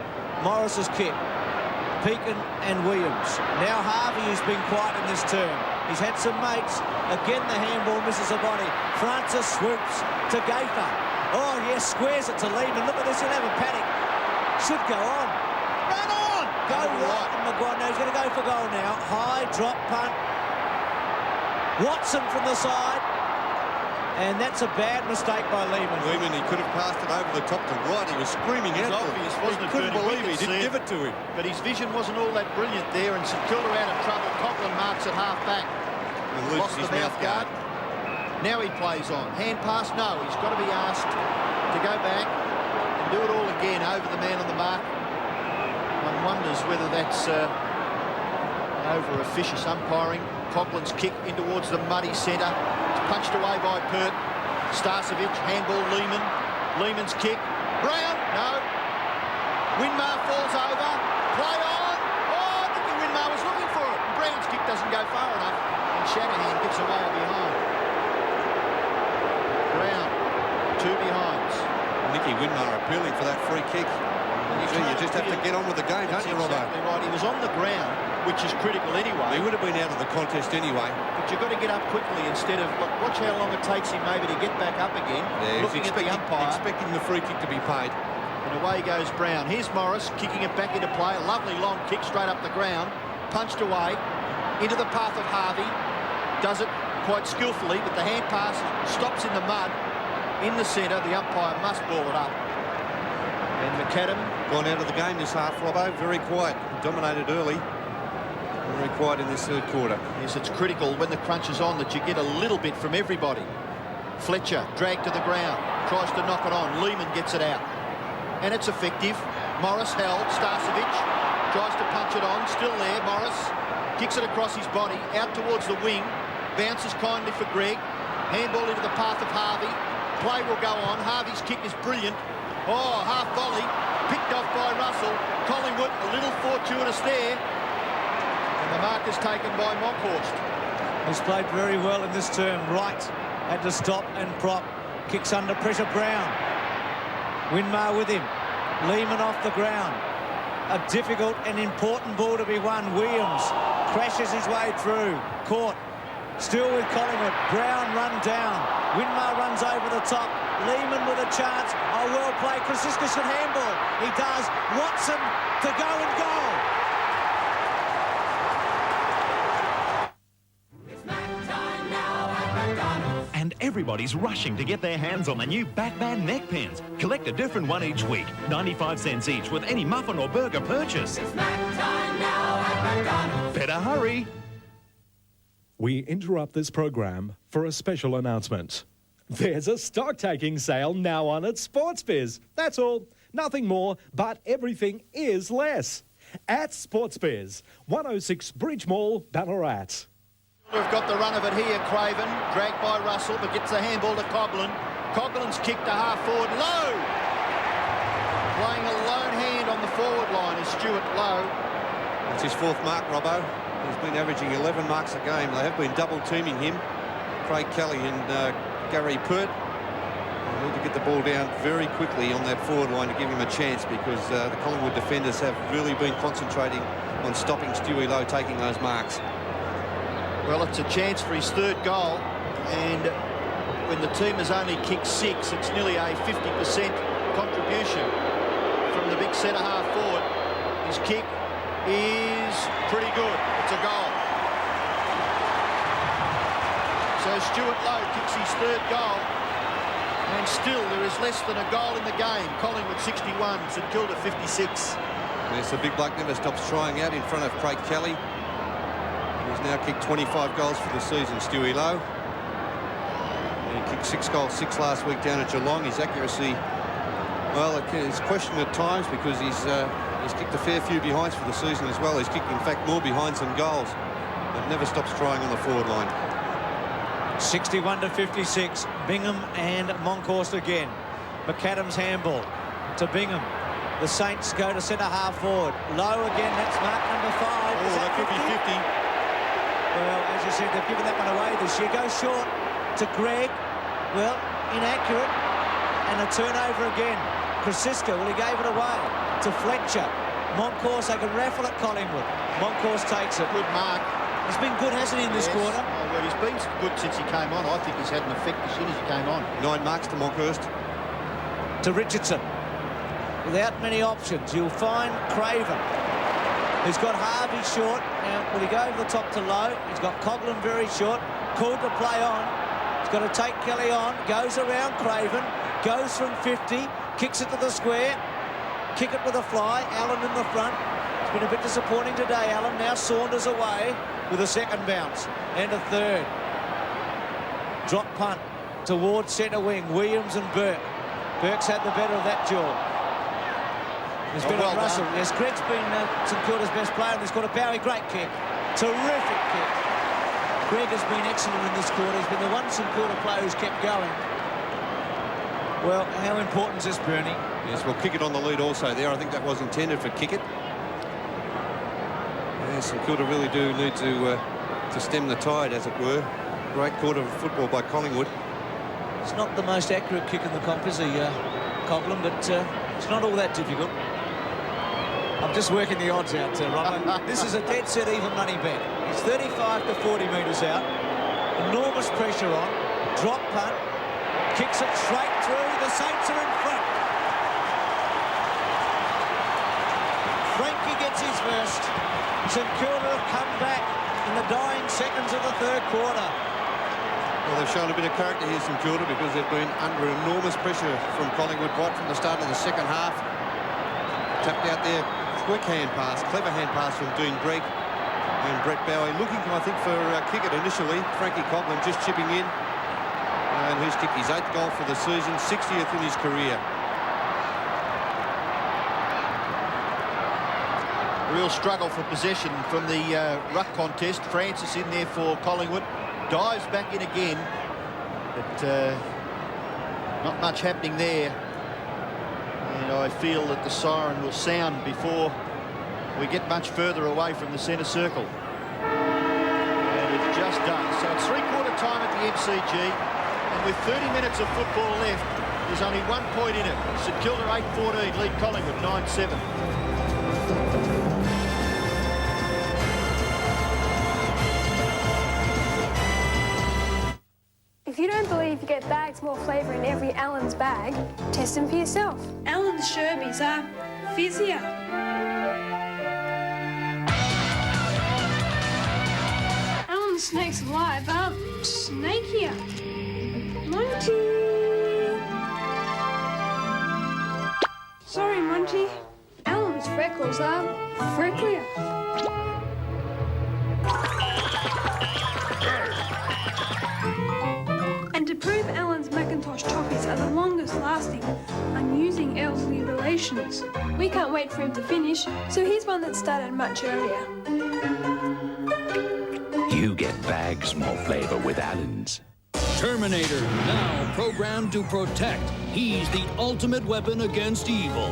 Morris's kick. Pekin and Williams. Now Harvey has been quiet in this term. He's had some mates. Again, the handball misses a body. Francis swoops to Gaither. Oh, yes, squares it to Lehman. Look at this, he'll have a panic. Should go on. Run on! Go right, and McGuire. He's going to go for goal now. High drop punt. Watson from the side. And that's a bad mistake by Lehman. Lehman, he could have passed it over the top to right. He was screaming It was out obvious, for it. wasn't He it, couldn't Bernie? believe he didn't give it to him. But his vision wasn't all that brilliant there, and St Kilda out of trouble. Coghlan marks at half-back. Lost the mouth guard. Now he plays on. Hand pass, no. He's got to be asked to go back and do it all again over the man on the mark. One wonders whether that's over officious umpiring. Coughlin's kick in towards the muddy centre. It's punched away by Pert. Starcevic, handball, Lehman. Lehman's kick. Brown, no. Winmar falls over. Play on. Oh, Nicky Winmar was looking for it. Brown's kick doesn't go far enough. And Shanahan gets away behind. Brown, 2 behinds. Nicky Winmar appealing for that free kick. You just have to get on with the game, don't you, Robbo? Exactly right. He was on the ground, which is critical anyway. He would have been out of the contest anyway. But you've got to get up quickly instead of... Watch how long it takes him maybe to get back up again. Yeah, looking at the umpire. Expecting the free kick to be paid. And away goes Brown. Here's Morris kicking it back into play. A lovely long kick straight up the ground. Punched away into the path of Harvey. Does it quite skillfully, but the hand pass stops in the mud. In the centre, the umpire must ball it up. And McAdam gone out of the game this half, Robbo. Very quiet. Dominated early. Very quiet in this third quarter. Yes, it's critical when the crunch is on that you get a little bit from everybody. Fletcher dragged to the ground. Tries to knock it on. Lehman gets it out. And it's effective. Morris held. Starcevic tries to punch it on. Still there. Morris kicks it across his body. Out towards the wing. Bounces kindly for Greg. Handball into the path of Harvey. Play will go on. Harvey's kick is brilliant. Oh, half volley, picked off by Russell. Collingwood, a little fortuitous there. And the mark is taken by Monkhorst. He's played very well in this term. Wright had to stop and prop. Kicks under pressure, Brown. Winmar with him. Lehman off the ground. A difficult and important ball to be won. Williams crashes his way through. Caught. Still with Collingwood. Brown run down. Winmar runs over the top. Lehman with a chance. Oh, well played. Krasiska should handball. He does. Watson to go and goal. And everybody's rushing to get their hands on the new Batman neck pins. Collect a different one each week. 95 cents each with any muffin or burger purchase. Better hurry. We interrupt this program for a special announcement. There's a stock-taking sale now on at SportsBiz. That's all. Nothing more, but everything is less. At SportsBiz, 106 Bridge Mall, Ballarat. We've got the run of it here, Craven, dragged by Russell, but gets the handball to Coghlan. Coughlin's kick to half forward, Lowe! Playing a lone hand on the forward line is Stuart Lowe. That's his fourth mark, Robbo. He's been averaging 11 marks a game. They have been double-teaming him. Craig Kelly and Gary Pert need to get the ball down very quickly on that forward line to give him a chance, because the Collingwood defenders have really been concentrating on stopping Stewie Lowe taking those marks. Well, it's a chance for his third goal, and when the team has only kicked 6, it's nearly a 50% contribution from the big centre-half forward. His kick is pretty good. It's a goal. So Stuart Lowe kicks his third goal, and still there is less than a goal in the game. Collingwood 61, St Kilda 56. Yes, the big bloke never stops trying out in front of Craig Kelly. He's now kicked 25 goals for the season, Stewie Lowe. He kicked 6 goals, 6 last week down at Geelong. His accuracy, well, it's questioned at times, because he's kicked a fair few behinds for the season as well. He's kicked, in fact, more behinds than goals, but never stops trying on the forward line. 61 to 56. Bingham and Monkhorst again. McAdams handball to Bingham. The Saints go to centre-half forward. Lowe again, that's mark number 5. Oh, that could be 50. Well, as you said, they've given that one away this year. Goes short to Greg. Well, inaccurate. And a turnover again. Krasiska, well, he gave it away to Fletcher. Monkhorst, they can raffle at Collingwood. Monkhorst takes it. Good mark. He's been good, hasn't he, in this quarter? Oh, well, he's been good since he came on. I think he's had an effect as soon as he came on. 9 marks to Monkhorst. To Richardson. Without many options, you'll find Craven, who's got Harvey short. Now, will he go over the top to Lowe? He's got Coghlan very short. Called to play on. He's got to take Kelly on. Goes around Craven. Goes from 50. Kicks it to the square. Kick it with a fly. Allen in the front. It's been a bit disappointing today, Allen. Now Saunders away with a second bounce. And a third. Drop punt towards centre wing. Williams and Burke. Burke's had the better of that duel. There's been a Russell. Yes, Greg's been St Kilda's best player in this quarter. Bowie, great kick. Terrific kick. Greg has been excellent in this quarter. He's been the one St Kilda player who's kept going. Well, how important is this, Bernie? Yes, well, kick it on the lead also there. I think that was intended for kick it. Yes, St Kilda really do need to stem the tide, as it were. Great quarter of football by Collingwood. It's not the most accurate kick in the comp, is he, Coghlan, but it's not all that difficult. I'm just working the odds out, Robert. This is a dead set even money bet. It's 35 to 40 metres out. Enormous pressure on. Drop punt. Kicks it straight through. The Saints are in front. Frankie gets his first. St Kilda have come back in the dying seconds of the third quarter. Well, they've shown a bit of character here, St Kilda, because they've been under enormous pressure from Collingwood right from the start of the second half. Tapped out there. Quick hand pass, clever hand pass from Dean Gregg and Brett Bowie, looking, I think, for kick it initially. Frankie Coghlan just chipping in, and who's kicked his 8th goal for the season, 60th in his career. Real struggle for possession from the ruck contest. Francis in there for Collingwood, dives back in again, but not much happening there. And I feel that the siren will sound before we get much further away from the centre circle. And it just does. So it's three-quarter time at the MCG, and with 30 minutes of football left, there's only 1 point in it. St Kilda 8-14, lead Collingwood 9-7. If you don't believe you get bags bags more flavour in every Allen's bag, test them for yourself. Allen's Sherbies are fizzier. Allen's Snakes Alive are snakier. Monty! Sorry, Monty. Allen's Freckles are frecklier. And to prove Allen's Macintosh Toffees are the longest lasting, I'm using elderly relations. We can't wait for him to finish, so here's one that started much earlier. You get bags more flavour with Allen's. Terminator, now programmed to protect. He's the ultimate weapon against evil.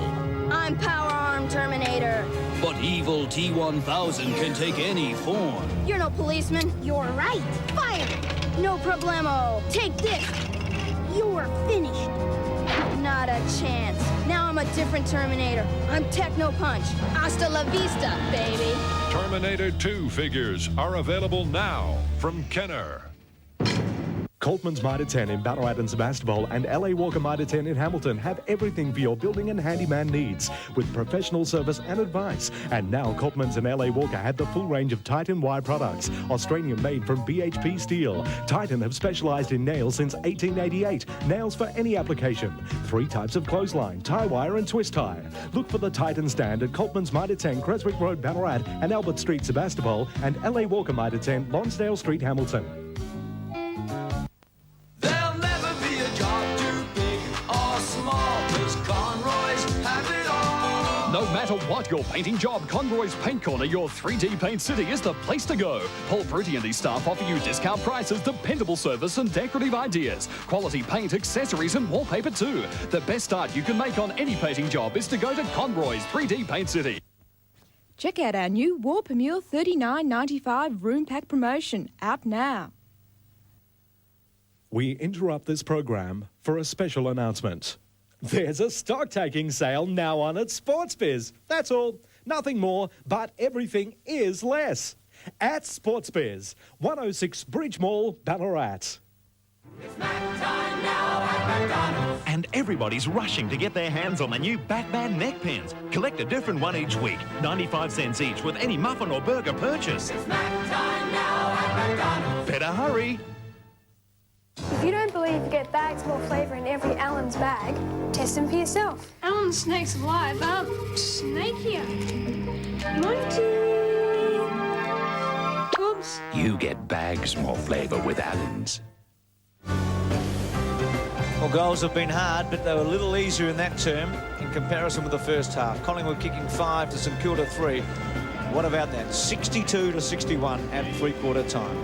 I'm Power Arm Terminator. But evil T-1000 can take any form. You're no policeman. You're right. Fire! No problemo. Take this. You're finished. Not a chance. Now I'm a different Terminator. I'm Techno Punch. Hasta la vista, baby. Terminator 2 figures are available now from Kenner. Coltman's Mitre 10 in Ballarat and Sebastopol and LA Walker Mitre 10 in Hamilton have everything for your building and handyman needs with professional service and advice. And now Coltman's and LA Walker have the full range of Titan wire products, Australian made from BHP steel. Titan have specialised in nails since 1888. Nails for any application. 3 types of clothesline, tie wire and twist tie. Look for the Titan stand at Coltman's Mitre 10, Creswick Road, Ballarat and Albert Street, Sebastopol and LA Walker Mitre 10, Lonsdale Street, Hamilton. No matter what your painting job, Conroy's Paint Corner, your 3D Paint City, is the place to go. Paul Fruity and his staff offer you discount prices, dependable service and decorative ideas. Quality paint, accessories and wallpaper too. The best start you can make on any painting job is to go to Conroy's 3D Paint City. Check out our new Warpamure $39.95 room pack promotion, out now. We interrupt this program for a special announcement. There's a stock-taking sale now on at SportsBiz. That's all. Nothing more, but everything is less. At SportsBiz, 106 Bridge Mall, Ballarat. And everybody's rushing to get their hands on the new Batman neck pins. Collect a different one each week, 95 cents each with any muffin or burger purchase. Better hurry. If you don't believe you get bags more flavour in every Allen's bag, test them for yourself. Allen's Snakes Alive are snakier. Monty! Oops. You get bags more flavour with Allen's. Well, goals have been hard, but they were a little easier in that term in comparison with the first half. Collingwood kicking 5 to St Kilda 3. What about that? 62 to 61 at three-quarter time.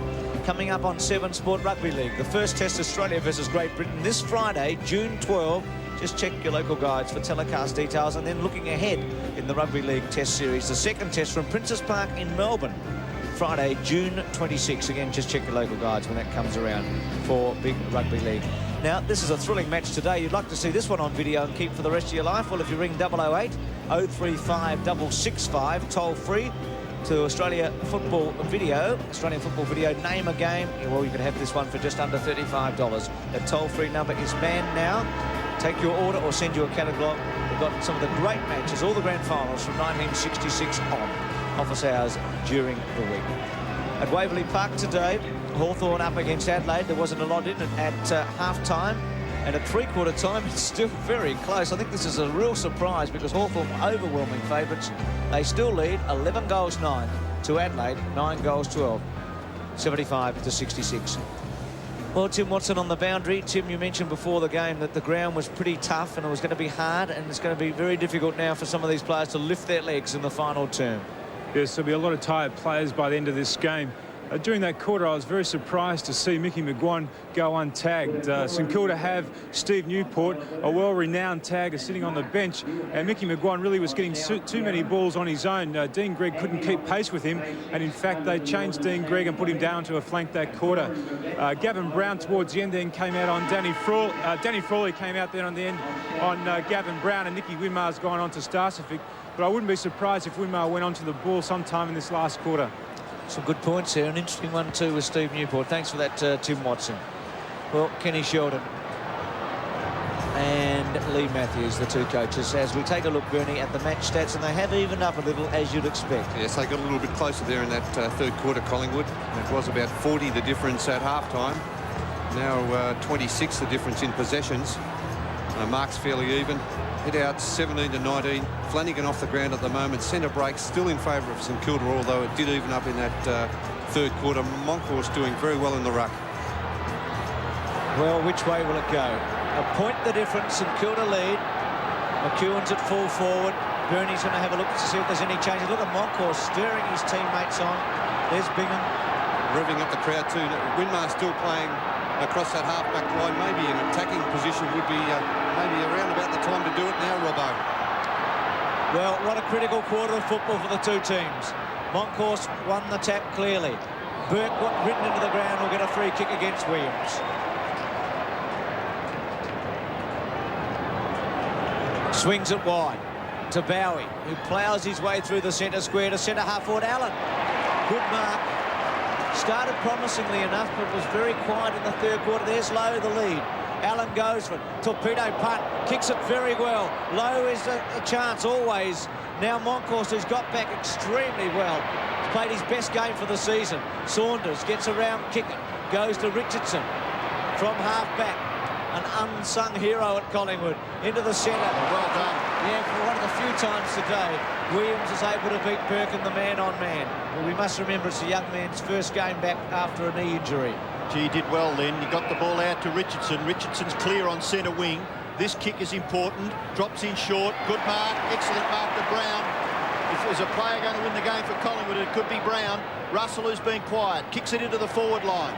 Coming up on 7 Sport Rugby League, the first test Australia versus Great Britain this Friday, June 12. Just check your local guides for telecast details, and then looking ahead in the Rugby League Test Series, the second test from Princes Park in Melbourne, Friday, June 26. Again, just check your local guides when that comes around for Big Rugby League. Now, this is a thrilling match today. You'd like to see this one on video and keep for the rest of your life? Well, if you ring 008 035 665 toll free to Australian Football Video, name a game. Well, you can have this one for just under $35. The toll-free number is manned now. Take your order or send you a catalogue. We've got some of the great matches, all the grand finals from 1966 on. Office hours during the week. At Waverley Park today, Hawthorn up against Adelaide. There wasn't a lot in it at half-time. And at three-quarter time, it's still very close. I think this is a real surprise because Hawthorn were overwhelming favourites. They still lead 11 goals 9 to Adelaide, 9 goals 12, 75 to 66. Well, Tim Watson on the boundary. Tim, you mentioned before the game that the ground was pretty tough and it was going to be hard, and it's going to be very difficult now for some of these players to lift their legs in the final term. Yes, there'll be a lot of tired players by the end of this game. During that quarter, I was very surprised to see Mickey McGuan go untagged. St Kilda have Steve Newport, a well-renowned tagger, sitting on the bench, and Mickey McGuan really was getting too many balls on his own. Dean Gregg couldn't keep pace with him, and in fact, they changed Dean Gregg and put him down to a flank that quarter. Gavin Brown towards the end then came out on Danny Frawley. Danny Frawley came out there on the end on Gavin Brown, and Nicky Winmar's gone on to Starcevic. But I wouldn't be surprised if Winmar went onto the ball sometime in this last quarter. Some good points here. An interesting one too with Steve Newport. Thanks for that, Tim Watson. Well, Kenny Sheldon and Lee Matthews, the two coaches, as we take a look, Bernie, at the match stats, and they have evened up a little, as you'd expect. Yes, they got a little bit closer there in that third quarter, Collingwood. It was about 40 the difference at half-time. Now 26 the difference in possessions. Mark's fairly even. Hit out 17-19. Flanagan off the ground at the moment. Centre break still in favour of St Kilda, although it did even up in that third quarter. Moncourse doing very well in the ruck. Well, which way will it go? A point the difference. St Kilda lead. McEwen's at full forward. Bernie's going to have a look to see if there's any changes. Look at Moncourse stirring his teammates on. There's Bingham. Revving up the crowd too. Winmar still playing across that half-back line. Maybe an attacking position would be maybe around about the time to do it now, Robbo. Well, what a critical quarter of football for the two teams. Moncourse won the tap clearly. Burke, written into the ground, will get a free kick against Williams. Swings it wide to Bowie, who ploughs his way through the centre square to centre half forward Allen. Good mark. Started promisingly enough, but was very quiet in the third quarter. There's Lowe, the lead. Allen goes for it. Torpedo punt. Kicks it very well. Lowe is a chance always. Now Moncourse, who's got back extremely well. He's played his best game for the season. Saunders gets around, kick it. Goes to Richardson from half-back. An unsung hero at Collingwood. Into the centre. Well done. Yeah, for one of the few times today, Williams is able to beat Burke in the man-on-man. Well, we must remember it's a young man's first game back after a knee injury. Gee, he did well then. He got the ball out to Richardson. Richardson's clear on centre wing. This kick is important. Drops in short. Good mark. Excellent mark to Brown. If there's a player going to win the game for Collingwood, it could be Brown. Russell, who's been quiet, kicks it into the forward line.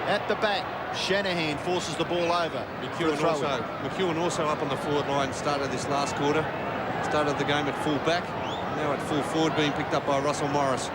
At the back, Shanahan forces the ball over. McEwen also up on the forward line. Started this last quarter. Started the game at full back. Now at full forward, being picked up by Russell Morris.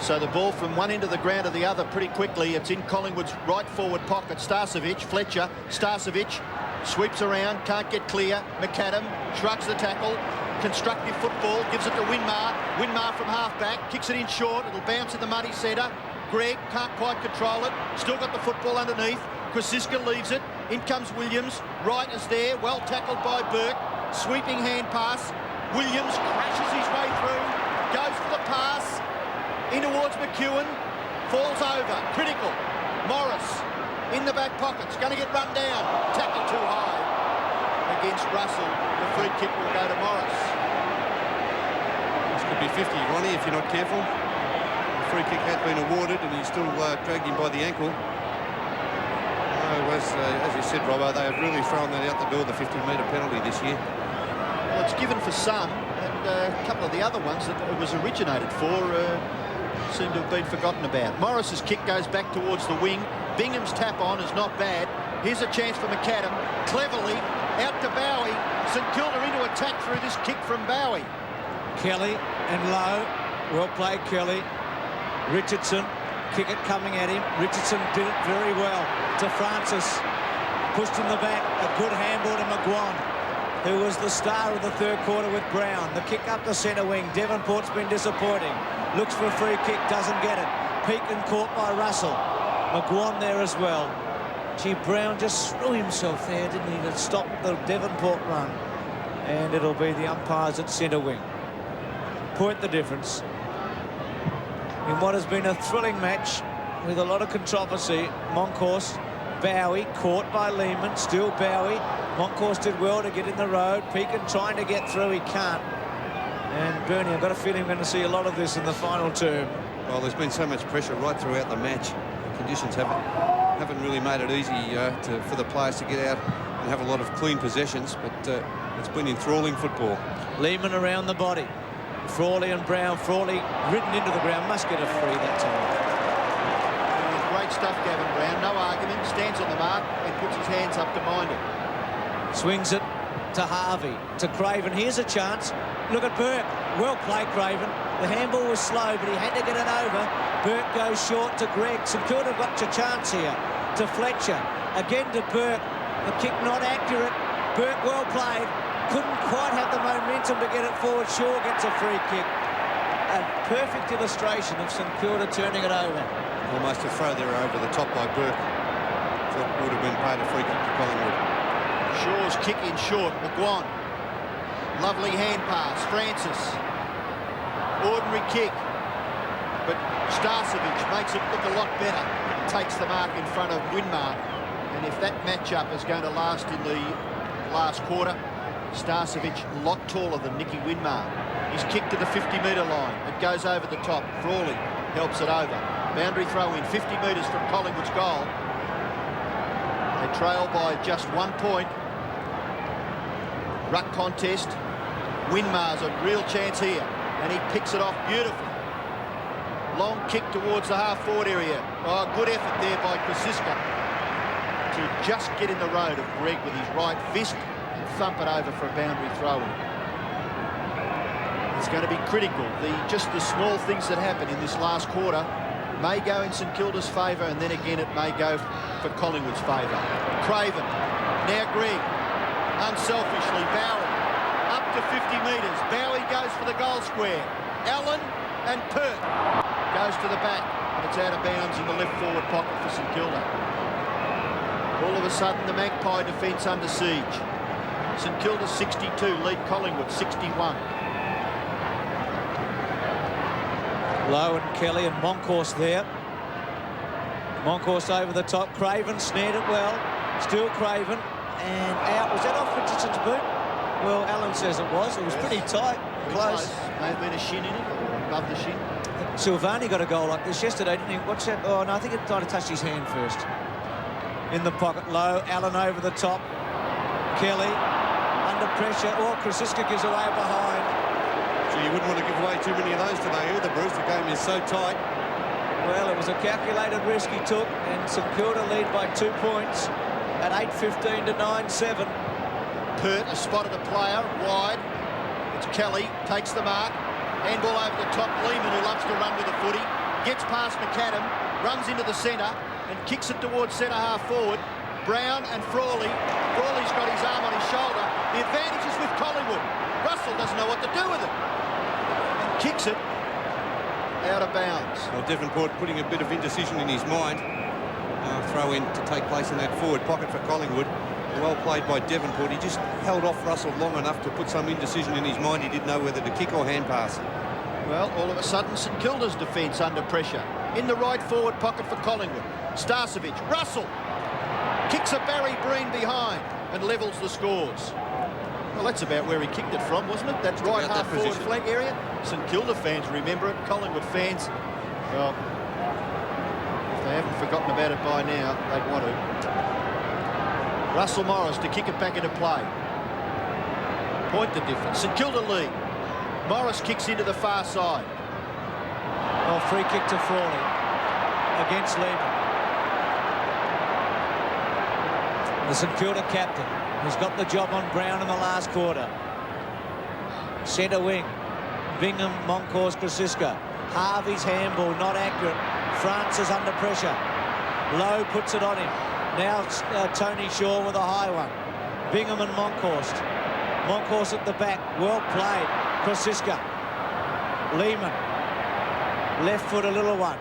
So the ball from one end of the ground to the other pretty quickly. It's in Collingwood's right forward pocket. Starcevic, Fletcher, Starcevic sweeps around, can't get clear. McAdam shrugs the tackle. Constructive football, gives it to Winmar. Winmar from half-back, kicks it in short. It'll bounce in the muddy centre. Gregg can't quite control it. Still got the football underneath. Krasiska leaves it. In comes Williams. Wright is there. Well tackled by Burke. Sweeping hand pass. Williams crashes his way through. Goes for the pass. In towards McEwen. Falls over. Critical. Morris in the back pocket's going to get run down. Tackle too high against Russell. The free kick will go to Morris. This could be 50, Ronnie, if you're not careful. Free kick had been awarded and he still dragged him by the ankle. As you said, Robbo, they have really thrown that out the door, the 50-metre penalty this year. Well, it's given for some, and a couple of the other ones that it was originated for seem to have been forgotten about. Morris's kick goes back towards the wing. Bingham's tap on is not bad. Here's a chance for McAdam. Cleverly, out to Bowie. St Kilda into attack through this kick from Bowie. Kelly and Lowe. Well played, Kelly. Richardson, kick it coming at him. Richardson did it very well to Francis. Pushed in the back. A good handball to McGuan, who was the star of the third quarter with Brown. The kick up the centre wing. Davenport's been disappointing. Looks for a free kick, doesn't get it. Peakin caught by Russell. McGuan there as well. Gee, Brown just threw himself there, didn't he, to stop the Davenport run. And it'll be the umpires at centre wing. Point the difference. In what has been a thrilling match with a lot of controversy, Moncourse, Bowie, caught by Lehman, still Bowie. Moncourse did well to get in the road. Peakin trying to get through, he can't. And Bernie, I've got a feeling we're going to see a lot of this in the final term. Well, there's been so much pressure right throughout the match. The conditions haven't really made it easy for the players to get out and have a lot of clean possessions, but it's been enthralling football. Lehman around the body. Frawley and Brown. Frawley ridden into the ground, must get a free that time. Great stuff, Gavin Brown. No argument. Stands on the mark and puts his hands up to mind it. Swings it to Harvey, to Craven. Here's a chance. Look at Burke. Well played, Craven. The handball was slow, but he had to get it over. Burke goes short to Gregg. St Kilda got a chance here. To Fletcher. Again to Burke. The kick not accurate. Burke well played. Couldn't quite have the momentum to get it forward. Shaw gets a free kick. A perfect illustration of St Kilda turning it over. Almost a throw there over the top by Burke. That would have been paid a free kick to Collingwood. Shaw's kick in short. McGuan. Lovely hand pass. Francis. Ordinary kick. But Starcevic makes it look a lot better. Takes the mark in front of Winmar. And if that matchup is going to last in the last quarter, Starcevic a lot taller than Nicky Winmar. He's kicked to the 50-metre line. It goes over the top. Frawley helps it over. Boundary throw in 50 metres from Collingwood's goal. They trail by just 1 point. Ruck contest. Winmar's a real chance here. And he picks it off beautifully. Long kick towards the half-forward area. Oh, good effort there by Krasiska to just get in the road of Greg with his right fist and thump it over for a boundary throw-in. It's going to be critical. Just the small things that happen in this last quarter may go in St Kilda's favour, and then again it may go for Collingwood's favour. Craven, now Greg, unselfishly, Bowie, up to 50 metres. Bowie goes for the goal square. Allen and Pert goes to the back, and it's out of bounds in the left forward pocket for St Kilda. All of a sudden, the Magpie defence under siege. St Kilda 62, lead Collingwood 61. Lowe and Kelly and Monkhorst there. Monkhorst over the top. Craven snared it well. Still Craven. And out. Was that off Richardson's boot? Well, Alan says it was. It was pretty tight. Close. May have been a shin in it, or above the shin. Silvani got a goal like this yesterday, didn't he? Watch that. Oh, no, I think it tried to touch his hand first. In the pocket, Lowe. Allen over the top. Kelly under pressure. Oh, Krasiska gives away behind. So you wouldn't want to give away too many of those today either, Bruce. The game is so tight. Well, it was a calculated risk he took, and St Kilda lead by 2 points at 8:15 to 9-7. Pert has spotted a player wide. It's Kelly, takes the mark. Handball over the top. Lehman, who loves to run with the footy, gets past McAdam, runs into the centre and kicks it towards centre half forward. Brown and Frawley. Frawley's got his arm on his shoulder. The advantage is with Collingwood. Russell doesn't know what to do with it. And kicks it out of bounds. Well, Davenport putting a bit of indecision in his mind. Throw in to take place in that forward pocket for Collingwood. Well played by Davenport. He just held off Russell long enough to put some indecision in his mind. He didn't know whether to kick or hand pass. Well, all of a sudden, St Kilda's defence under pressure. In the right forward pocket for Collingwood. Starcevic, Russell kicks a Barry Breen behind and levels the scores. Well, that's about where he kicked it from, wasn't it? That right half forward flank area. St Kilda fans remember it. Collingwood fans, well, if they haven't forgotten about it by now, they'd want to. Russell Morris to kick it back into play. Point the difference. St Kilda lead. Morris kicks into the far side. Well, free kick to Frawley against Lehman. The St Kilda captain has got the job on Brown in the last quarter. Centre wing. Bingham, Monkhorst, Krasiska. Harvey's handball not accurate. Francis under pressure. Lowe puts it on him. Now Tony Shaw with a high one. Bingham and Monkhorst. Monkhorst at the back. Well played. Krasiska. Lehman. Left foot a little one.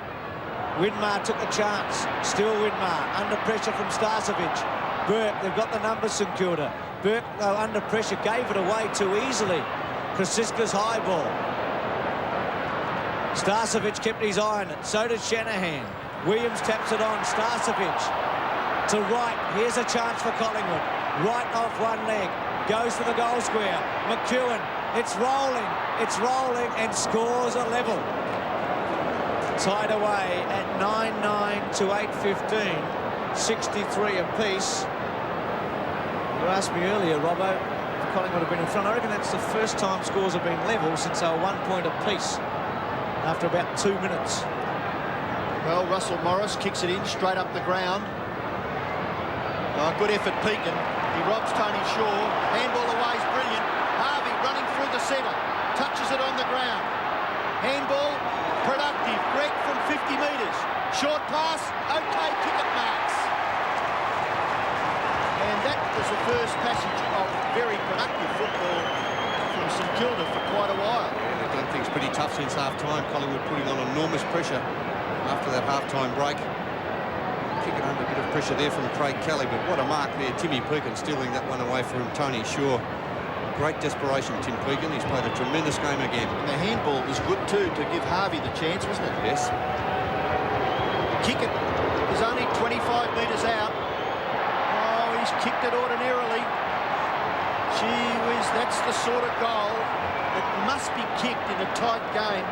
Winmar took a chance. Still Winmar. Under pressure from Starcevic. Burke, they've got the numbers, St Kilda. Burke, though, under pressure, gave it away too easily. Krasiska's high ball. Starcevic kept his eye on it. So did Shanahan. Williams taps it on. Starcevic to right. Here's a chance for Collingwood. Right off one leg. Goes for the goal square. McEwen. It's rolling, and scores a level. Tied away at 9-9 to 8-15. 63 apiece. You asked me earlier, Robbo, if Collingwood have been in front. I reckon that's the first time scores have been level since they were 1 point apiece after about 2 minutes. Well, Russell Morris kicks it in straight up the ground. Oh, good effort, Pekin. He robs Tony Shaw. Handball away is brilliant. Harvey running through the centre. Touches it on the ground. Handball, productive. Greg from 50 metres. Short pass, okay, kick it marks. And that was the first passage of very productive football from St Kilda for quite a while. Yeah, they've done things pretty tough since half-time. Collingwood putting on enormous pressure after that half-time break. Kick it under a bit of pressure there from Craig Kelly, but what a mark there. Timmy Pekin stealing that one away from Tony Shaw. Great desperation, Tim Pekin. He's played a tremendous game again. And the handball was good too to give Harvey the chance, wasn't it? Yes. Kick it is only 25 metres out. Oh, he's kicked it ordinarily. Gee whiz, that's the sort of goal that must be kicked in a tight game.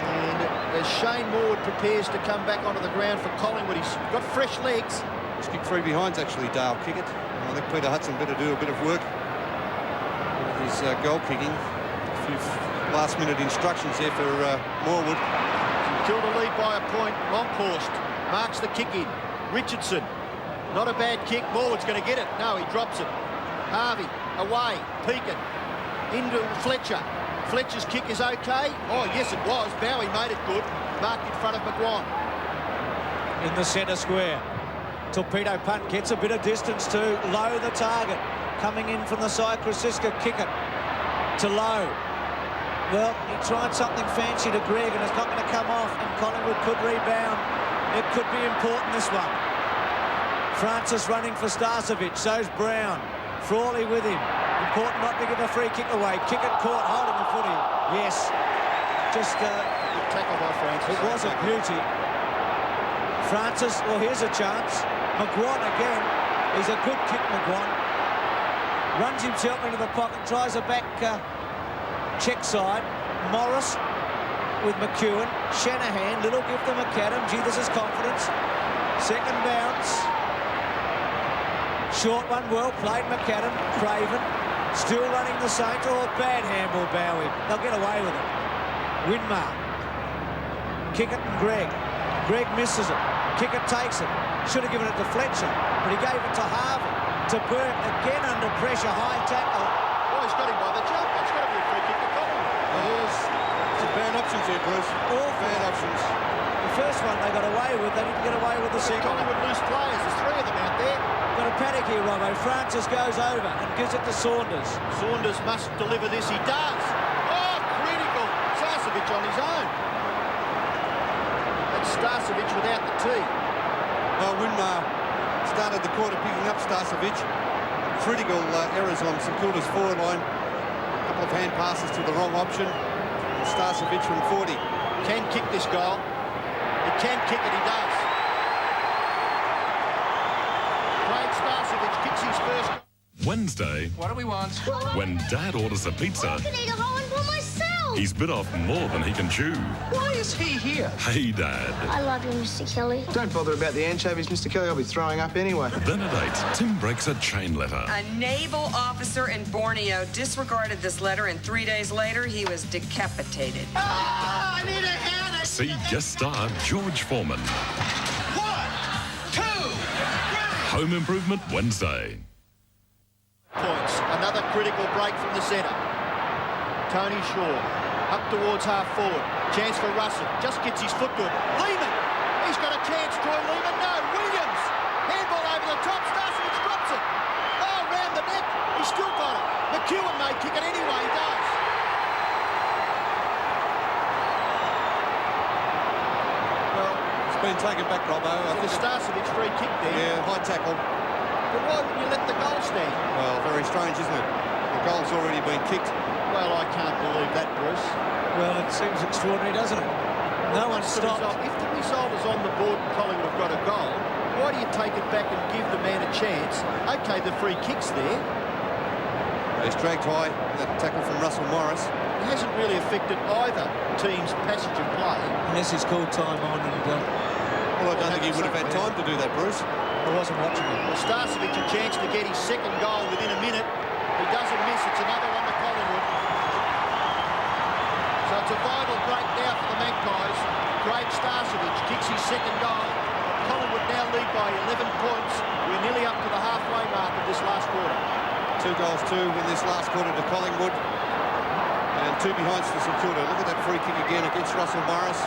And as Shane Ward prepares to come back onto the ground for Collingwood, he's got fresh legs. He's kicked 3 behinds, actually, Dale kick it. I think Peter Hudson better do a bit of work with his goal kicking. A few last-minute instructions there for Morwood. Kilda lead by a point. Longhorst marks the kick in. Richardson, not a bad kick. Morwood's going to get it. No, he drops it. Harvey, away. Pekin, into Fletcher. Fletcher's kick is okay. Oh, yes, it was. Bowie made it good. Marked in front of McGuan. In the centre square. Torpedo punt gets a bit of distance to Lowe, the target. Coming in from the side, Krasiska kick it to Lowe. Well, he tried something fancy to Greg and it's not going to come off, and Collingwood could rebound. It could be important, this one. Francis running for Starcevic, so's Brown. Frawley with him. Important not to give a free kick away. Kick it caught, holding the footy. Yes. Just good tackle by Francis. It was a beauty. Francis, well, here's a chance. McGuan again. He's a good kick, McGuan. Runs himself into the pocket, tries a back check side. Morris with McEwen. Shanahan, little gift to McAdam. Gee, this is confidence. Second bounce. Short one, well played, McAdam. Craven, still running the Saints. Oh, bad handball, Bowie. They'll get away with it. Winmar. Kick it and Greg. Greg misses it. Kicker takes it. Should have given it to Fletcher, but he gave it to Harvey. To Burke, again under pressure, high tackle. Oh, he's got him by the jump. It's got to be a free kick to Collingwood. It is. Some bad options here, Bruce. All bad options. The first one they got away with, they didn't get away with the second. Collingwood loose players. There's 3 of them out there. Got a panic here, Robbo. Francis goes over and gives it to Saunders. Saunders must deliver this. He does. Oh, critical. Starcevic on his own. That's Starcevic without the tee. Well, Winmar started the quarter picking up Starcevic. Critical errors on St Kilda's forward line. A couple of hand passes to the wrong option. And Starcevic from 40. Can kick this goal. He can kick it, he does. Craig Starcevic kicks his first. Wednesday. What do we want? When Dad orders a pizza, I can eat a whole one for myself. he's bit off more than he can chew. Why is he here? Hey, Dad. I love you, Mr. Kelly. Don't bother about the anchovies, Mr. Kelly. I'll be throwing up anyway. Then at 8, Tim breaks a chain letter. A naval officer in Borneo disregarded this letter, and 3 days later, he was decapitated. I need a hand. See guest star George Foreman. 1, 2, 3. Home Improvement Wednesday. Points. Another critical break from the centre. Tony Shaw up towards half forward. Chance for Russell. Just gets his foot to it. Lehman. He's got a chance. Troy Lehman. No. Williams. Handball over the top. Starcevic drops it. Oh, round the neck. He's still got it. McEwen may kick it anyway. He does. Well, it's been taken back, Robbo. I think Starcevic free kick there. Yeah, high tackle. But why wouldn't you let the goal stand? Well, very strange, isn't it? The goal's already been kicked. Well, I can't believe that, Bruce. Well, it seems extraordinary, doesn't it? No one stopped. If the result is on the board and Collingwood have got a goal, why do you take it back and give the man a chance? OK, the free kick's there. He's dragged high. That tackle from Russell Morris. It hasn't really affected either team's passage of play. Unless he's called time on and... well, I don't think he would have had time to do that, Bruce. I wasn't watching it. Well, Starcevic a chance to get his second goal within a minute. He doesn't miss. It's another one to Collingwood. So it's a vital break now for the Magpies. Craig Starcevic kicks his second goal. Collingwood now lead by 11 points. We're nearly up to the halfway mark of this last quarter. 2 goals to in this last quarter to Collingwood. And 2 behinds for St Kilda. Look at that free kick again against Russell Morris.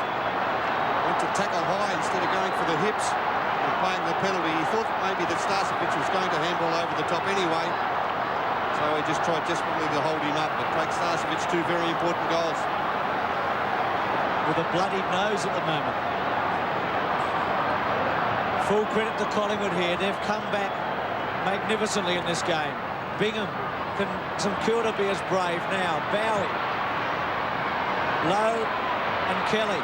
Went to tackle high instead of going for the hips and paying the penalty. He thought maybe that Starcevic was going to handball over the top anyway. So he just tried desperately to hold him up. But Craig Starcevic, 2 very important goals. With a bloodied nose at the moment. Full credit to Collingwood here. They've come back magnificently in this game. Bingham, can St Kilda be as brave now? Bowie, Lowe and Kelly.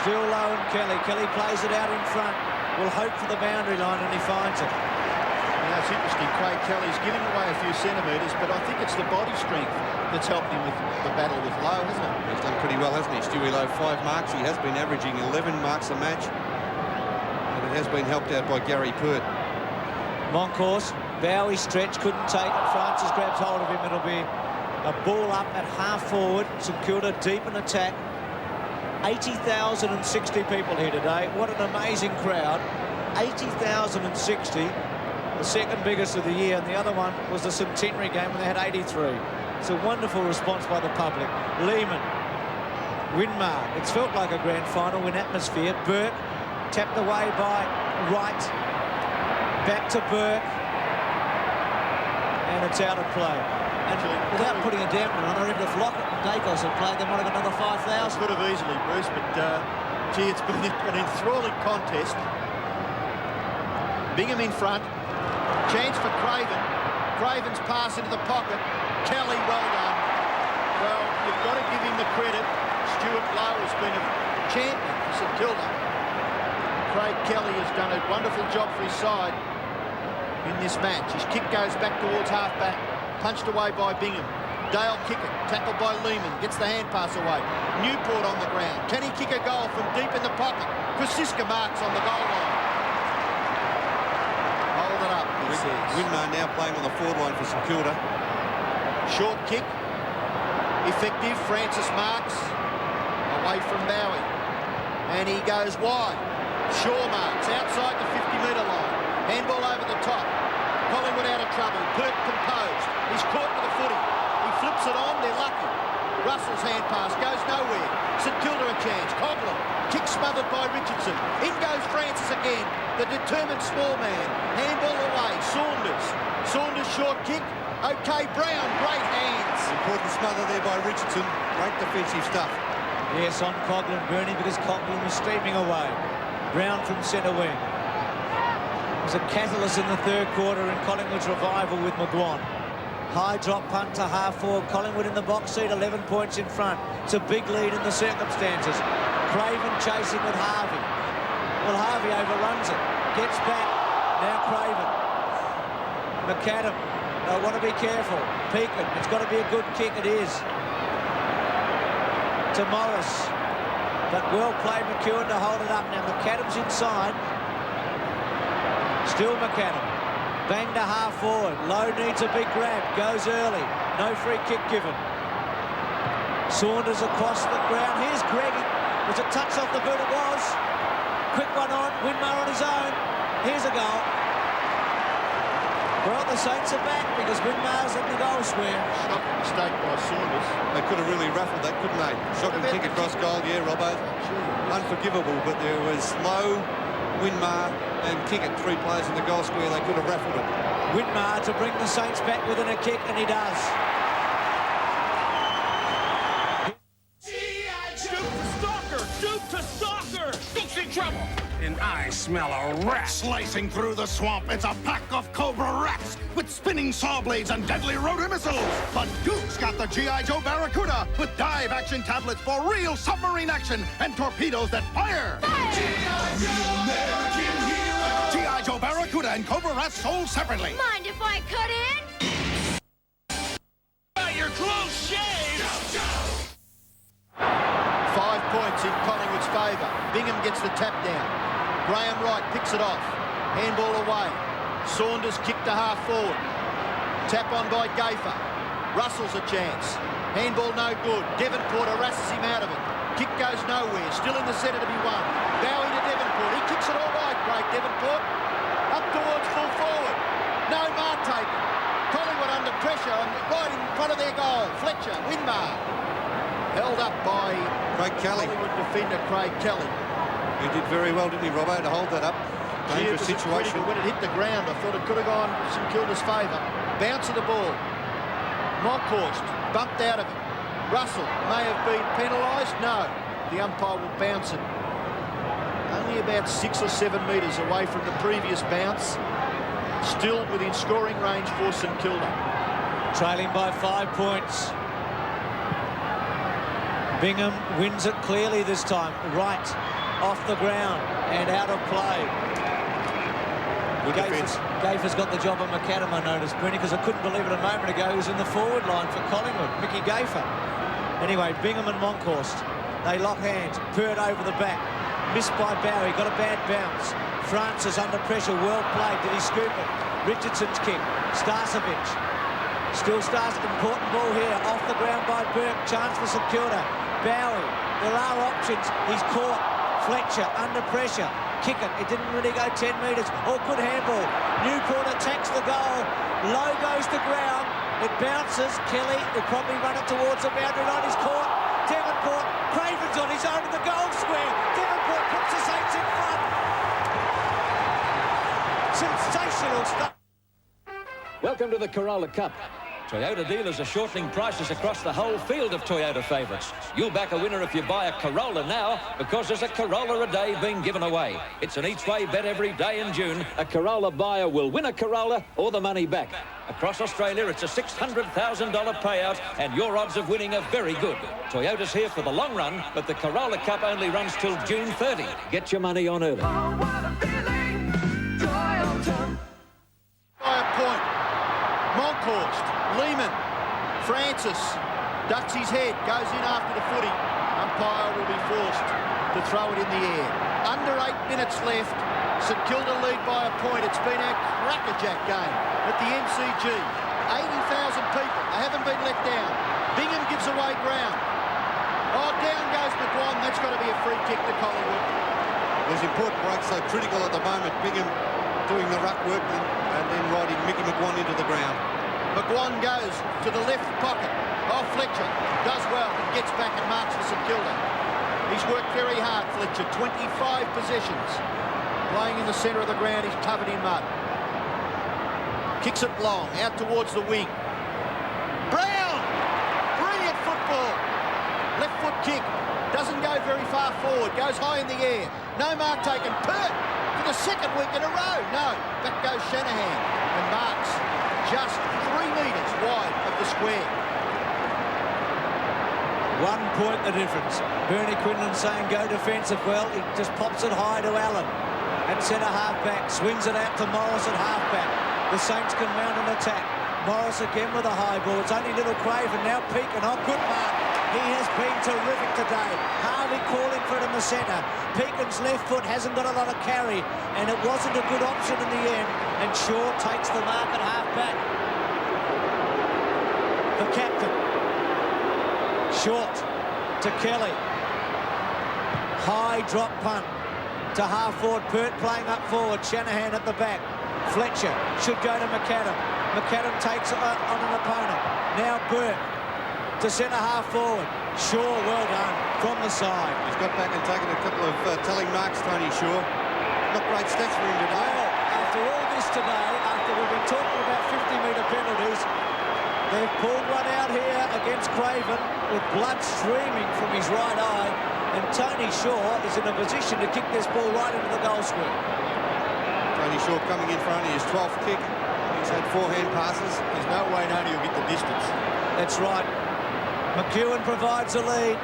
Still Lowe and Kelly. Kelly plays it out in front. Will hope for the boundary line, and he finds it. Now, it's interesting, Craig Kelly's giving away a few centimetres, but I think it's the body strength that's helped him with the battle with Lowe, hasn't it? He's done pretty well, hasn't he? Stewie Lowe, 5 marks. He has been averaging 11 marks a match. And it has been helped out by Gary Pert. Moncourse, Bowie stretch, couldn't take it. Francis grabs hold of him. It'll be a ball up at half forward. St Kilda deep in attack. 80,060 people here today. What an amazing crowd. 80,060. The second biggest of the year, and the other one was the centenary game when they had 83. It's a wonderful response by the public. Lehman, Winmar. It's felt like a grand final in atmosphere. Burke tapped away by Wright. Back to Burke. And it's out of play. And without putting a dampener on, I reckon if Lockett and Dacos had played, they might have another 5,000. Could have easily, Bruce, but gee, it's been an enthralling contest. Bingham in front. Chance for Craven. Craven's pass into the pocket. Kelly, well done. Well, you've got to give him the credit. Stuart Lowe has been a champion for St Kilda. Craig Kelly has done a wonderful job for his side in this match. His kick goes back towards half-back. Punched away by Bingham. Dale kick it. Tackled by Lehman. Gets the hand pass away. Newport on the ground. Can he kick a goal from deep in the pocket? Krasiska marks on the goal line. Hold it up, he says. Winmar now playing on the forward line for St Kilda. Short kick. Effective. Francis marks. Away from Bowie. And he goes wide. Shaw marks outside the 50-metre line. Handball over the top. Collingwood out of trouble. Burke composed. He's caught with the footy. He flips it on. They're lucky. Russell's hand pass goes nowhere. St Kilda a chance. Coghlan. Kick smothered by Richardson. In goes Francis again. The determined small man. Handball away. Saunders. Saunders short kick. OK, Brown. Great hands. Important smother there by Richardson. Great defensive stuff. Yes, on Coghlan, Bernie, because Coghlan was streaming away. Brown from centre wing. It was a catalyst in the third quarter in Collingwood's revival with McGuan. High drop punt to half forward. Collingwood in the box seat, 11 points in front. It's a big lead in the circumstances. Craven chasing with Harvey. Well, Harvey overruns it. Gets back. Now Craven. McAdam. I want to be careful. Pekin. It's got to be a good kick. It is. To Morris. But well played McEwen to hold it up. Now McAdam's inside. Still McAdam. Bang to half forward. Lowe needs a big grab. Goes early. No free kick given. Saunders across the ground. Here's Greggy. Was it touched off the boot? It was. Quick one on. Winmar on his own. Here's a goal. Well, the Saints are back because Winmar's in the goal square. Shocking mistake by Saunders. They could have really ruffled that, couldn't they? Shocking kick across goal, yeah, Robbo. Unforgivable, but there was Lowe, Winmar and Kickett, 3 players in the goal square. They could have raffled it. Winmar to bring the Saints back within a kick, and he does. Stoop to stalker! Stoop to stalker! Stoop's in trouble! And I smell a rat slicing through the swamp. It's a pack of cobra rats with spinning saw blades and deadly rotor missiles. But Duke's got the G.I. Joe Barracuda with dive action tablets for real submarine action and torpedoes that fire. G.I. Joe Barracuda and Cobra Rats sold separately. Mind if I cut in? Your clothes shaved! 5 points in Collingwood's favour. Bingham gets the tap down. Graham Wright picks it off. Handball away. Saunders kick to half forward. Tap on by Gafer. Russell's a chance. Handball no good. Davenport harasses him out of it. Kick goes nowhere. Still in the centre to be won. Bowie to Davenport. He kicks it all right, Craig Davenport. Up towards full forward. No mark taken. Collingwood under pressure and right in front of their goal. Fletcher, Winmar. Held up by Craig Kelly. Collingwood defender Craig Kelly. He did very well, didn't he, Robbo, to hold that up? Dangerous situation. When it hit the ground, I thought it could have gone St Kilda's favour. Bounce of the ball. Monkhorst bumped out of it. Russell may have been penalised. No. The umpire will bounce it. only about 6 or 7 metres away from the previous bounce. Still within scoring range for St Kilda. Trailing by 5 points. Bingham wins it clearly this time. Right off the ground and out of play. Gafer's got the job of McAdam, I noticed, Bernie, because I couldn't believe it a moment ago. He was in the forward line for Collingwood, Mickey Gafer. Anyway, Bingham and Monkhorst, they lock hands. Pert over the back. Missed by Bowie, got a bad bounce. Francis under pressure, well played. Did he scoop it? Richardson's kick. Starcevic. Still Stars, important ball here. Off the ground by Burke. Chance for St Kilda. Bowie. There are options. He's caught. Fletcher under pressure. Kick it. It didn't really go 10 metres. Oh, good handball. Newport attacks the goal. Low goes to ground. It bounces. Kelly will probably run it towards the boundary line. He's caught. Davenport. Craven's on his own in the goal square. Davenport puts the Saints in front. Sensational stuff. Welcome to the Corolla Cup. Toyota dealers are shortening prices across the whole field of Toyota favourites. You'll back a winner if you buy a Corolla now, because there's a Corolla a day being given away. It's an each-way bet every day in June. A Corolla buyer will win a Corolla or the money back. Across Australia, it's a $600,000 payout, and your odds of winning are very good. Toyota's here for the long run, but the Corolla Cup only runs till June 30. Get your money on early. By a point. Monkhorst, Lehman, Francis ducks his head, goes in after the footy. Umpire will be forced to throw it in the air. Under 8 minutes left. St Kilda lead by a point. It's been a crackerjack game at the MCG. 80,000 people. They haven't been let down. Bingham gives away ground. Oh, down goes McGuan. That's got to be a free kick to Collingwood. There's important breaks, so critical at the moment. Bingham doing the ruck work and then riding Mickey McGuan into the ground. McGuan goes to the left pocket. Oh, Fletcher does well and gets back and marks for St Kilda. He's worked very hard, Fletcher. 25 possessions. Playing in the centre of the ground, he's covered in mud. Kicks it long, out towards the wing. Brown! Brilliant football. Left foot kick. Doesn't go very far forward. Goes high in the air. No mark taken. Pert for the second week in a row. No. Back goes Shanahan. And marks just 3 metres wide of the square. 1 point the difference. Bernie Quinlan saying go defensive. Well, he just pops it high to Allen. At centre half-back. Swings it out to Morris at half-back. The Saints can mount an attack. Morris again with a high ball. It's only little Craven. Now Peakin. Oh, good mark. He has been terrific today. Harvey calling for it in the centre. Peakin's left foot hasn't got a lot of carry, and it wasn't a good option in the end. And Shaw takes the mark at half-back. The captain. Short to Kelly. High drop punt to half-forward. Pert playing up forward. Shanahan at the back. Fletcher should go to McAdam. McAdam takes on an opponent. Now Burt to centre half forward. Shaw, well done from the side. He's got back and taken a couple of telling marks, Tony Shaw. Not great stats for him today. Well, after all this today, after we've been talking about 50-metre penalties, they've pulled one out here against Craven with blood streaming from his right eye, and Tony Shaw is in a position to kick this ball right into the goal square. Tony Shaw coming in for only his 12th kick. He's had 4 hand passes. There's no way Noni will get the distance. That's right. McEwen provides a lead.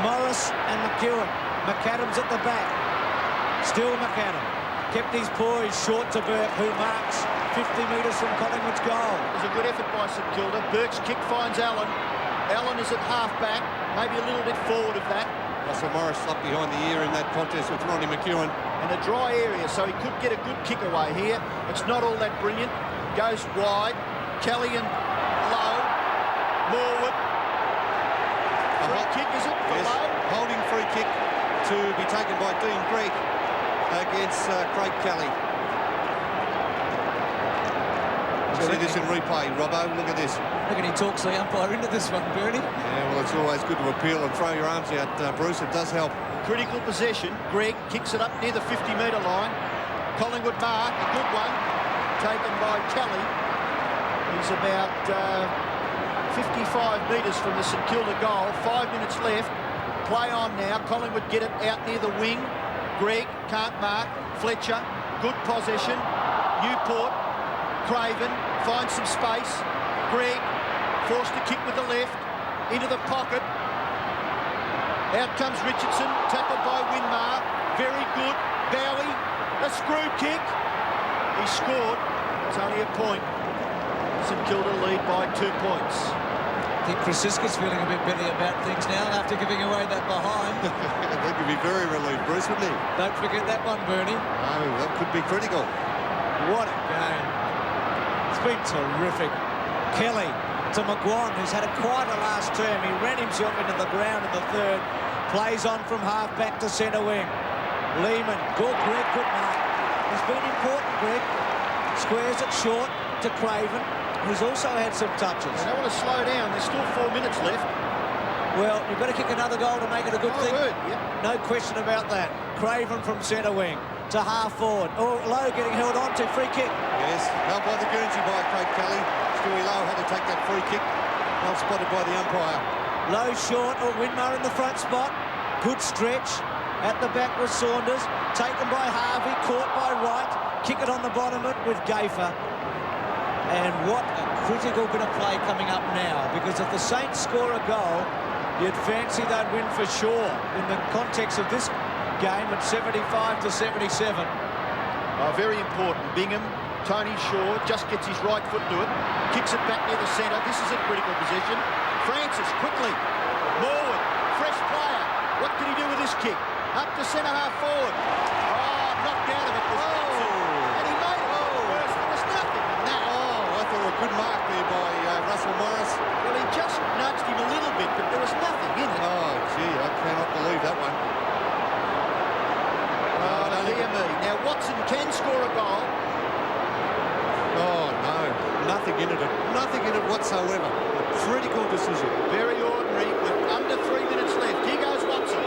Morris and McEwen. McAdam's at the back. Still McAdam. Kept his poise short to Burke, who marks 50 metres from Collingwood's goal. It was a good effort by St Kilda. Burke's kick finds Allen. Allen is at half-back, maybe a little bit forward of that. Russell Morris slapped behind the ear in that contest with Ronnie McEwen. And a dry area, so he could get a good kick away here. It's not all that brilliant. Goes wide. Kelly and Low. Morwood. Free kick, is it? Yes. Low? Holding free kick to be taken by Dean Gregg against Craig Kelly. See this in replay, Robbo. Look at this. Look at he talks the umpire into this one, Bernie. Yeah, well, it's always good to appeal and throw your arms out, Bruce. It does help. Critical possession. Gregg kicks it up near the 50-metre line. Collingwood mark, a good one, taken by Kelly. He's about 55 metres from the St Kilda goal. 5 minutes left. Play on now. Collingwood get it out near the wing. Greg can't mark. Fletcher, good possession. Newport, Craven finds some space. Greg forced to kick with the left into the pocket. Out comes Richardson, tackled by Winmar. Very good. Bowie, a screw kick. He scored. It's only a point. St Kilda lead by 2 points. I think Chris Siska's feeling a bit bitty about things now after giving away that behind. That could be very relieved, Bruce, wouldn't he? Don't forget that one, Bernie. No, that could be critical. What a game. It's been terrific. Kelly to McGuan, who's had quite a last term. He ran himself into the ground in the third. Plays on from half back to centre wing. Lehman, good Greg, good mark. He's been important, Greg. Squares it short to Craven, who's also had some touches. They don't want to slow down. There's still 4 minutes left. Well, you've got to kick another goal to make it a good thing. Yep. No question about that. Craven from centre wing to half forward. Oh, Lowe getting held on to. Free kick. Yes, helped by the Guernsey by Craig Kelly. Stewie Lowe had to take that free kick. Well spotted by the umpire. Low short, or Winmar in the front spot. Good stretch. At the back was Saunders. Taken by Harvey, caught by Wright. Kick it on the bottom of it with Gafer. And what a critical bit of play coming up now, because if the Saints score a goal, you'd fancy they'd win for sure in the context of this game at 75 to 77. Very important. Bingham, Tony Shaw just gets his right foot to it, kicks it back near the centre. This is a critical position. Francis quickly, Morwood, fresh player. What did he do with this kick? Up to centre half forward. Oh, knocked out of it. And he made it. There was nothing in that. I thought a good mark there by Russell Morris. Well, he just nudged him a little bit, but there was nothing in it. Oh, gee, I cannot believe that one. Dear me. Now, Watson can score a goal. Oh, no. Nothing in it. Nothing in it whatsoever. A critical decision. Very ordinary with under 3 minutes left. Here goes Watson.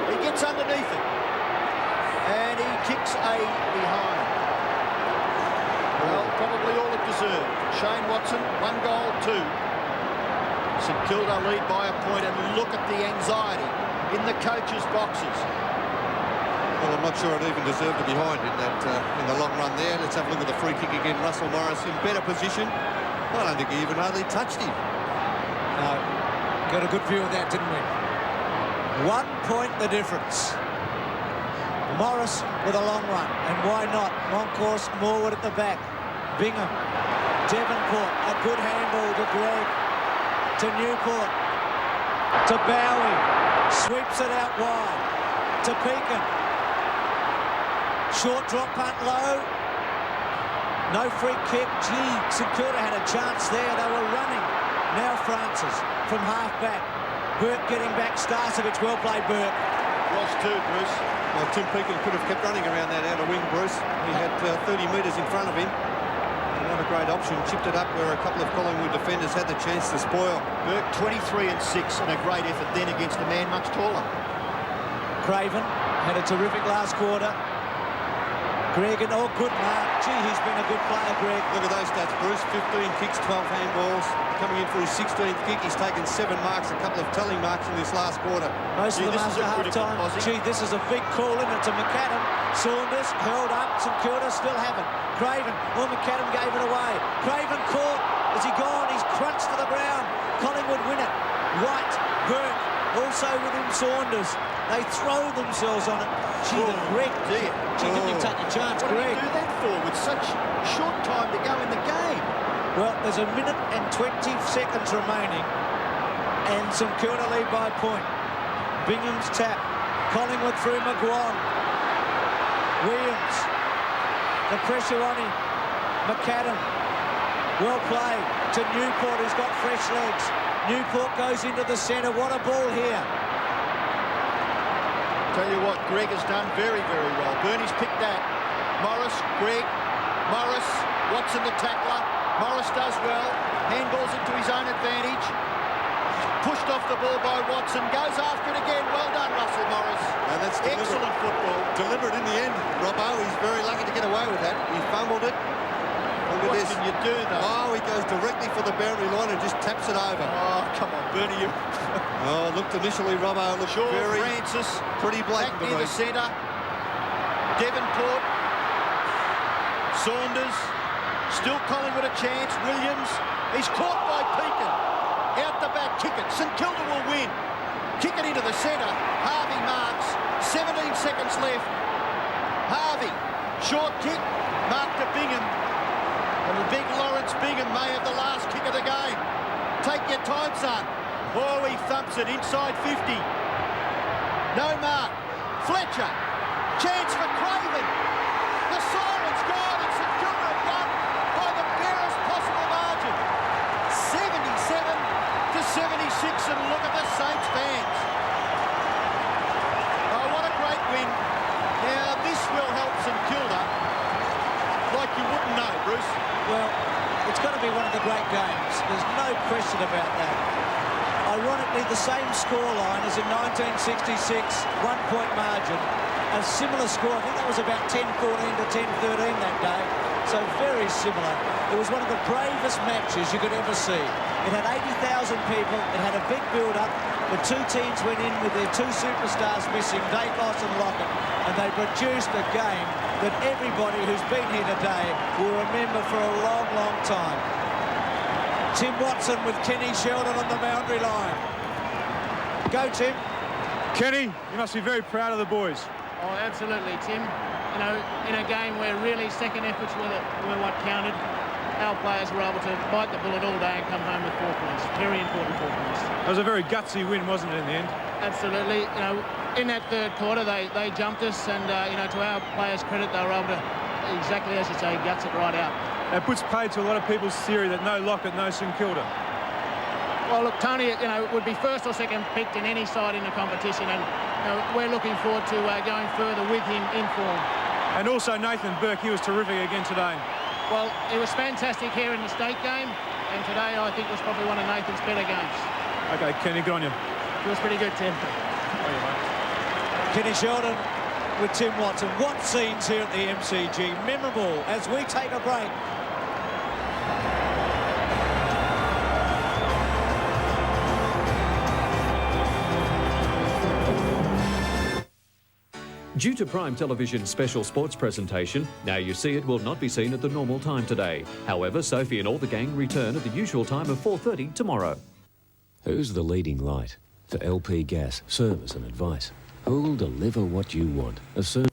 He gets underneath it. And he kicks a behind. Well, probably all it deserved. Shane Watson, 1 goal, 2. St Kilda lead by a point, and look at the anxiety in the coaches' boxes. Well, I'm not sure it even deserved a behind in that in the long run there. Let's have a look at the free kick again. Russell Morris in better position. I don't think he even hardly touched him. No, got a good view of that, didn't we? 1 point the difference. Morris with a long run, and why not? On course, Morwood at the back. Bingham, Davenport, a good handball to Greg, to Newport, to Bowie, sweeps it out wide, to Pekin. Short drop punt low. No free kick. Gee, St Kilda had a chance there. They were running. Now Francis from half back. Burke getting back. Starcevic, well played, Burke. Lost 2, Bruce. Well, Tim Pekin could have kept running around that outer wing, Bruce. He had 30 metres in front of him. Not a great option. Chipped it up where a couple of Collingwood defenders had the chance to spoil. Burke 23 and 6, and a great effort then against a man much taller. Craven had a terrific last quarter. Greg, and good mark. Gee, he's been a good player, Greg. Look at those stats, Bruce. 15 kicks, 12 handballs. Coming in for his 16th kick, he's taken 7 marks, a couple of telling marks in this last quarter. Most of them after half-time. Gee, this is a big call, isn't it, to McAdam. Saunders held up. St Kilda still haven't. Craven, McAdam gave it away. Craven caught. Is he gone? He's crunched to the ground. Collingwood win it. White, Burke, also with him Saunders. They throw themselves on it. Gee, the Greg. Gee, didn't he take a chance, Greg? What Greg? did he do that for with such short time to go in the game? Well, there's 1 minute and 20 seconds remaining, and St Kilda lead by a point. Bingham's tap. Collingwood through McGuan. Williams. The pressure on him. McAdam. Well played to Newport, who's got fresh legs. Newport goes into the centre. What a ball here. Tell you what, Greg has done very, very well. Bernie's picked that. Morris, Greg, Morris, Watson the tackler. Morris does well. Handballs it to his own advantage. Pushed off the ball by Watson. Goes after it again. Well done, Russell Morris. And that's excellent football. Delivered in the end. Robbo, he's very lucky to get away with that. He fumbled it. He'll at What this. can you do, though? Oh, he goes directly for the boundary line and just taps it over. Oh, come on, Bernie. Oh, looked initially, Robbo, looked very Francis, pretty blatant back to near me. the centre. Davenport. Saunders. Still Collingwood a chance. Williams. He's caught by Pekin. Out the back, kick it. St Kilda will win. Kick it into the centre. Harvey marks. 17 seconds left. Harvey. Short kick. Mark to Bingham. And the big Lawrence Bingham may have the last kick of the game. Take your time, son. Oh, he thumps it inside 50. No mark. Fletcher. Chance for Craven. The siren's gone and St Kilda have won by the barest possible margin. 77-76, and look at the Saints fans. Oh, what a great win. Now, this will help St Kilda like you wouldn't know, Bruce. Well, it's got to be one of the great games. There's no question about that. Ironically, the same scoreline as in 1966, 1-point margin. A similar score, I think that was about 10-14 to 10-13 that day. So very similar. It was one of the bravest matches you could ever see. It had 80,000 people. It had a big build-up. The two teams went in with their two superstars missing, Dacos and Lockett, and they produced a game that everybody who's been here today will remember for a long, long time. Tim Watson with Kenny Sheldon on the boundary line. Go, Tim. Kenny, you must be very proud of the boys. Oh, absolutely, Tim. You know, in a game where really second efforts were what counted, our players were able to bite the bullet all day and come home with 4 points. Very important 4 points. It was a very gutsy win, wasn't it, in the end? Absolutely. You know, in that third quarter, they jumped us, and you know, to our players' credit, they were able to, exactly as you say, guts it right out. It puts paid to a lot of people's theory that no Lockett, no St Kilda. Well, look, Tony, you know, would be first or second picked in any side in the competition, and you know, we're looking forward to going further with him in form. And also Nathan Burke, he was terrific again today. Well, he was fantastic here in the state game, and today I think was probably one of Nathan's better games. Okay, Kenny, good on you. It was pretty good, Tim. Kenny Sheldon with Tim Watson. What scenes here at the MCG. Memorable as we take a break. Due to Prime Television's special sports presentation, Now You See It will not be seen at the normal time today. However, Sophie and all the gang return at the usual time of 4:30 tomorrow. Who's the leading light for LP gas, service and advice? Who'll deliver what you want as soon